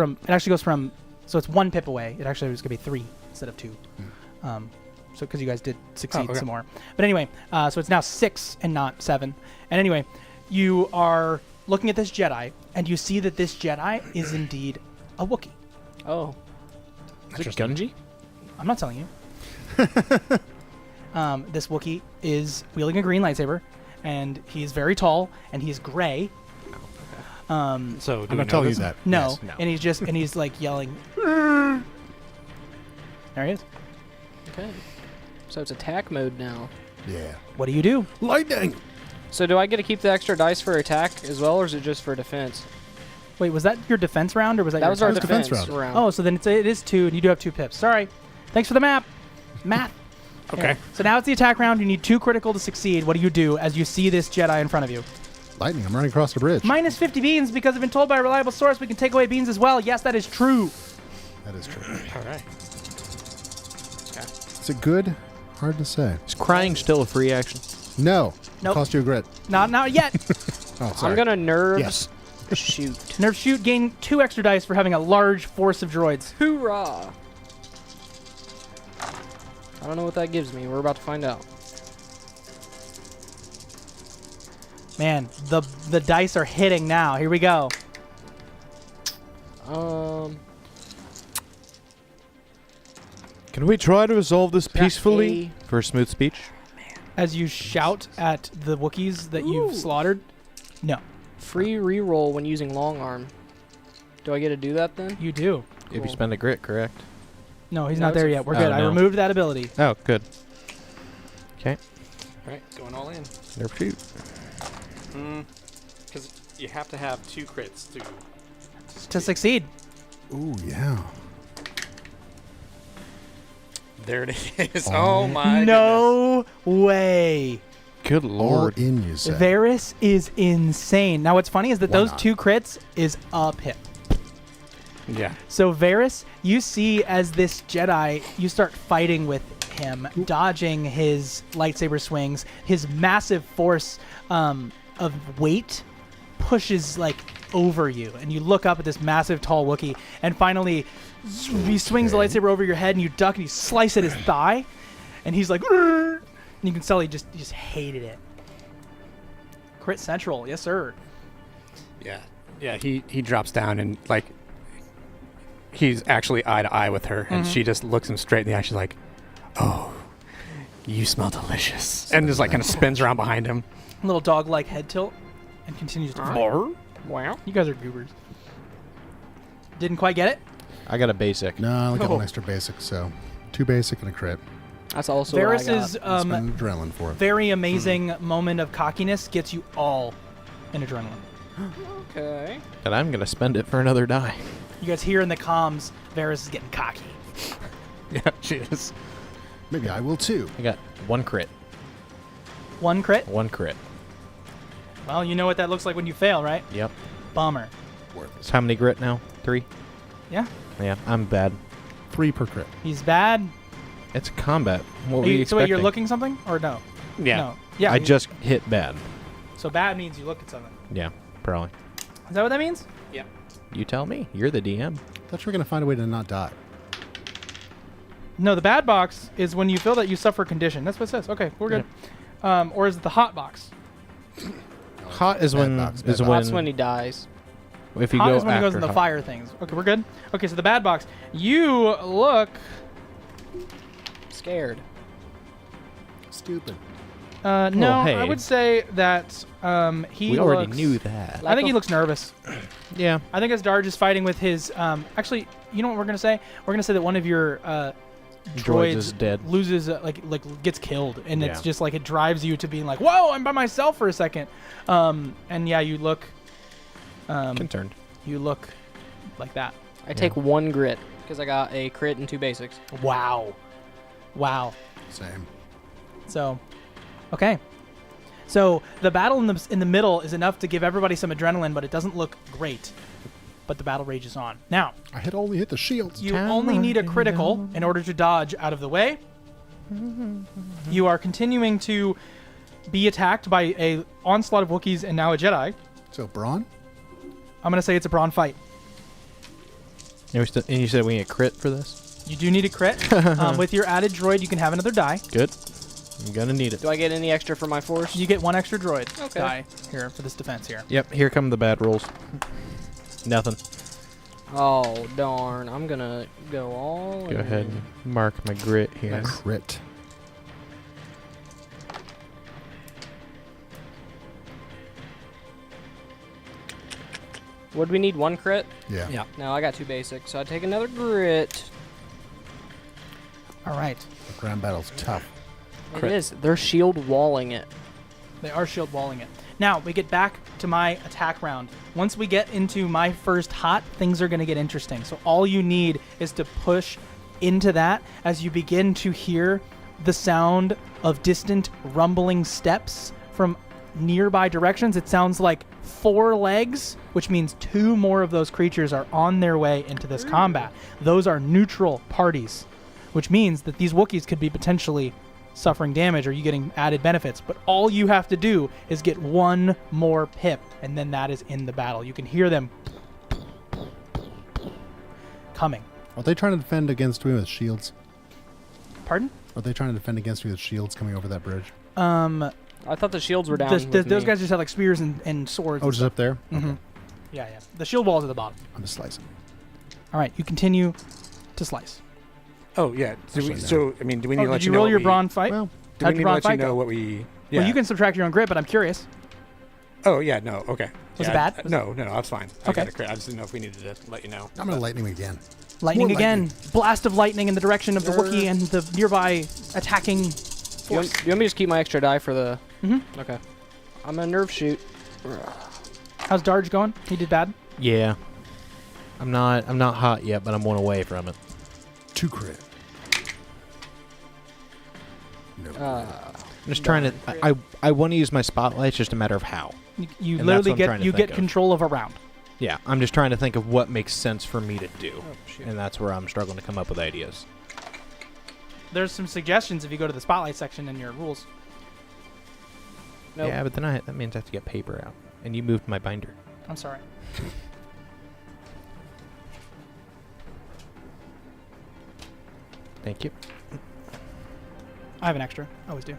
from. So it's 1 pip away. It actually was gonna be 3 instead of 2. So because you guys did succeed okay. some more. But anyway, so it's now 6 and not 7. And anyway, you are looking at this Jedi, and you see that this Jedi is indeed a Wookiee. Oh. Is it Gunji? I'm not telling you. This Wookiee is wielding a green lightsaber, and he's very tall, and he's gray. So do I'm we gonna know tell you this? that. No, Yes. No. and he's like yelling. There he is. Okay. So it's attack mode now. Yeah. What do you do? Lightning. So do I get to keep the extra dice for attack as well, or is it just for defense? Wait, was that your defense round, or was that That your was our attack? defense defense round. round. Oh, so then it is 2, and you do have 2 pips. Sorry. Thanks for the map. Math. Okay. So now it's the attack round. You need 2 critical to succeed. What do you do as you see this Jedi in front of you? Lightning. I'm running across the bridge. Minus 50 beans because I've been told by a reliable source we can take away beans as well. Yes, that is true. That is true. All right. Is it good? Hard to say. Is crying still a free action? No. Nope. Cost you a grit. Not yet. Oh, sorry. I'm gonna nerves Yes. shoot. Nerve shoot, gain 2 extra dice for having a large force of droids. Hoorah! I don't know what that gives me. We're about to find out. Man, the dice are hitting now. Here we go. Can we try to resolve this Got peacefully for a smooth speech? As you shout at the Wookiees that you've Ooh. slaughtered. No, Free reroll when using long arm. Do I get to do that then? you do. If you Cool. spend a grit, correct? No, he's No, not it's there a- yet. We're Oh, good. I no. removed that ability. Oh, good. Okay. All right, going all in. Nerf shoot. Because you have to have 2 crits To succeed. Ooh, yeah. There it is. Oh my No way. Good All lord. in, you say. Varys is insane. Now, what's funny is that Why those not? 2 crits is a pip. goodness. Yeah. So Varys, you see as this Jedi, you start fighting with him, dodging his lightsaber swings. His massive force of weight pushes like over you, and you look up at this massive, tall Wookiee, and finally he swings the lightsaber over your head, and you duck, and you slice at his thigh, and he's like, "Rrr!" and you can tell he just hated it. Crit Central, yes sir. Yeah. Yeah, he drops down and, like, he's actually eye to eye with her, and she just looks him straight in the eye. She's like, oh, you smell delicious. And just, like, kind of spins around behind him. Little dog-like head tilt, and continues to fight. Wow. You guys are goobers. Didn't quite get it. I got a basic. No, I only got Oh. one extra basic, so 2 basic and a crit. That's also what I got. Varys's Spend adrenaline for it. very amazing moment of cockiness gets you all in adrenaline. Okay. And I'm going to spend it for another die. You guys hear in the comms, Varys is getting cocky. Yeah, she is. Maybe I will too. I got 1 crit. 1 crit. 1 crit. Well, you know what that looks like when you fail, right? Yep. Bummer. So how many grit now? 3? Yeah. Yeah, I'm bad. 3 per crit. He's bad. It's combat. What Are were you you, so wait, you're expecting? looking something or no? Yeah. No. Yeah. I just hit bad. So bad means you look at something. Yeah, probably. Is that what that means? You tell me. You're the DM. Thought you were going to find a way to not die. No, the bad box is when you feel that you suffer condition. That's what it says. Okay, we're good. Or is it the hot box? Hot is Bad when box, bad is box. when That's when he dies. if you Hot go is when he goes after in the hot. fire things. Okay, we're good. Okay, so the bad box. You look. Scared. Stupid. No, I hey. would say that he. We already looks- knew that. I think he looks nervous. Yeah. I think as Darge is fighting with his. Actually, you know what we're gonna say? We're gonna say that one of your droids is dead. loses, like gets killed, and it's Yeah. just like it drives you to being like, whoa, I'm by myself for a second. And yeah, you look. Concerned. You look like that. I take 1 grit because I got a crit and 2 basics. Wow. Wow. Same. So, okay. So the battle in the middle is enough to give everybody some adrenaline, but it doesn't look great. But the battle rages on. Now, Only hit the shields. you only need a critical in order to dodge out of the way. You are continuing to be attacked by a onslaught of Wookiees and now a Jedi. So, Braun? I'm going to say it's a brawn fight. And you said we need a crit for this? You do need a crit. With your added droid, you can have another die. Good. I'm gonna need it. Do I get any extra for my force? You get 1 extra droid Okay. die here for this defense here. Yep, here come the bad rolls. Nothing. Oh, darn. I'm going to go all Go in. ahead and mark my grit here. Crit. Would we need 1 crit? Yeah. Yeah. No, I got 2 basics, so I take another grit. All right. The ground battle's tough. It is. They're shield walling it. They are shield walling it. Now, we get back to my attack round. Once we get into my first hot, things are going to get interesting. So all you need is to push into that as you begin to hear the sound of distant rumbling steps from nearby directions. It sounds like 4 legs, which means 2 more of those creatures are on their way into this combat. Those are neutral parties, which means that these Wookiees could be potentially suffering damage or you getting added benefits. But all you have to do is get 1 more pip, and then that is in the battle. You can hear them coming. Are they trying to defend against me with shields? Pardon? Are they trying to defend against me with shields coming over that bridge? I thought the shields were down. Those with me. guys just have like spears and swords. Oh, and just stuff. up there? Mhm. Okay. Yeah. The shield walls at the bottom. I'm just slicing. All right, you continue to slice. Oh, yeah. Actually, no. So, I mean, do we need to let did you you know roll what your we- brawn fight? Well, Do how'd we need your to let brawn you fight know go? what we... Yeah. Well, you can subtract your own grit, but I'm curious. Oh, yeah, no, okay. Was it Yeah, bad? No, that's fine. I Okay. got a crit. I just didn't know if we needed to let you know. I'm going to lightning again. Lightning More again. lightning. Blast of lightning in the direction of the Wookiee and the nearby attacking You force. want me to just keep my extra die for the... Mm-hmm. Okay. I'm a nerve shoot. How's Darge going? He did bad. Yeah. I'm not hot yet, but I'm one away from it. 2 crit. No. I'm just trying to. I want to use my spotlight. It's just a matter of how. You And literally that's what I'm trying to get think of. control of a round. Yeah, I'm just trying to think of what makes sense for me to do, Oh, shoot. and that's where I'm struggling to come up with ideas. There's some suggestions if you go to the spotlight section in your rules. Nope. Yeah, but then that means I have to get paper out, and you moved my binder. I'm sorry. Thank you. I have an extra. I always do.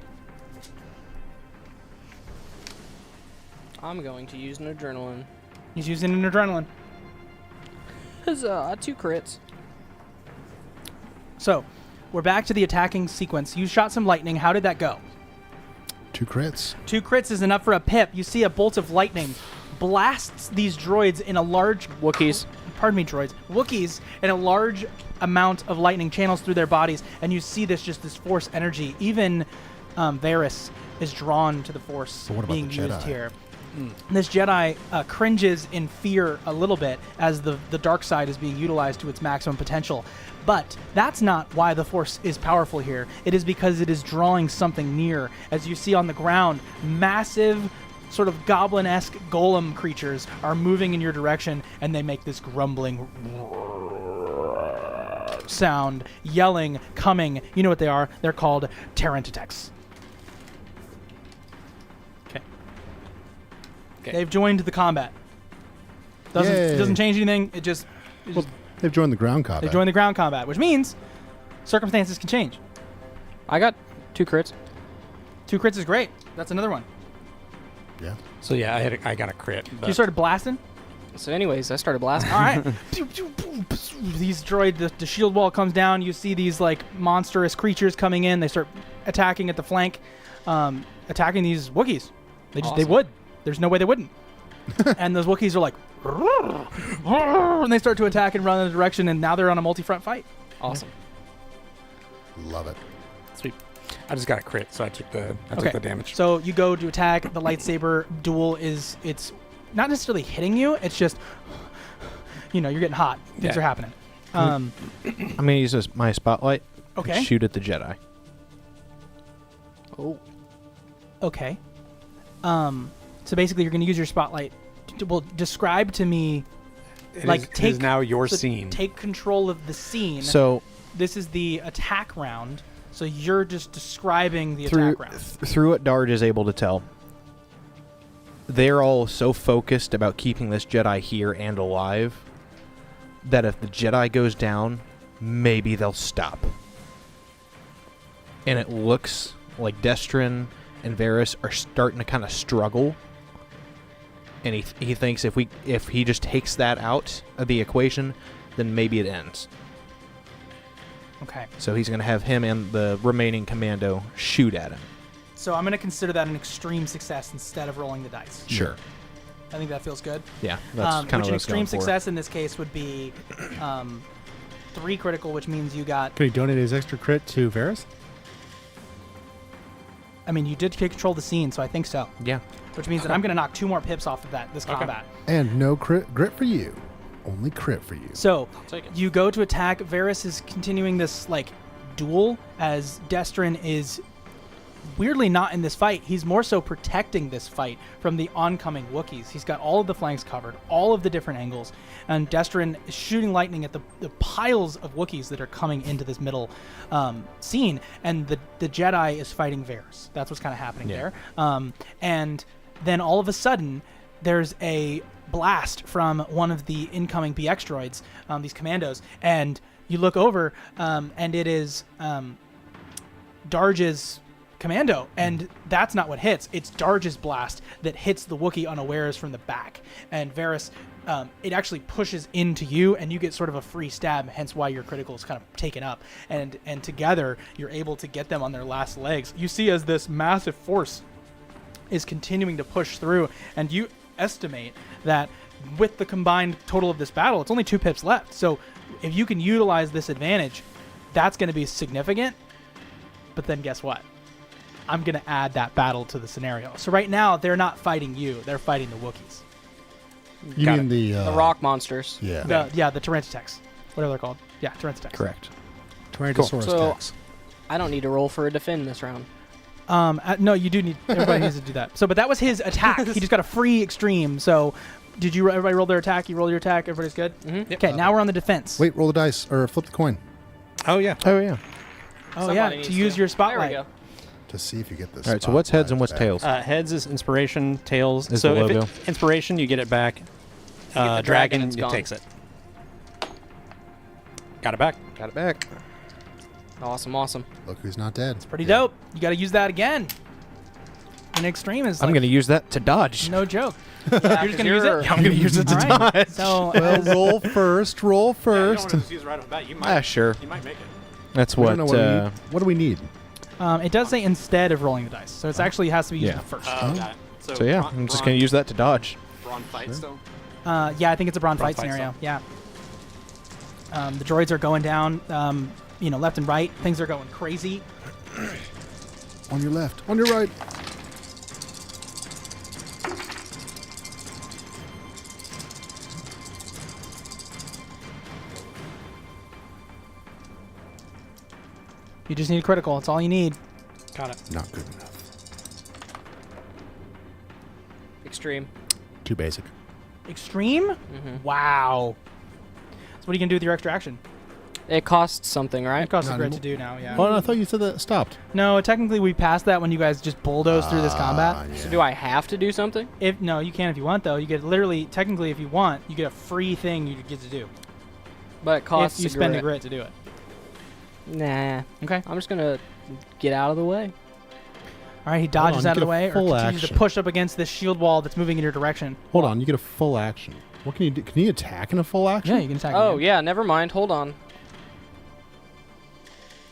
I'm going to use an adrenaline. He's using an adrenaline. Huzzah, 2 crits. So, we're back to the attacking sequence. You shot some lightning. How did that go? 2 crits. 2 crits is enough for a pip. You see a bolt of lightning blasts these droids in a large... Wookiees. Pardon me, droids. Wookiees in a large amount of lightning channels through their bodies, and you see this force energy. Even Varys is drawn to the force But what about being the used Jedi? here. This Jedi cringes in fear a little bit as the dark side is being utilized to its maximum potential. But that's not why the Force is powerful here. It is because it is drawing something near. As you see on the ground, massive sort of goblin-esque golem creatures are moving in your direction, and they make this grumbling sound, yelling, coming. You know what they are. They're called Terrantitex. Okay. They've joined the combat. It Yay. doesn't change anything. It just They've joined the ground combat. they join the ground combat, which means circumstances can change. I got 2 crits. 2 crits is great. That's another one. Yeah. So yeah, I got a crit. You But started blasting. So anyways, I started blasting. All right. These the shield wall comes down. You see these like monstrous creatures coming in. They start attacking at the flank, attacking these Wookiees. They Awesome. would. There's no way they wouldn't. And those Wookiees are like, and they start to attack and run in the direction. And now they're on a multi-front fight. Awesome. Love it. sweet. I just got a crit, so I took the damage. So you go to attack. The lightsaber duel it's not necessarily hitting you. It's just, you're getting hot. Things Yeah. are happening. I'm gonna use my spotlight. Okay. And shoot at the Jedi. Oh. Okay. So basically, you're going to use your spotlight. Well, describe to me. It is now your so scene. Take control of the scene. So This is the attack round. So you're just describing the through attack round. through what Darge is able to tell, they're all so focused about keeping this Jedi here and alive that if the Jedi goes down, maybe they'll stop. And it looks like Destrin and Varys are starting to kind of struggle. And he thinks if he just takes that out of the equation, then maybe it ends. Okay. So he's going to have him and the remaining commando shoot at him. So I'm going to consider that an extreme success instead of rolling the dice. Sure. I think that feels good. Yeah, that's kind of which what an I was going extreme for. success in this case would be 3 critical, which means you got. Could he donate his extra crit to Varys? I mean, you did take control of the scene, so I think so. Yeah. Which means that I'm going to knock 2 more pips off of this combat. And no grit for you. Only crit for you. So Take it. you go to attack. Varys is continuing this duel as Destrin is weirdly not in this fight. He's more so protecting this fight from the oncoming Wookiees. He's got all of the flanks covered, all of the different angles, and Destrin is shooting lightning at the piles of Wookiees that are coming into this middle scene, and the Jedi is fighting Varys. That's what's kind of happening there. And then all of a sudden, there's a blast from one of the incoming BX droids, these commandos, and you look over, and it is Darge's commando, and that's not what hits. It's Darge's blast that hits the Wookiee unawares from the back, and Varys, it actually pushes into you, and you get sort of a free stab, hence why your critical is kind of taken up, and together you're able to get them on their last legs. You see as this massive force is continuing to push through, and you estimate that with the combined total of this battle, it's only 2 pips left. So if you can utilize this advantage, that's going to be significant. But then guess what? I'm going to add that battle to the scenario. So right now, they're not fighting you. They're fighting the Wookiees. You Got mean the The rock monsters. Yeah. The Tyrannosaurus. Whatever they're called. Yeah, Tyrannosaurus. Correct. Tyrannosaurus So- Rex. I don't need to roll for a defend this round. No, you do need. Everybody needs to do that. So, but that was his attack. He just got a free extreme. So, did you? Everybody roll their attack. You roll your attack. Everybody's good. Mm-hmm. Okay, now we're on the defense. Wait, roll the dice or flip the coin Oh yeah. Oh yeah. Oh Somebody yeah, needs to use your spotlight. There we go. to see if you get this. All right. So what's heads and what's tails? Heads is inspiration. Tails. Is so the if logo. inspiration, you get it back. the dragon, it's it gone. takes it. Got it back. Got it back. Awesome. Look who's not dead. Pretty dope. You got to use that again. An extreme is I'm like going to use that to dodge. no joke. Yeah, You're just gonna use it. I'm going to use it to All right. dodge. So Well, roll first. Roll first. use right on bat. You Ah, sure. You might make it. That's We what. don't know what do we need? it does say instead of rolling the dice, so it's actually has to be used Yeah. first. Got it. So yeah, I'm just going to use that to dodge. Brawn fight still. Yeah, I think it's a brawn Brawn fight fight scenario. Yeah. The droids are going down, left and right. Things are going crazy. On your left. On your right. You just need a critical. That's all you need. Got it. Not good enough. Extreme. Too basic. Extreme? Mm-hmm. Wow. So what are you going to do with your extra action? It costs something, right? It costs a Not grit to anymore. do now, yeah. Oh, I thought you said that stopped. No, technically we passed that when you guys just bulldozed through this combat. Yeah. So do I have to do something? No, you can if you want though. You get literally, technically, if you want, you get a free thing you get to do. But it costs if you a spend grit. a grit to do it. Nah. Okay. I'm just gonna get out of the way. All right, he dodges on, out you of the get a way, or full continues to action. push up against this shield wall that's moving in your direction. Hold on, you get a full action. What can you do? Can you attack in a full action? Yeah, you can attack. Oh again. yeah, never mind. Hold on.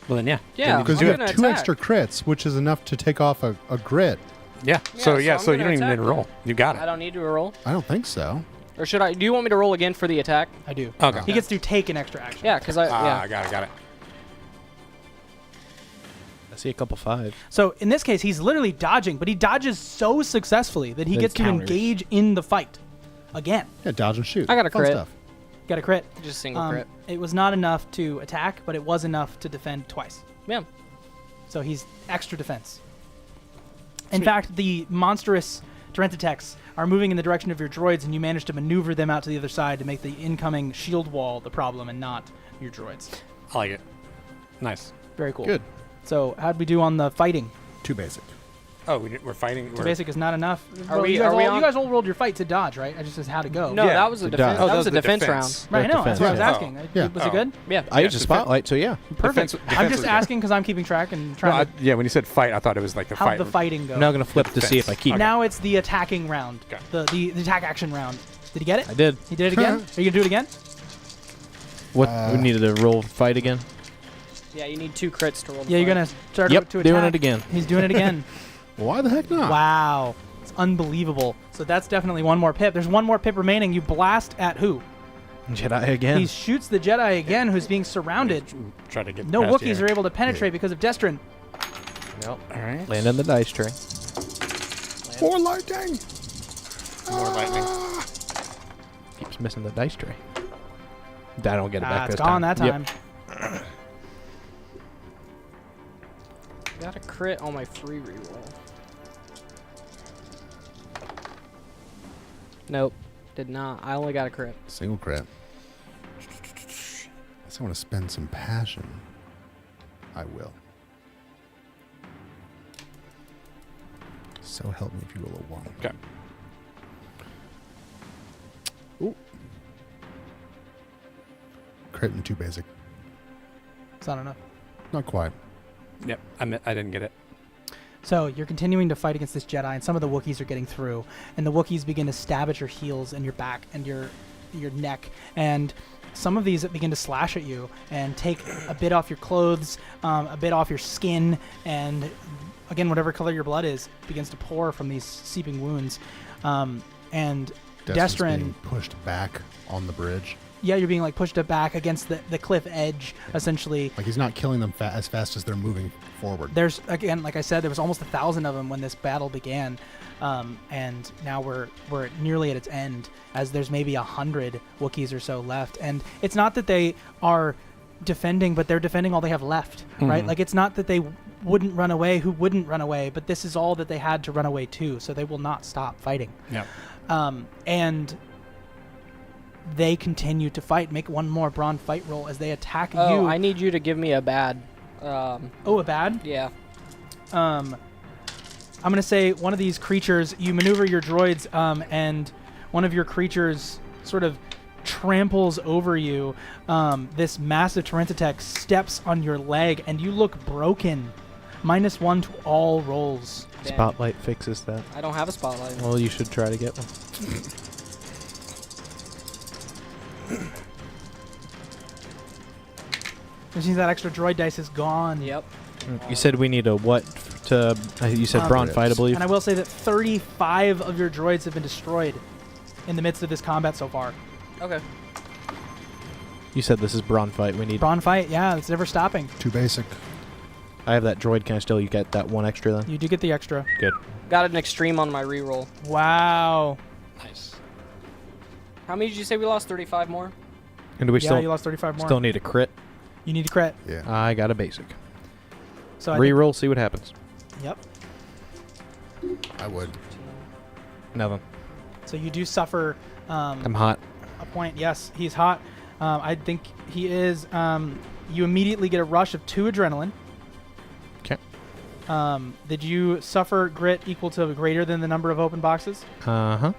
Well then, yeah. Yeah, Because I'm you gonna have 2 attack. extra crits, which is enough to take off a grit. Yeah. Yeah, So so yeah. I'm So you gonna don't even need attack to roll. You got I it. don't need to roll. I don't think so. Or should I? Do you want me to roll again for the attack? I do. Okay. He gets to take an extra action. Yeah, because I I got it. I see a couple 5. So in this case, he's literally dodging, but he dodges so successfully that he Then gets to counters. engage in the fight again. Yeah, dodge and shoot. I got a Fun crit. Stuff. Got a crit. just single crit. It was not enough to attack, but it was enough to defend twice. Yeah. So he's extra defense. In fact, the monstrous Tyrannosaurus are moving in the direction of your droids, and you manage to maneuver them out to the other side to make the incoming shield wall the problem and not your droids. I like it. Nice. Very cool. Good. So how'd we do on the fighting? Too basic. Oh, we're fighting. Too basic is not enough. Are Well, we- you guys are we all, on- you guys all rolled your fight to dodge, right? I just said how to go. No, Yeah, that was a to defense. dodge. That was a the defense defense. Right, I know. That's what I was Yeah. asking. Yeah. Was it good? Yeah. I used a defense- spotlight, so yeah. Perfect. Defense I'm was just good. asking because I'm keeping track and No, trying to yeah, when you said fight, I thought it was like the how fight. the fighting goes. I'm now going to flip to see if I keep it. Now it's the attacking round. Okay. The attack action round. Did he get it? I did. He did it again? Are you going to do it again? What? we needed to roll fight again? Yeah, you need 2 crits to roll. The Yeah, you're fight. going to start Yep, to attack. doing it again. He's doing it again. Why the heck not? Wow. It's unbelievable. So that's definitely one more pip. There's one more pip remaining. You blast at who? Jedi again. He shoots the Jedi again, who's being surrounded. Try to get No past Wookiees here. are able to penetrate because of Destrin. Nope. All right. Land on the dice tray. More lightning. More lightning. Keeps missing the dice tray. I don't get it back It's this gone time. that time. Yep. Got a crit on my free reroll. Nope, did not. I only got a crit. Single crit. Unless I want to spend some passion, I will. So help me if you roll a 1. Okay. Ooh. Crit and 2 basic. It's not enough. Not quite. Yep. I didn't get it. So you're continuing to fight against this Jedi, and some of the Wookiees are getting through, and the Wookiees begin to stab at your heels and your back and your neck, and some of these begin to slash at you and take a bit off your clothes, a bit off your skin, and again, whatever color your blood is begins to pour from these seeping wounds. And Destin's Destrin, being pushed back on the bridge. Yeah, you're being like pushed back against the cliff edge, essentially. Like he's not killing them as fast as they're moving forward. There's, again, like I said, there was almost 1,000 of them when this battle began, and now we're nearly at its end, as there's maybe 100 Wookiees or so left. And it's not that they are defending, but they're defending all they have left, right? Like, it's not that they wouldn't run away, who wouldn't run away, but this is all that they had to run away to, so they will not stop fighting. Yep. And they continue to fight. Make one more brawn fight roll as they attack you. Oh, I need you to give me a bad. A bad? Yeah. I'm going to say one of these creatures, you maneuver your droids, and one of your creatures sort of tramples over you. This massive Tyrantotech steps on your leg, and you look broken. -1 to all rolls. Damn. Spotlight fixes that. I don't have a spotlight. Well, you should try to get one. Which means that extra droid dice is gone. Yep. You said we need a what to... you said brawn fight, I believe? And I will say that 35 of your droids have been destroyed in the midst of this combat so far. Okay. You said this is brawn fight. We need... Brawn fight, yeah, it's never stopping. Too basic. I have that droid. Can I still get that one extra then? You do get the extra. Good. Got an extreme on my reroll. Wow. Nice. How many did you say we lost? 35 more? And do we Yeah, you lost 35 more. still need a crit? You need a crit. Yeah. I got a basic. So I think- Reroll, see what happens. Yep. I would. Nothing. So you do suffer I'm hot. a point. Yes, he's hot. I think he is. You immediately get a rush of 2 adrenaline. 'Kay. Did you suffer grit equal to greater than the number of open boxes? Uh-huh.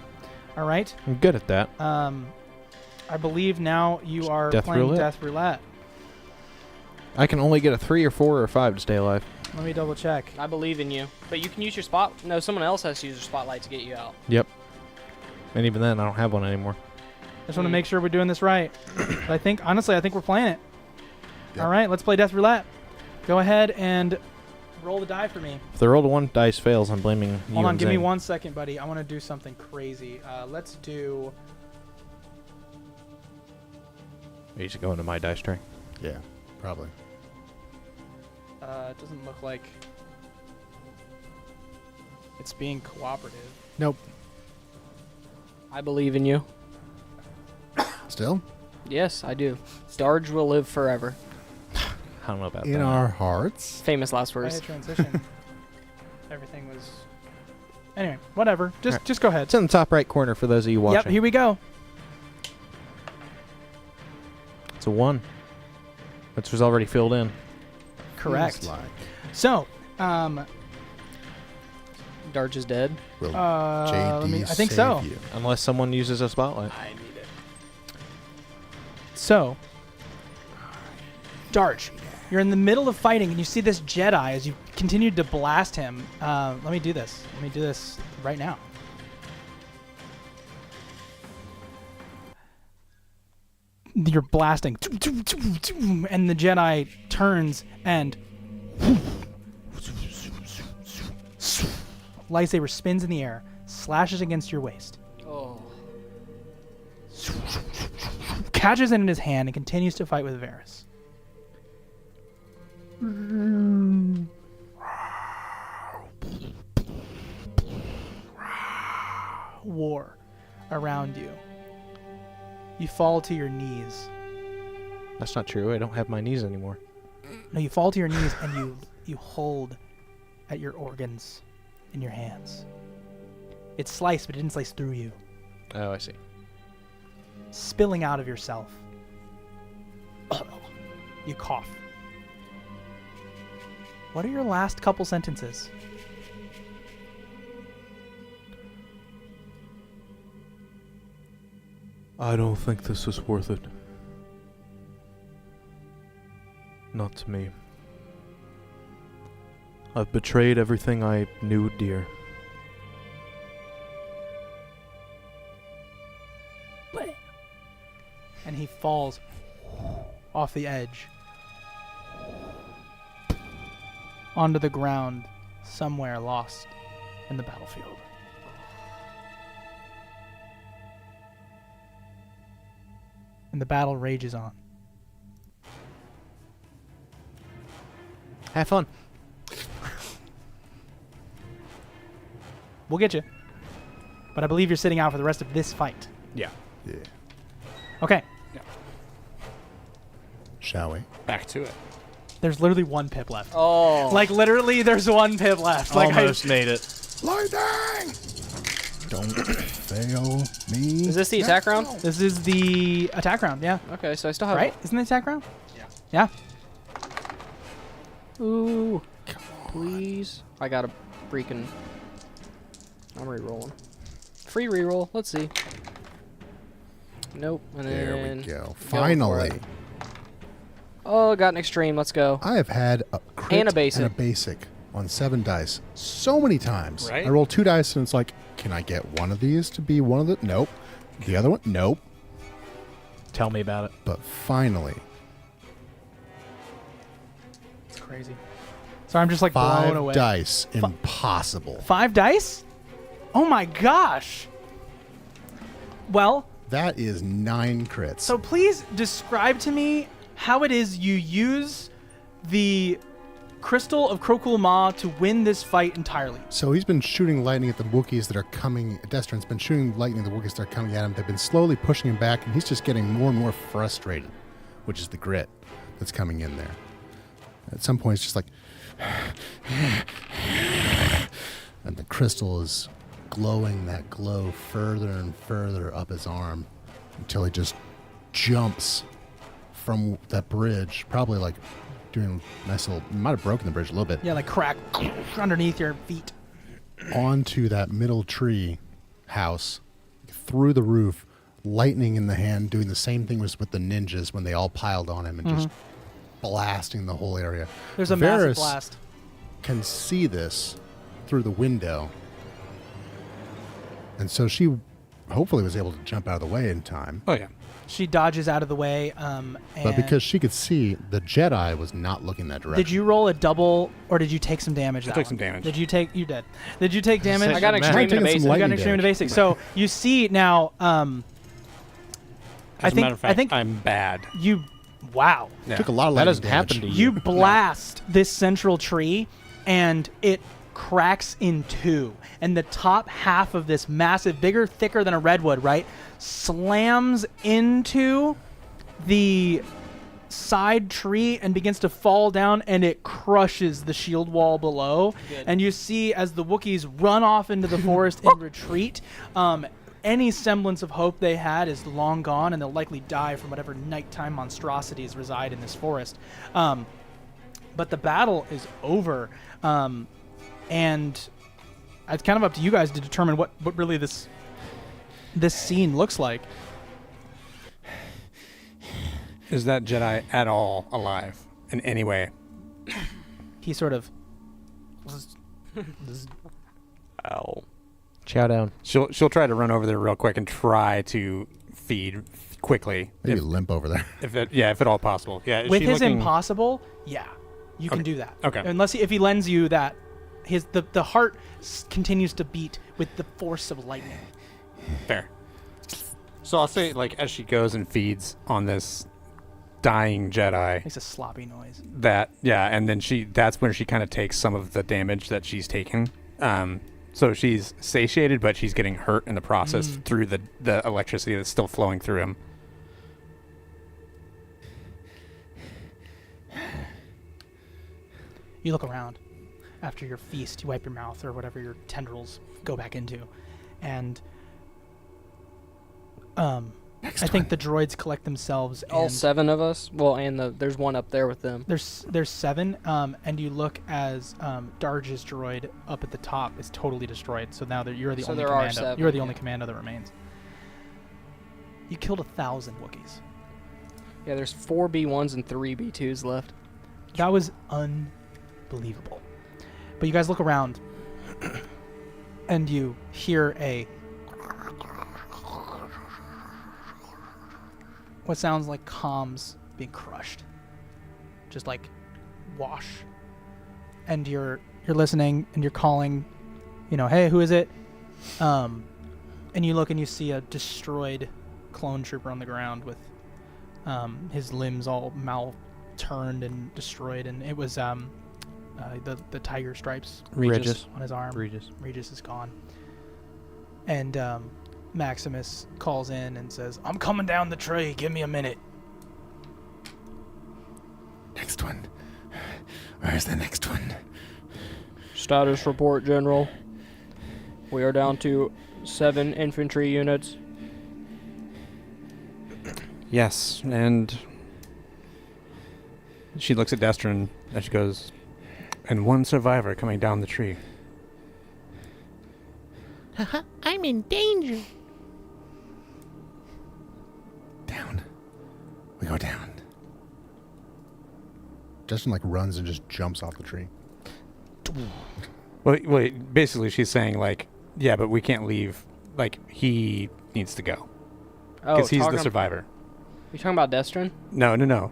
All right. I'm good at that. I believe now you are Death playing roulette. Death Roulette. I can only get a 3 or 4 or 5 to stay alive. Let me double check. I believe in you. But you can use your spot. No, someone else has to use their spotlight to get you out. Yep. And even then, I don't have one anymore. I just want to make sure we're doing this right. But I think, honestly, I think we're playing it. Yep. All right, let's play Death Roulette. Go ahead and roll the die for me. If the roll to 1 dice fails, I'm blaming you. Hold on, and give me Zane. 1 second, buddy. I want to do something crazy. Let's do... You should go into my dice tray. Yeah, probably. it doesn't look like it's being cooperative. Nope. I believe in you. Still? Yes, I do. Darge will live forever. I don't know about In that. our hearts. Famous last I words. hit transition. Everything was... Anyway, whatever. Just go ahead. It's in the top right corner for those of you watching. Yep, here we go. It's a 1. Which was already filled in. Correct. Feels like. So, Darge is dead. Will let JD I think save so. you? Unless someone uses a spotlight. I need it. So, Darge, you're in the middle of fighting, and you see this Jedi as you continue to blast him. Let me do this. Let me do this right now. You're blasting, and the Jedi turns and lightsaber spins in the air, slashes against your waist, Oh. catches it in his hand, and continues to fight with Varys. War around you. You fall to your knees. That's not true. I don't have my knees anymore. No, you fall to your knees and you hold at your organs in your hands. It's sliced, but it didn't slice through you. Oh, I see. Spilling out of yourself. You cough. What are your last couple sentences? I don't think this is worth it. Not to me. I've betrayed everything I knew dear. And he falls off the edge onto the ground somewhere lost in the battlefield. and the battle rages on. Have fun. We'll get you. But I believe you're sitting out for the rest of this fight. Yeah. Yeah. Okay. Shall we? Back to it. There's literally one pip left. Oh. Like, literally, there's one pip left. Like, Almost made it. Lightning! Don't fail me. Is this the attack round? This is the attack round, yeah. Okay, so I still have... Right? Isn't it attack round? Yeah. Ooh. Please. I got a freaking... I'm re-rolling. Free re-roll. Let's see. Nope. And There then we go. for Finally. it. Oh, got an extreme. Let's go. I have had a crit And a basic. on 7 dice so many times. Right? I roll 2 dice and it's like, can I get one of these to be one of the... Nope. The other one? Nope. Tell me about it. But finally, It's crazy. So I'm just like blown 5 away. dice. Impossible. 5 dice? Oh my gosh. Well, That is 9 crits. so please describe to me how it is you use the Crystal of Krokul Ma to win this fight entirely. So he's been shooting lightning at the Wookiees that are coming. Destron's been shooting lightning at the Wookiees that are coming at him. They've been slowly pushing him back, and he's just getting more and more frustrated, which is the grit that's coming in there. At some point, it's just like... and the crystal is glowing that glow further and further up his arm until he just jumps from that bridge, probably like doing a nice little... Might have broken the bridge a little bit. Yeah, like crack underneath your feet. Onto that middle tree house, through the roof, lightning in the hand, doing the same thing was with the ninjas when they all piled on him and just blasting the whole area. There's a massive Varys blast. can see this through the window, and so she hopefully was able to jump out of the way in time. Oh, yeah. She dodges out of the way. And But because she could see, the Jedi was not looking that direction. did you roll a double, or did you take some damage? I that took one? some damage. Did you take? You did. Did you take damage? I got an Man. extreme and a Taking some basic. You got an lightning extreme and a damage. basic. So you see now. As a matter of fact, I think I'm bad. you. Wow. Yeah. Took a lot of That lightning doesn't damage. happen to You blast this central tree, and it cracks in two. And the top half of this massive, bigger, thicker than a redwood, right, slams into the side tree and begins to fall down, and it crushes the shield wall below. Good. And you see as the Wookiees run off into the forest in retreat, any semblance of hope they had is long gone, and they'll likely die from whatever nighttime monstrosities reside in this forest. But the battle is over, and it's kind of up to you guys to determine what really this scene looks like. Is that Jedi at all alive in any way? He sort of Ow. Chow down. She'll try to run over there real quick and try to feed quickly. Maybe limp over there. If at all possible. Yeah. is with she his looking- impossible, yeah, you can Okay. do that. Okay. Unless if he lends you that, the heart continues to beat with the force of lightning. Fair. So I'll say, like, as she goes and feeds on this dying Jedi, Makes a sloppy noise. and then that's when she kind of takes some of the damage that she's taken. So she's satiated, but she's getting hurt in the process through the electricity that's still flowing through him. You look around after your feast. You wipe your mouth or whatever your tendrils go back into, and I think the droids collect themselves. All and 7 of us? Well, and there's one up there with them. There's 7, and you look as Darge's droid up at the top is totally destroyed. So now you're the So only there are commando. 7, You're the only yeah. commando that remains. You killed 1,000 Wookiees. Yeah, there's 4 B1s and 3 B2s left. That was unbelievable. But you guys look around, and you hear what sounds like comms being crushed, just like wash. And you're listening, and you're calling, hey, who is it? And you look and you see a destroyed clone trooper on the ground with his limbs all turned and destroyed, and it was the tiger stripes Regis. on his arm. Regis. Regis is gone. And Maximus calls in and says, "I'm coming down the tree. Give me a minute." Next one. Where's the next one? Status report, General. We are down to 7 infantry units. Yes, and she looks at Destrin and she goes, and 1 survivor coming down the tree. I'm in danger. Down. We go down. Justin like runs and just jumps off the tree. Well, basically she's saying like, yeah, but we can't leave. Like, he needs to go. Oh, Because he's the survivor. You talking about Destrin? No.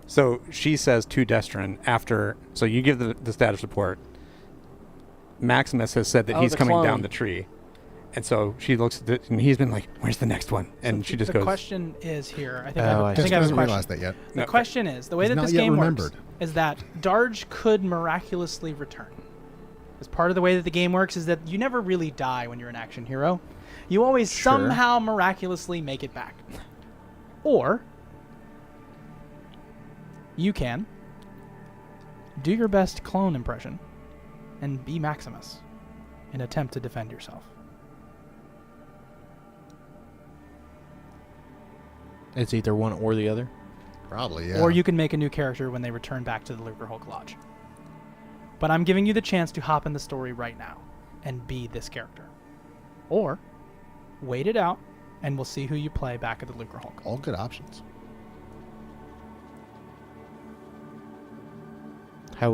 So she says to Destrin after, so you give the status report. Maximus has said that he's the coming clone. down the tree. And so she looks at it, and he's been like, where's the next one? And So she just the goes, question is here. I think Oh, I I think Justin I have a hasn't question. realized that yet. The No, question is, the way He's that not this yet game remembered. works is that Darge could miraculously return. As part of the way that the game works is that you never really die when you're an action hero. You always Sure. somehow miraculously make it back. Or you can do your best clone impression and be Maximus and attempt to defend yourself. It's either one or the other. Probably, yeah. Or you can make a new character when they return back to the Lucrehulk Lodge. But I'm giving you the chance to hop in the story right now and be this character. Or wait it out and we'll see who you play back at the Lucrehulk. All good options. How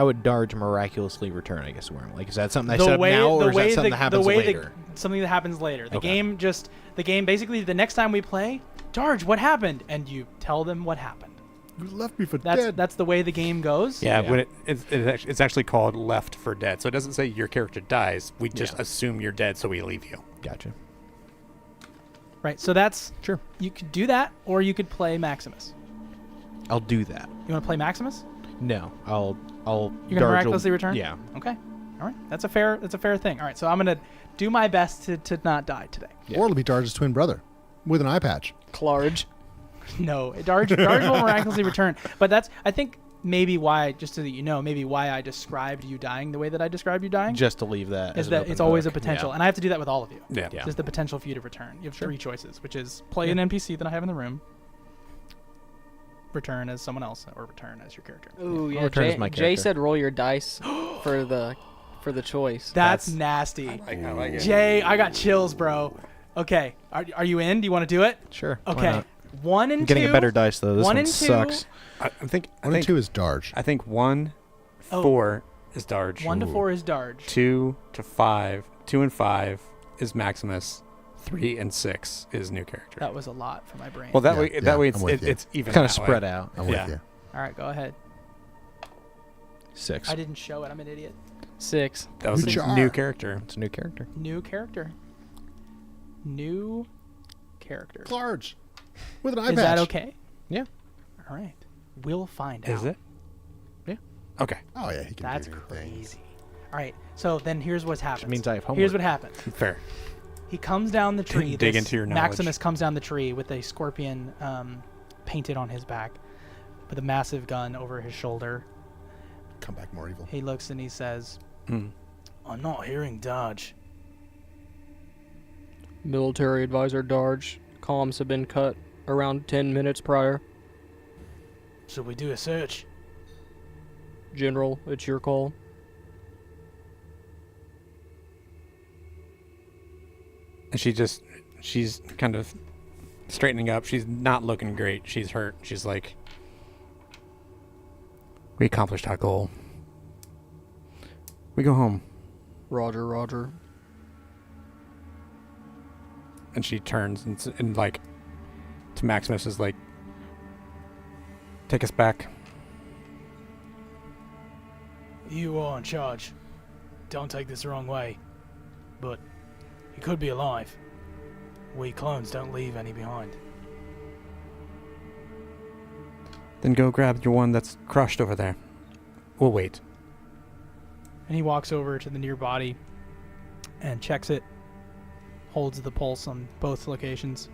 would Darge miraculously return? I guess where I'm like, is that something I set up now, or is that something that happens later? Something that happens later. The Okay. game basically the next time we play, Darge, what happened? And you tell them what happened. You left me for dead. That's the way the game goes. yeah, Yeah. when it's actually called Left for Dead. So it doesn't say your character dies. We just assume you're dead, so we leave you. Gotcha. Right. So that's Sure. you could do that, or you could play Maximus. I'll do that. You want to play Maximus? No, I'll. You're Darge gonna will- miraculously return? Yeah. Okay. All right. That's a fair thing. All right. So I'm gonna do my best to not die today. Yeah. Or it'll be Darge's twin brother with an eye patch. Clarge. No, Darge will miraculously return. But that's I think maybe why, just so that you know, maybe why I described you dying the way that I described you dying Just to leave that. is as an that open it's always a book. potential, Yeah. and I have to do that with all of you. Yeah. Yeah. Just the potential for you to return. You have Sure. 3 choices, which is play an NPC that I have in the room, return as someone else, or return as your character. Ooh, yeah. return as my Jay character. said roll your dice for the choice. That's nasty. I like it. Jay, I got chills, bro. Okay, are you in? Do you want to do it? Sure. why Okay, not? 1 and I'm 2. getting a better dice though. This 1 one and 2. sucks. I think 1 and 2 is Darge. I think 1, Oh. 4 is Darge. 1 to 4 is Darge. 2 to 5. 2 and 5 is Maximus. 3 and 6 is new character. That was a lot for my brain. Well, that Yeah, way yeah, that way I'm with you. it's even. Kind of that way. spread out. I'm Yeah. with you. All right, go ahead. 6. I didn't show it. I'm an idiot. 6. That was Good a job. new character. It's a new character. New character. New character. Darge with an eye Is patch. that okay? Yeah. All right. We'll find out. Is it? Yeah. Okay. Oh yeah, he can That's do new crazy. things. All right. So then here's what happens. means I have homework. Here's what happens. Fair. He comes down the tree. Dig this into your knowledge. Maximus comes down the tree with a scorpion painted on his back, with a massive gun over his shoulder. Come back more evil. He looks and he says, Mm. "I'm not hearing Dodge." Military advisor Darge. Comms have been cut around 10 minutes prior. Should we do a search? General, it's your call. And she's kind of straightening up. She's not looking great. She's hurt. She's like, we accomplished our goal. We go home. Roger, roger. And she turns and like to Maximus is like, take us back. You are in charge. Don't take this the wrong way, but he could be alive. We clones don't leave any behind. Then go grab your one that's crushed over there. We'll wait. And he walks over to the near body and checks it, holds the pulse on both locations.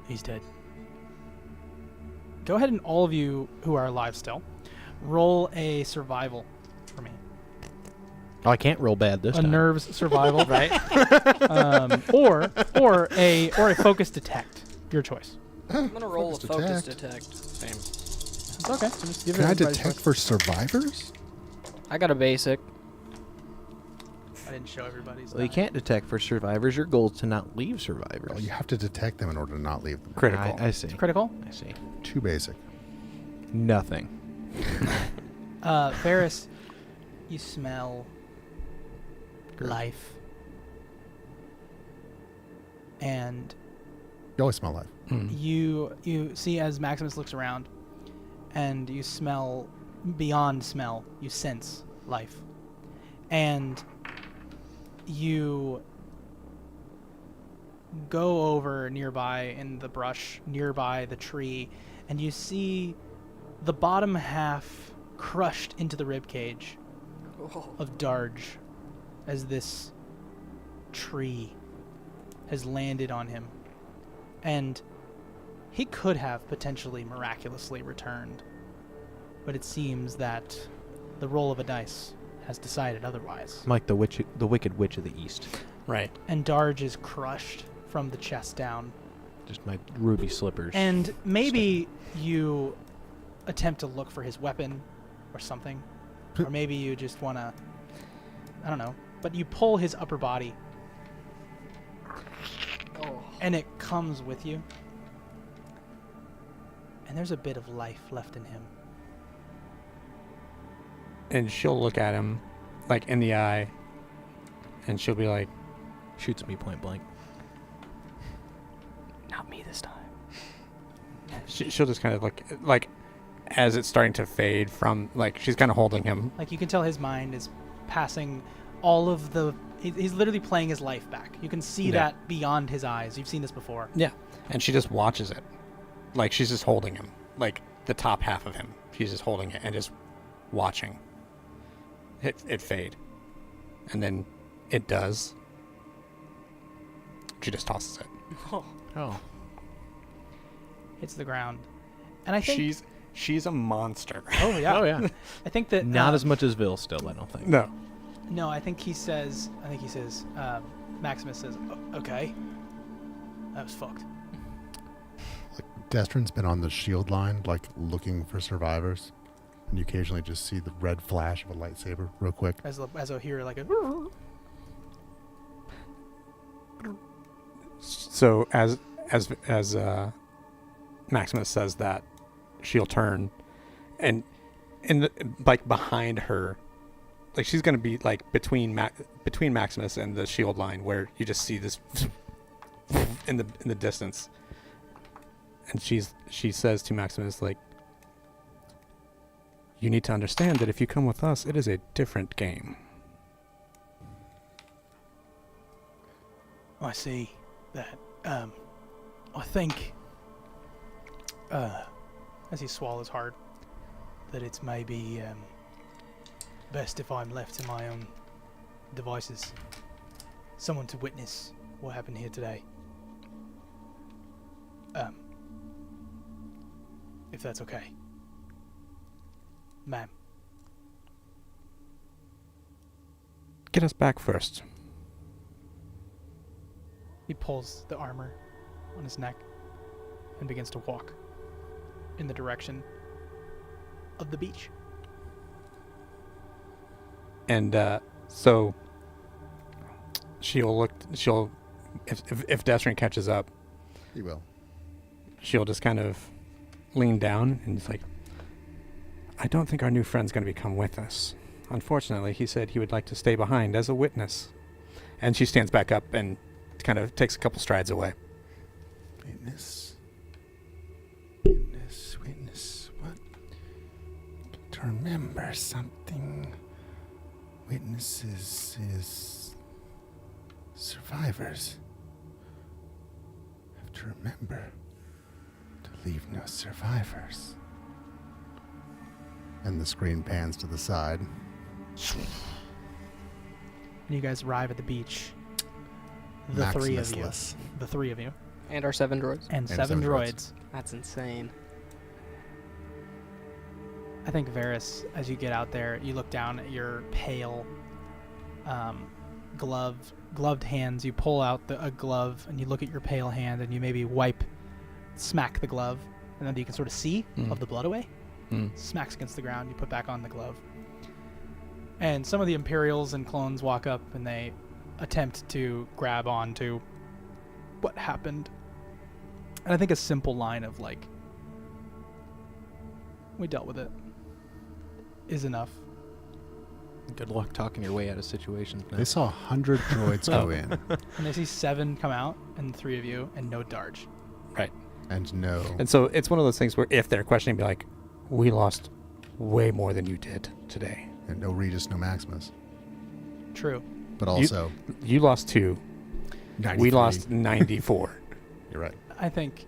He's dead. Go ahead and all of you who are alive still, roll a survival for me. Oh, I can't roll bad this A time. nerves survival, right? Or a focus detect. Your choice. I'm gonna roll a Focus focus detect. detect. Same. It's okay. So just give Can it I everybody's detect choice. for survivors? I got a basic. I didn't show everybody's. Well, you can't detect for survivors. Your goal is to not leave survivors. Well, you have to detect them in order to not leave them. Critical. I see. Critical. I see. Too basic. Nothing. Varys, you smell Good. life. And You always smell life. you see as Maximus looks around, and you smell beyond smell. You sense life, and you go over nearby in the brush, nearby the tree, and you see the bottom half crushed into the rib cage of Darge as this tree has landed on him. And he could have potentially miraculously returned, but it seems that the roll of a dice has decided otherwise. I'm like the Wicked Witch of the East. Right. And Darge is crushed from the chest down. Just my ruby slippers. And maybe you attempt to look for his weapon or something. Or maybe you just want to, I don't know. But you pull his upper body. And it comes with you. And there's a bit of life left in him. And she'll look at him, like, in the eye, and she'll be like, Shoots me point blank. Not me this time. she'll just kind of look, like, as it's starting to fade from, like, she's kind of holding him. Like, you can tell his mind is passing all of the... He's literally playing his life back. You can see Yeah. that beyond his eyes. You've seen this before. Yeah. And she just watches it. Like, she's just holding him. Like, the top half of him. She's just holding it and just watching it fade. And then it does. She just tosses it. Oh. Hits the ground. And I think... She's a monster. Oh, yeah. Oh, yeah. I think that... Not as much as Vil still, I don't think. No. No, I think he says... Maximus says, okay. That was fucked. Destrin's been on the shield line, like, looking for survivors. And you occasionally just see the red flash of a lightsaber real quick. As I hear like a... So as Maximus says that, she'll turn, and in the, like, behind her, like, she's gonna be like between Maximus and the shield line, where you just see this in the distance. And she says to Maximus, like, you need to understand that if you come with us, it is a different game. I see that. I think, as he swallows hard, that it's maybe best if I'm left to my own devices. Someone to witness what happened here today. If that's okay. Ma'am. Get us back first. He pulls the armor on his neck and begins to walk in the direction of the beach. And so she'll if Destrin catches up, He will. she'll just kind of lean down and it's like, I don't think our new friend's going to come with us. Unfortunately, he said he would like to stay behind as a witness. And she stands back up and kind of takes a couple strides away. Witness. What? To remember something. Witnesses is survivors. Have to remember to leave no survivors. And the screen pans to the side. And you guys arrive at the beach. The three of you. Maximusless. The three of you. And our 7 droids. And seven seven droids. That's insane. I think Varys, as you get out there, you look down at your pale, gloved hands. You pull out a glove, and you look at your pale hand, and you maybe smack the glove, and then you can sort of see of the blood away. Smacks against the ground. You put back on the glove. And some of the Imperials and clones walk up, and they attempt to grab onto what happened. And I think a simple line of like, "We dealt with it," is enough. Good luck talking your way out of situations. They saw 100 droids go in. And they see 7 come out, and the 3 of you, and no Darge. Right. And no. And so it's one of those things where if they're questioning, be like, we lost way more than you did today. And no Regis, no Maximus. True. But also, You lost 2. 93. We lost 94. You're right. I think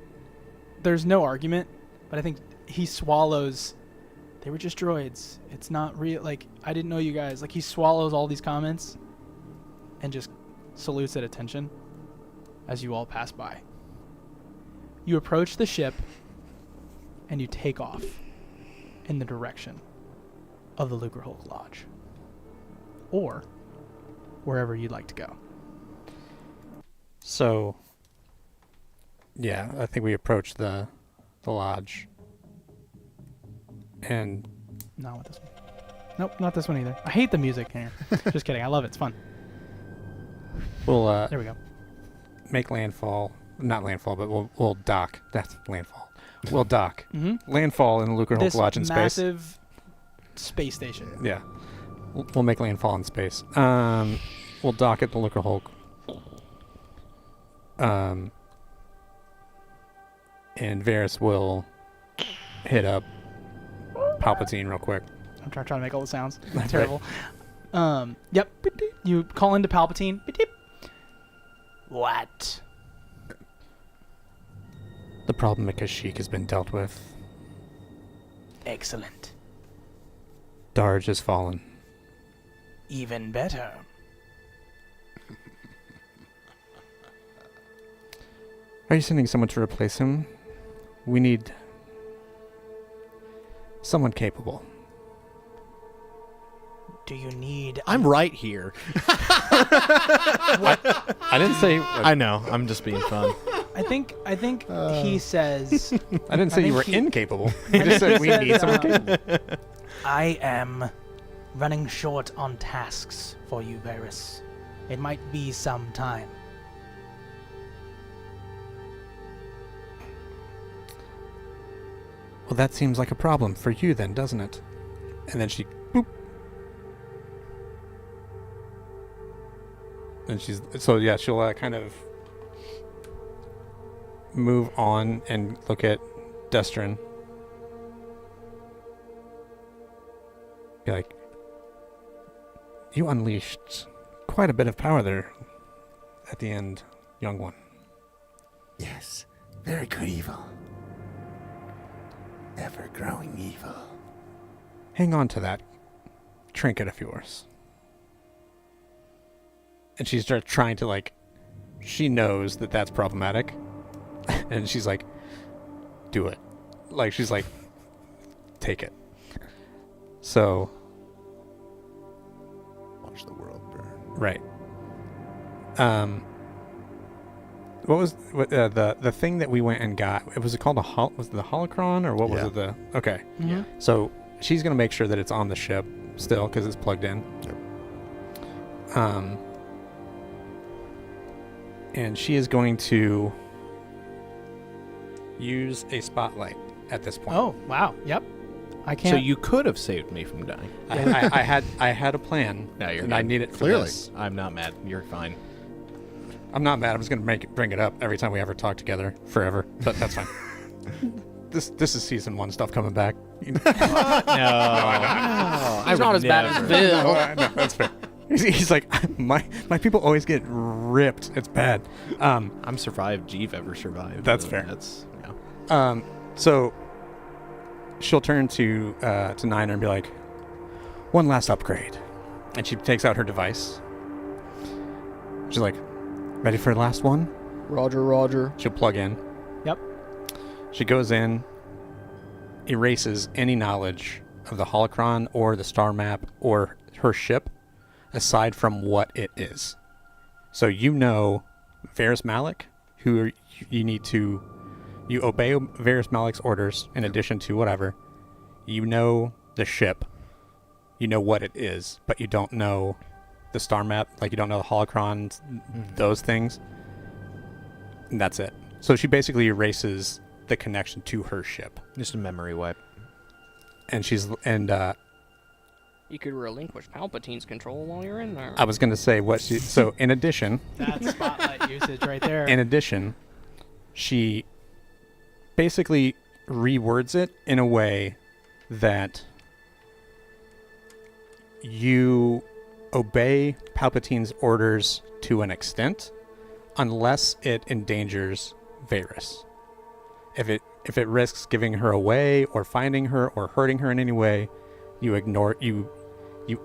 there's no argument, but I think he swallows. They were just droids. It's not real. Like, I didn't know you guys. Like, he swallows all these comments and just salutes at attention as you all pass by. You approach the ship and you take off in the direction of the Lucre Hulk Lodge, or wherever you'd like to go. So, yeah, I think we approached the lodge. And Not with this one. Nope, not this one either. I hate the music here. Just kidding. I love it. It's fun. we'll There we go. make landfall. Not landfall, but we'll dock. That's landfall. We'll dock. Landfall in the Lucre Hulk This Lodge in space. massive space station. Yeah. We'll make landfall in space. We'll dock at the Lucre Hulk. And Varys will hit up Palpatine real quick. I'm trying to make all the sounds. Terrible. Yep. You call into Palpatine. What? The problem at Kashyyyk has been dealt with. Excellent. Darge has fallen. Even better. Are you sending someone to replace him? We need someone capable. Do you need... I'm right here. I didn't say. I know. I'm just being fun. I think he says... I didn't say I you were think he- incapable. I just said we need someone capable. I am running short on tasks for you, Varys. It might be some time. Well, that seems like a problem for you then, doesn't it? And then she boop. And she's she'll kind of move on and look at Destrin. Be like, you unleashed quite a bit of power there at the end, young one. Yes. Very good evil. Ever-growing evil. Hang on to that trinket of yours. And she starts trying to, like, she knows that that's problematic. And she's like, do it. Like, she's like, take it. So. Watch the world burn. Right. What was the thing that we went and got? Was it called was it the holocron or what was it? Okay. Yeah. So she's gonna make sure that it's on the ship still because it's plugged in. Yep. And she is going to use a spotlight at this point. Oh, wow. Yep. I can't... So you could have saved me from dying. I had a plan. No, you're and good. I need it for Clearly. this. I'm not mad. You're fine. I'm not mad. I'm just gonna bring it up every time we ever talk together forever. But that's fine. This is season 1 stuff coming back. No. He's not as bad as Bill. No, that's fair. He's like, my people always get ripped. It's bad. I'm survived. Jeeve ever survived. That's fair. That's yeah. So she'll turn to Niner and be like, one last upgrade. And she takes out her device. She's like, ready for the last one? Roger, roger. She'll plug in. Yep. She goes in, erases any knowledge of the holocron or the star map or her ship aside from what it is. So you know Varys Malik, who you obey Varys Malik's orders in addition to whatever. You know the ship. You know what it is, but you don't know the star map. Like, you don't know the holocrons, those things. And that's it. So she basically erases the connection to her ship. Just a memory wipe. And You could relinquish Palpatine's control while you're in there. I was going to say so in addition, That's spotlight usage right there. in addition, she basically rewords it in a way that you obey Palpatine's orders to an extent, unless it endangers Varys. If it risks giving her away or finding her or hurting her in any way, you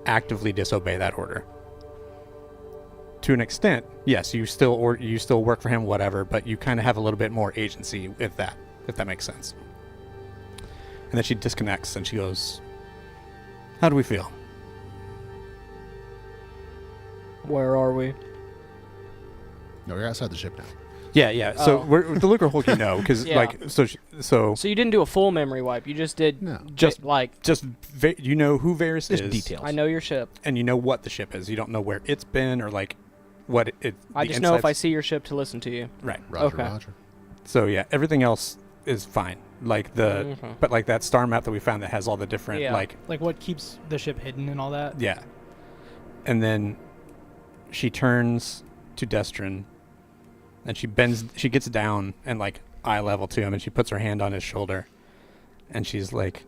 actively disobey that order. To an extent, yes, you still work for him, whatever, but you kind of have a little bit more agency with that, if that makes sense. And then she disconnects and she goes, "How do we feel?" Where are we? No, you're outside the ship now. Yeah. So Oh. we're the Lucre Hulk, because Yeah. so So you didn't do a full memory wipe. You just did No. Just- just you know who Varys Just is, details. I know your ship. and you know what the ship is. You don't know where it's been or like what it. I the just know if I insights- see your ship to listen to you. right. Roger, Okay. Roger. So yeah, everything else is fine. Like Mhm. but like that star map that we found that has all the different Yeah. like Like what keeps the ship hidden and all that. yeah. And then she turns to Destrin, and she gets down and like eye level to him, and she puts her hand on his shoulder, and she's like,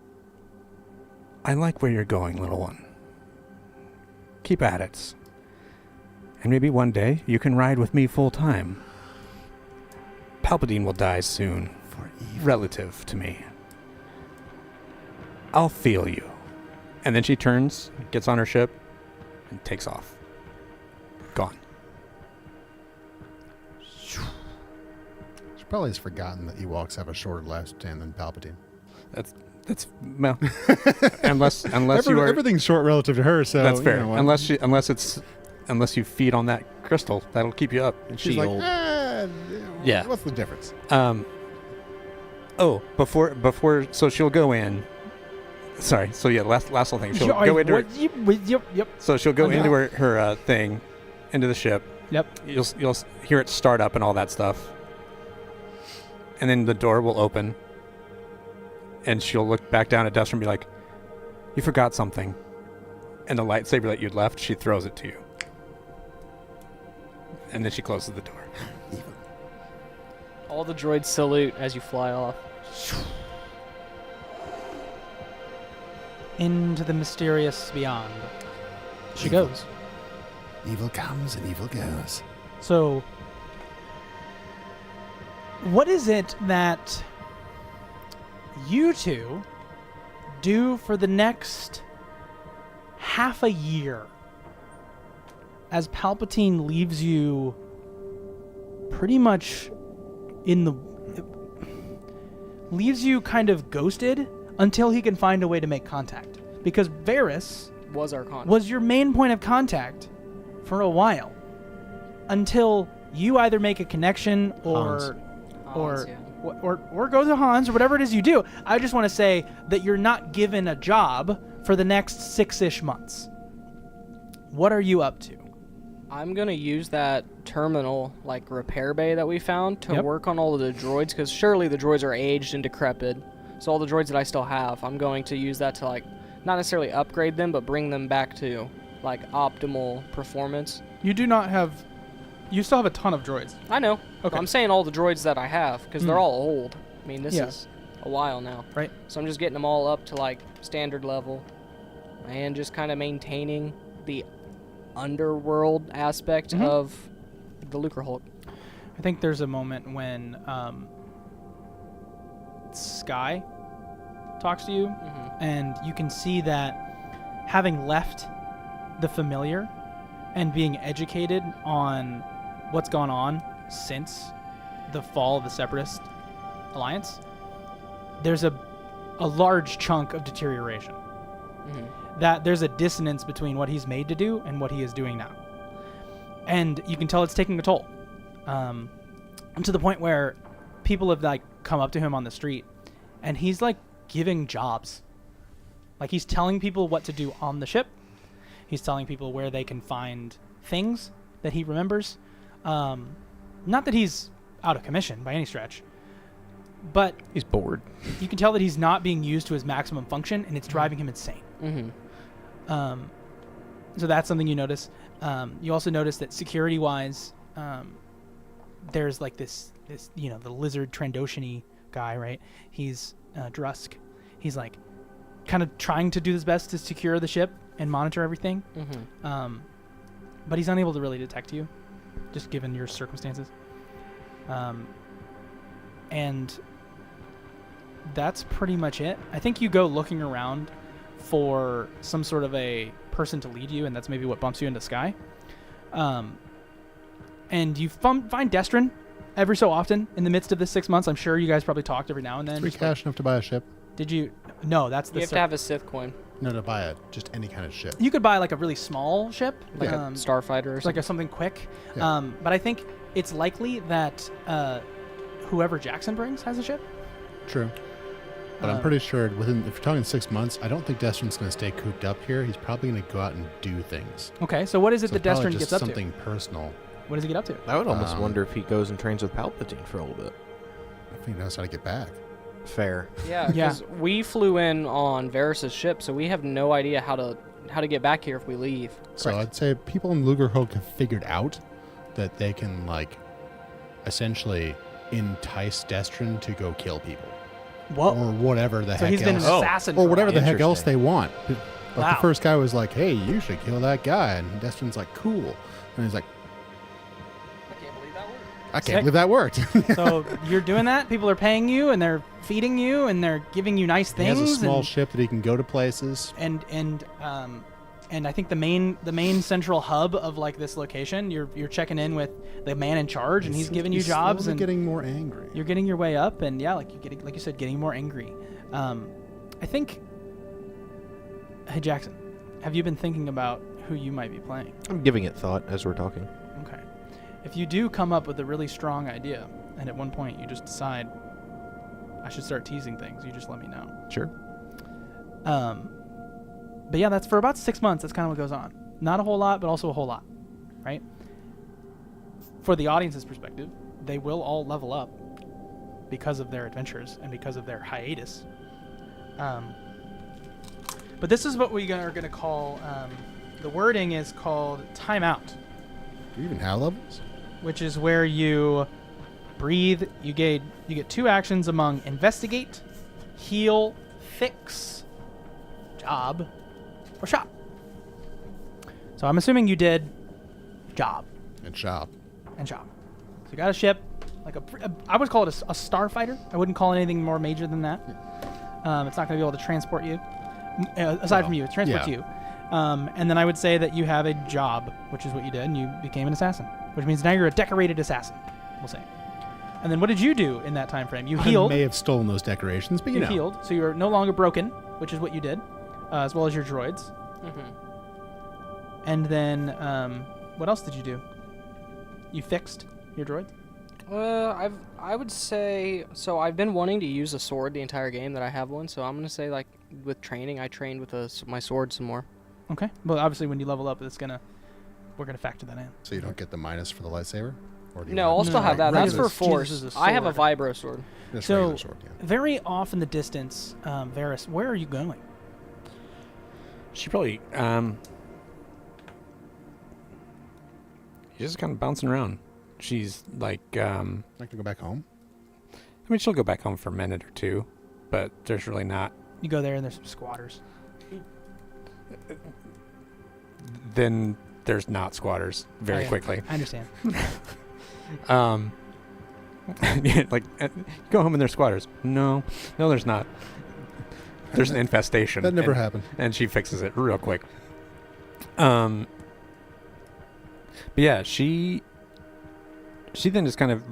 "I like where you're going, little one. Keep at it. And maybe one day you can ride with me full time. Palpatine will die soon, For evil. relative to me. I'll feel you." And then she turns, gets on her ship, and takes off. Gone. She probably has forgotten that Ewoks have a shorter lifespan than Palpatine. That's well, unless you are. Everything's short relative to her, so That's fair. You know, Unless you feed on that crystal, that'll keep you up. And she's Shield. like, Yeah. what's the difference? Before, so she'll go in. Sorry. So yeah, last little thing. She'll go into her. Yep. So she'll go Okay. into her thing, into the ship. Yep. You'll hear it start up and all that stuff. And then the door will open. And she'll look back down at Destrin and be like, "You forgot something." And the lightsaber that you'd left, she throws it to you. And then she closes the door. All the droids salute as you fly off. Into the mysterious beyond. She Evil. goes. Evil comes and evil goes. So, what is it that you two do for the next half a year as Palpatine leaves you pretty much leaves you kind of ghosted until he can find a way to make contact? Because Varys Was our con. was your main point of contact for a while until you either make a connection or Hans, yeah. or go to Hans or whatever it is you do. I just want to say that you're not given a job for the next 6-ish months. What are you up to? I'm gonna use that terminal, like repair bay that we found, to Yep. work on all of the droids, because surely the droids are aged and decrepit. So all the droids that I still have, I'm going to use that to, like, not necessarily upgrade them, but bring them back to, like, optimal performance. You do not have. You still have a ton of droids. I know. Okay. I'm saying all the droids that I have, because they're Hmm. all old. I mean, this Yeah. is a while now. Right. So I'm just getting them all up to, like, standard level, and just kind of maintaining the underworld aspect Mhm. of the Lucre Hulk. I think there's a moment when Sky talks to you, and you can see that having left the familiar and being educated on what's gone on since the fall of the Separatist Alliance, there's a large chunk of deterioration. That there's a dissonance between what he's made to do and what he is doing now. And you can tell it's taking a toll. To the point where people have like come up to him on the street and he's like giving jobs. Like he's telling people what to do on the ship. He's telling people where they can find things that he remembers. Not that he's out of commission by any stretch, but He's bored. you can tell that he's not being used to his maximum function, and it's driving him insane. So that's something you notice. You also notice that security-wise, there's like this the lizard Trandoshan-y guy, right? He's Drusk. He's like kind of trying to do his best to secure the ship and monitor everything. But he's unable to really detect you, just given your circumstances. And that's pretty much it. I think you go looking around for some sort of a person to lead you, and that's maybe what bumps you into Sky. And you find Destrin every so often in the midst of this 6 months. I'm sure you guys probably talked every now and then. Free cash enough to buy a ship? Did you? No, that's the. You have to have a Sith coin. No, to buy just any kind of ship. You could buy like a really small ship, Like a starfighter or something. like something quick. Yeah. But I think it's likely that whoever Jackson brings has a ship. True. But I'm pretty sure if you're talking 6 months, I don't think Destrin's going to stay cooped up here. He's probably going to go out and do things. Okay, so what is it So that probably Destrin just gets up something personal. What does he get up to? I would almost wonder if he goes and trains with Palpatine for a little bit. I think he knows how to get back. Fair. Yeah, because we flew in on Varys' ship, so we have no idea how to get back here if we leave. So I'd say people in Lugerhoek have figured out that they can, like, essentially entice Destrin to go kill people. Whoa. Or whatever the So heck he's been an else. assassin. Or for whatever a the while. heck else they want. But Wow. the first guy was like, hey, you should kill that guy. And Destrin's like, cool. And he's like, I can't believe that worked. I Sick. can't believe that worked. So you're doing that. People are paying you, and they're feeding you, and they're giving you nice He things. has a small and, ship that he can go to places. And I think the main central hub of like this location, you're checking in with the man in charge, and he's giving you jobs, slowly and getting more angry. you're getting your way up, and yeah, like you said, getting more angry. I think. Hey Jackson, have you been thinking about who you might be playing? I'm giving it thought as we're talking. Okay. If you do come up with a really strong idea, and at one point you just decide I should start teasing things, you just let me know. Sure. But yeah, that's for about 6 months. That's kind of what goes on. Not a whole lot, but also a whole lot, right? For the audience's perspective, they will all level up because of their adventures and because of their hiatus. But this is what we are going to call, the wording is called timeout, Do you even have levels? which is where you breathe. You get 2 actions among investigate, heal, fix, job, or shop. So I'm assuming you did job And shop. and shop. So you got a ship, like I would call it a starfighter. I wouldn't call it anything more major than that. It's not going to be able to transport you, aside from you, transport you. And then I would say that you have a job, which is what you did, and you became an assassin, which means now you're a decorated assassin, we'll say. And then what did you do in that time frame? You healed. I may have stolen those decorations, but you know. Healed, so you're no longer broken, which is what you did, as well as your droids. And then, what else did you do? You fixed your droids? I would say so. I've been wanting to use a sword the entire game that I have one, so I'm gonna say like with training, I trained with my sword some more. Okay. Well, obviously, when you level up, we're gonna factor that in. So you don't get the minus for the lightsaber? Or do you No, I'll want still have that. That's regular- for force. Jesus is a I have a sword. vibro sword. just So- regular sword, yeah. Very off in the distance, Varys, where are you going? She probably she's just kind of bouncing around. She's like Not gonna go back home? I mean she'll go back home for a minute or two, but there's really not. You go there, and there's some squatters. Then there's not squatters very Oh, yeah. quickly. I understand. Yeah, like go home and there's squatters. No, there's not. there's an infestation. That never happened. And she fixes it real quick. But yeah, she then just kind of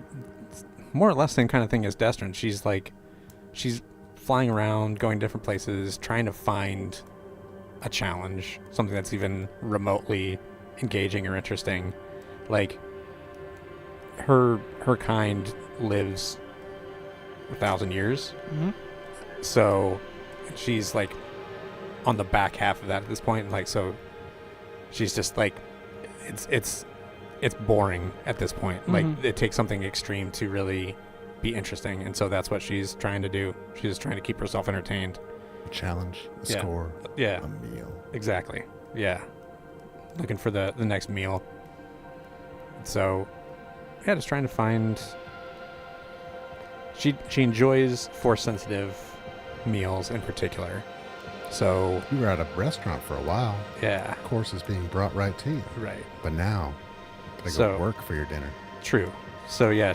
more or less same kind of thing as Destrin. She's flying around, going different places, trying to find a challenge, something that's even remotely engaging or interesting. Like her kind lives 1,000 years. Mm-hmm. So she's like on the back half of that at this point. Like, so she's just like, it's boring at this point. Like, it takes something extreme to really be interesting. And so that's what she's trying to do. She's just trying to keep herself entertained. A challenge, a Yeah. score, Yeah, a meal. exactly. Yeah. Looking for the next meal. So, yeah, just trying to find... She enjoys force-sensitive meals in particular. So, You were at a restaurant for a while. yeah, Courses being brought right to you. right. But now, gotta So- go work for your dinner. True. So, yeah,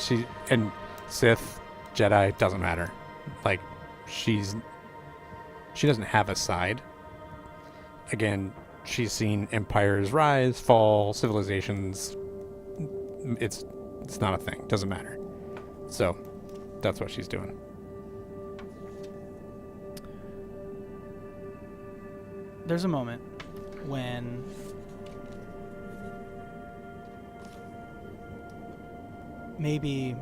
and Sith, Jedi, doesn't matter. Like, she doesn't have a side. Again, she's seen empires rise, fall, civilizations. It's not a thing. Doesn't matter. So, that's what she's doing. There's a moment when maybe,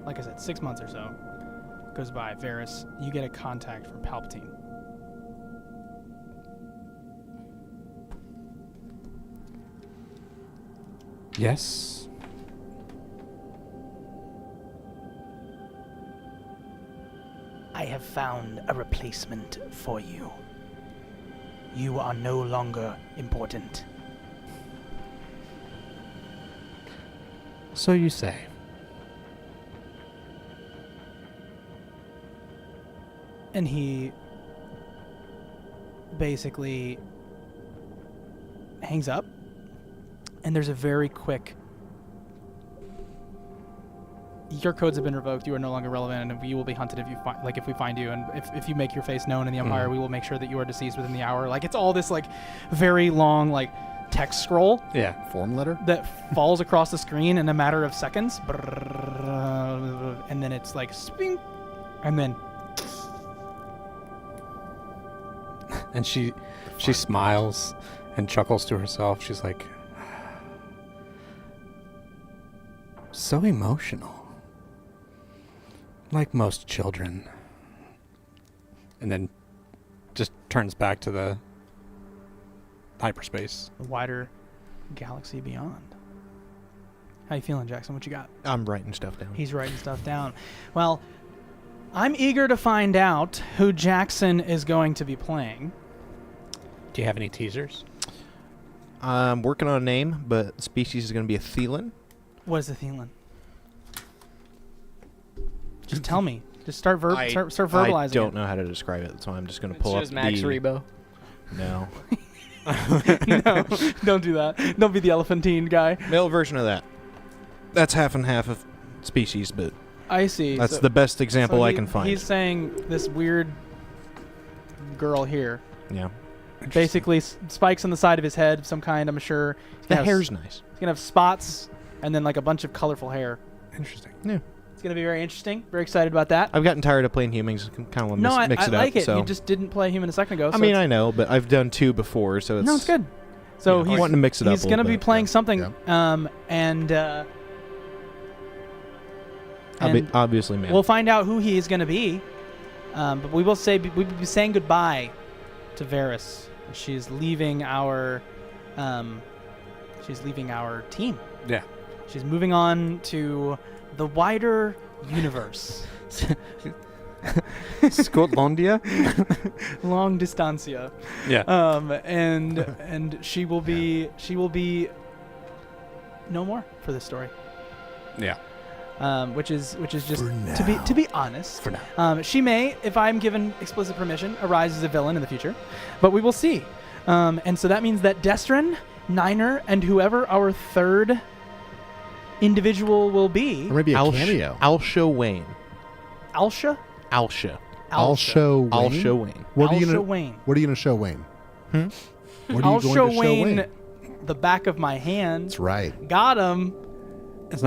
like I said, 6 months or so goes by. Varys, you get a contact from Palpatine. Yes. I have found a replacement for you. You are no longer important. So you say. And he basically hangs up, and there's a very quick, your codes have been revoked, you are no longer relevant, and you will be hunted if we find you, and if you make your face known in the Empire, we will make sure that you are deceased within the hour. Like, it's all this like very long like text scroll Yeah. Form letter? that falls across the screen in a matter of seconds, and then it's like sping, and then And she smiles and chuckles to herself. She's like, so emotional. Like most children. And then just turns back to the hyperspace. the wider galaxy beyond. How you feeling, Jackson? What you got? I'm writing stuff down. He's writing stuff down. Well, I'm eager to find out who Jackson is going to be playing. Do you have any teasers? I'm working on a name, but species is going to be a Thelan. What is the Thelan? Just tell me. Just start verbalizing. I don't it. know how to describe it, so I'm just going to It's pull just up Max the... Rebo. No. No, don't do that. Don't be the elephantine guy. Male version of that. That's half and half of species, but I see. that's So- the best example so I he- can find. He's saying this weird girl here. Yeah. Basically, spikes on the side of his head of some kind, I'm sure. He's The gonna have hair's nice. He's gonna have spots and then like a bunch of colorful hair. Interesting. It's gonna be very interesting. Very excited about that. I've gotten tired of playing humans. Kind of want No, to mix I it like up. it. So. You just didn't play human a second ago. I so mean, it's- I know, but I've done two before, so it's... no, it's good. So Yeah, he's wanting to mix it up He's a gonna little be bit, playing yeah. something, Yeah. and obviously, man. we'll find out who he is gonna be. But we will be saying goodbye to Varys. She's leaving our team. Yeah. She's moving on to the wider universe. Scotlandia? Long distancia. Yeah. And she will be no more for this story. Yeah. Which is just For to be honest. For now. She may, if I'm given explicit permission, arise as a villain in the future, but we will see. And so that means that Destrin, Niner, and whoever our third individual will be, Or maybe a cameo. Alsha Wayne. Alsha. Alsha. I'll show Wayne. I'll show Wayne. What are I'll you show gonna Wayne. What are you gonna show Wayne? Hmm? What are I'll you going show to show Wayne, Wayne? the back of my hand. That's right. Got him. It's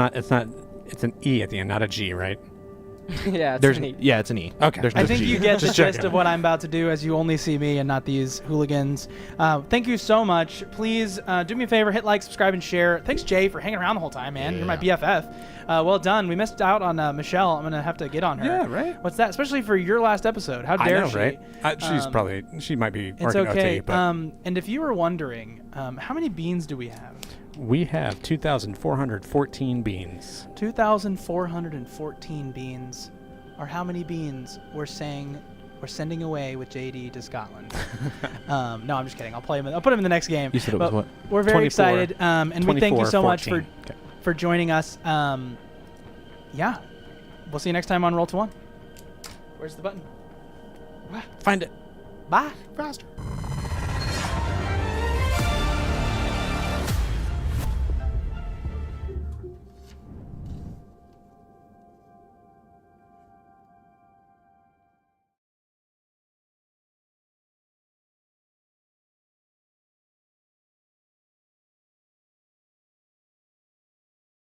an E at the end, not a G, right? Yeah, it's There's neat. yeah, it's an E. Okay. There's no I think G. you get the Just gist checking. of what I'm about to do as you only see me and not these hooligans. Thank you so much. Please do me a favor, hit like, subscribe, and share. Thanks, Jay, for hanging around the whole time, man. You're my BFF. Well done. We missed out on Michelle. I'm going to have to get on her. Yeah, right. What's that? Especially for your last episode. How I dare know, she? right? She might be It's working okay. OT, but And if you were wondering, how many beans do we have? we have 2,414 beans. 2,414 beans. Or how many beans we're sending away with JD to Scotland. No, I'm just kidding. I'll put him in the next game. You said it was But what? We're very 24. excited, and we thank you so much 14. for joining us. Yeah, we'll see you next time on Roll to One. Where's the button? Find it. Bye. Faster.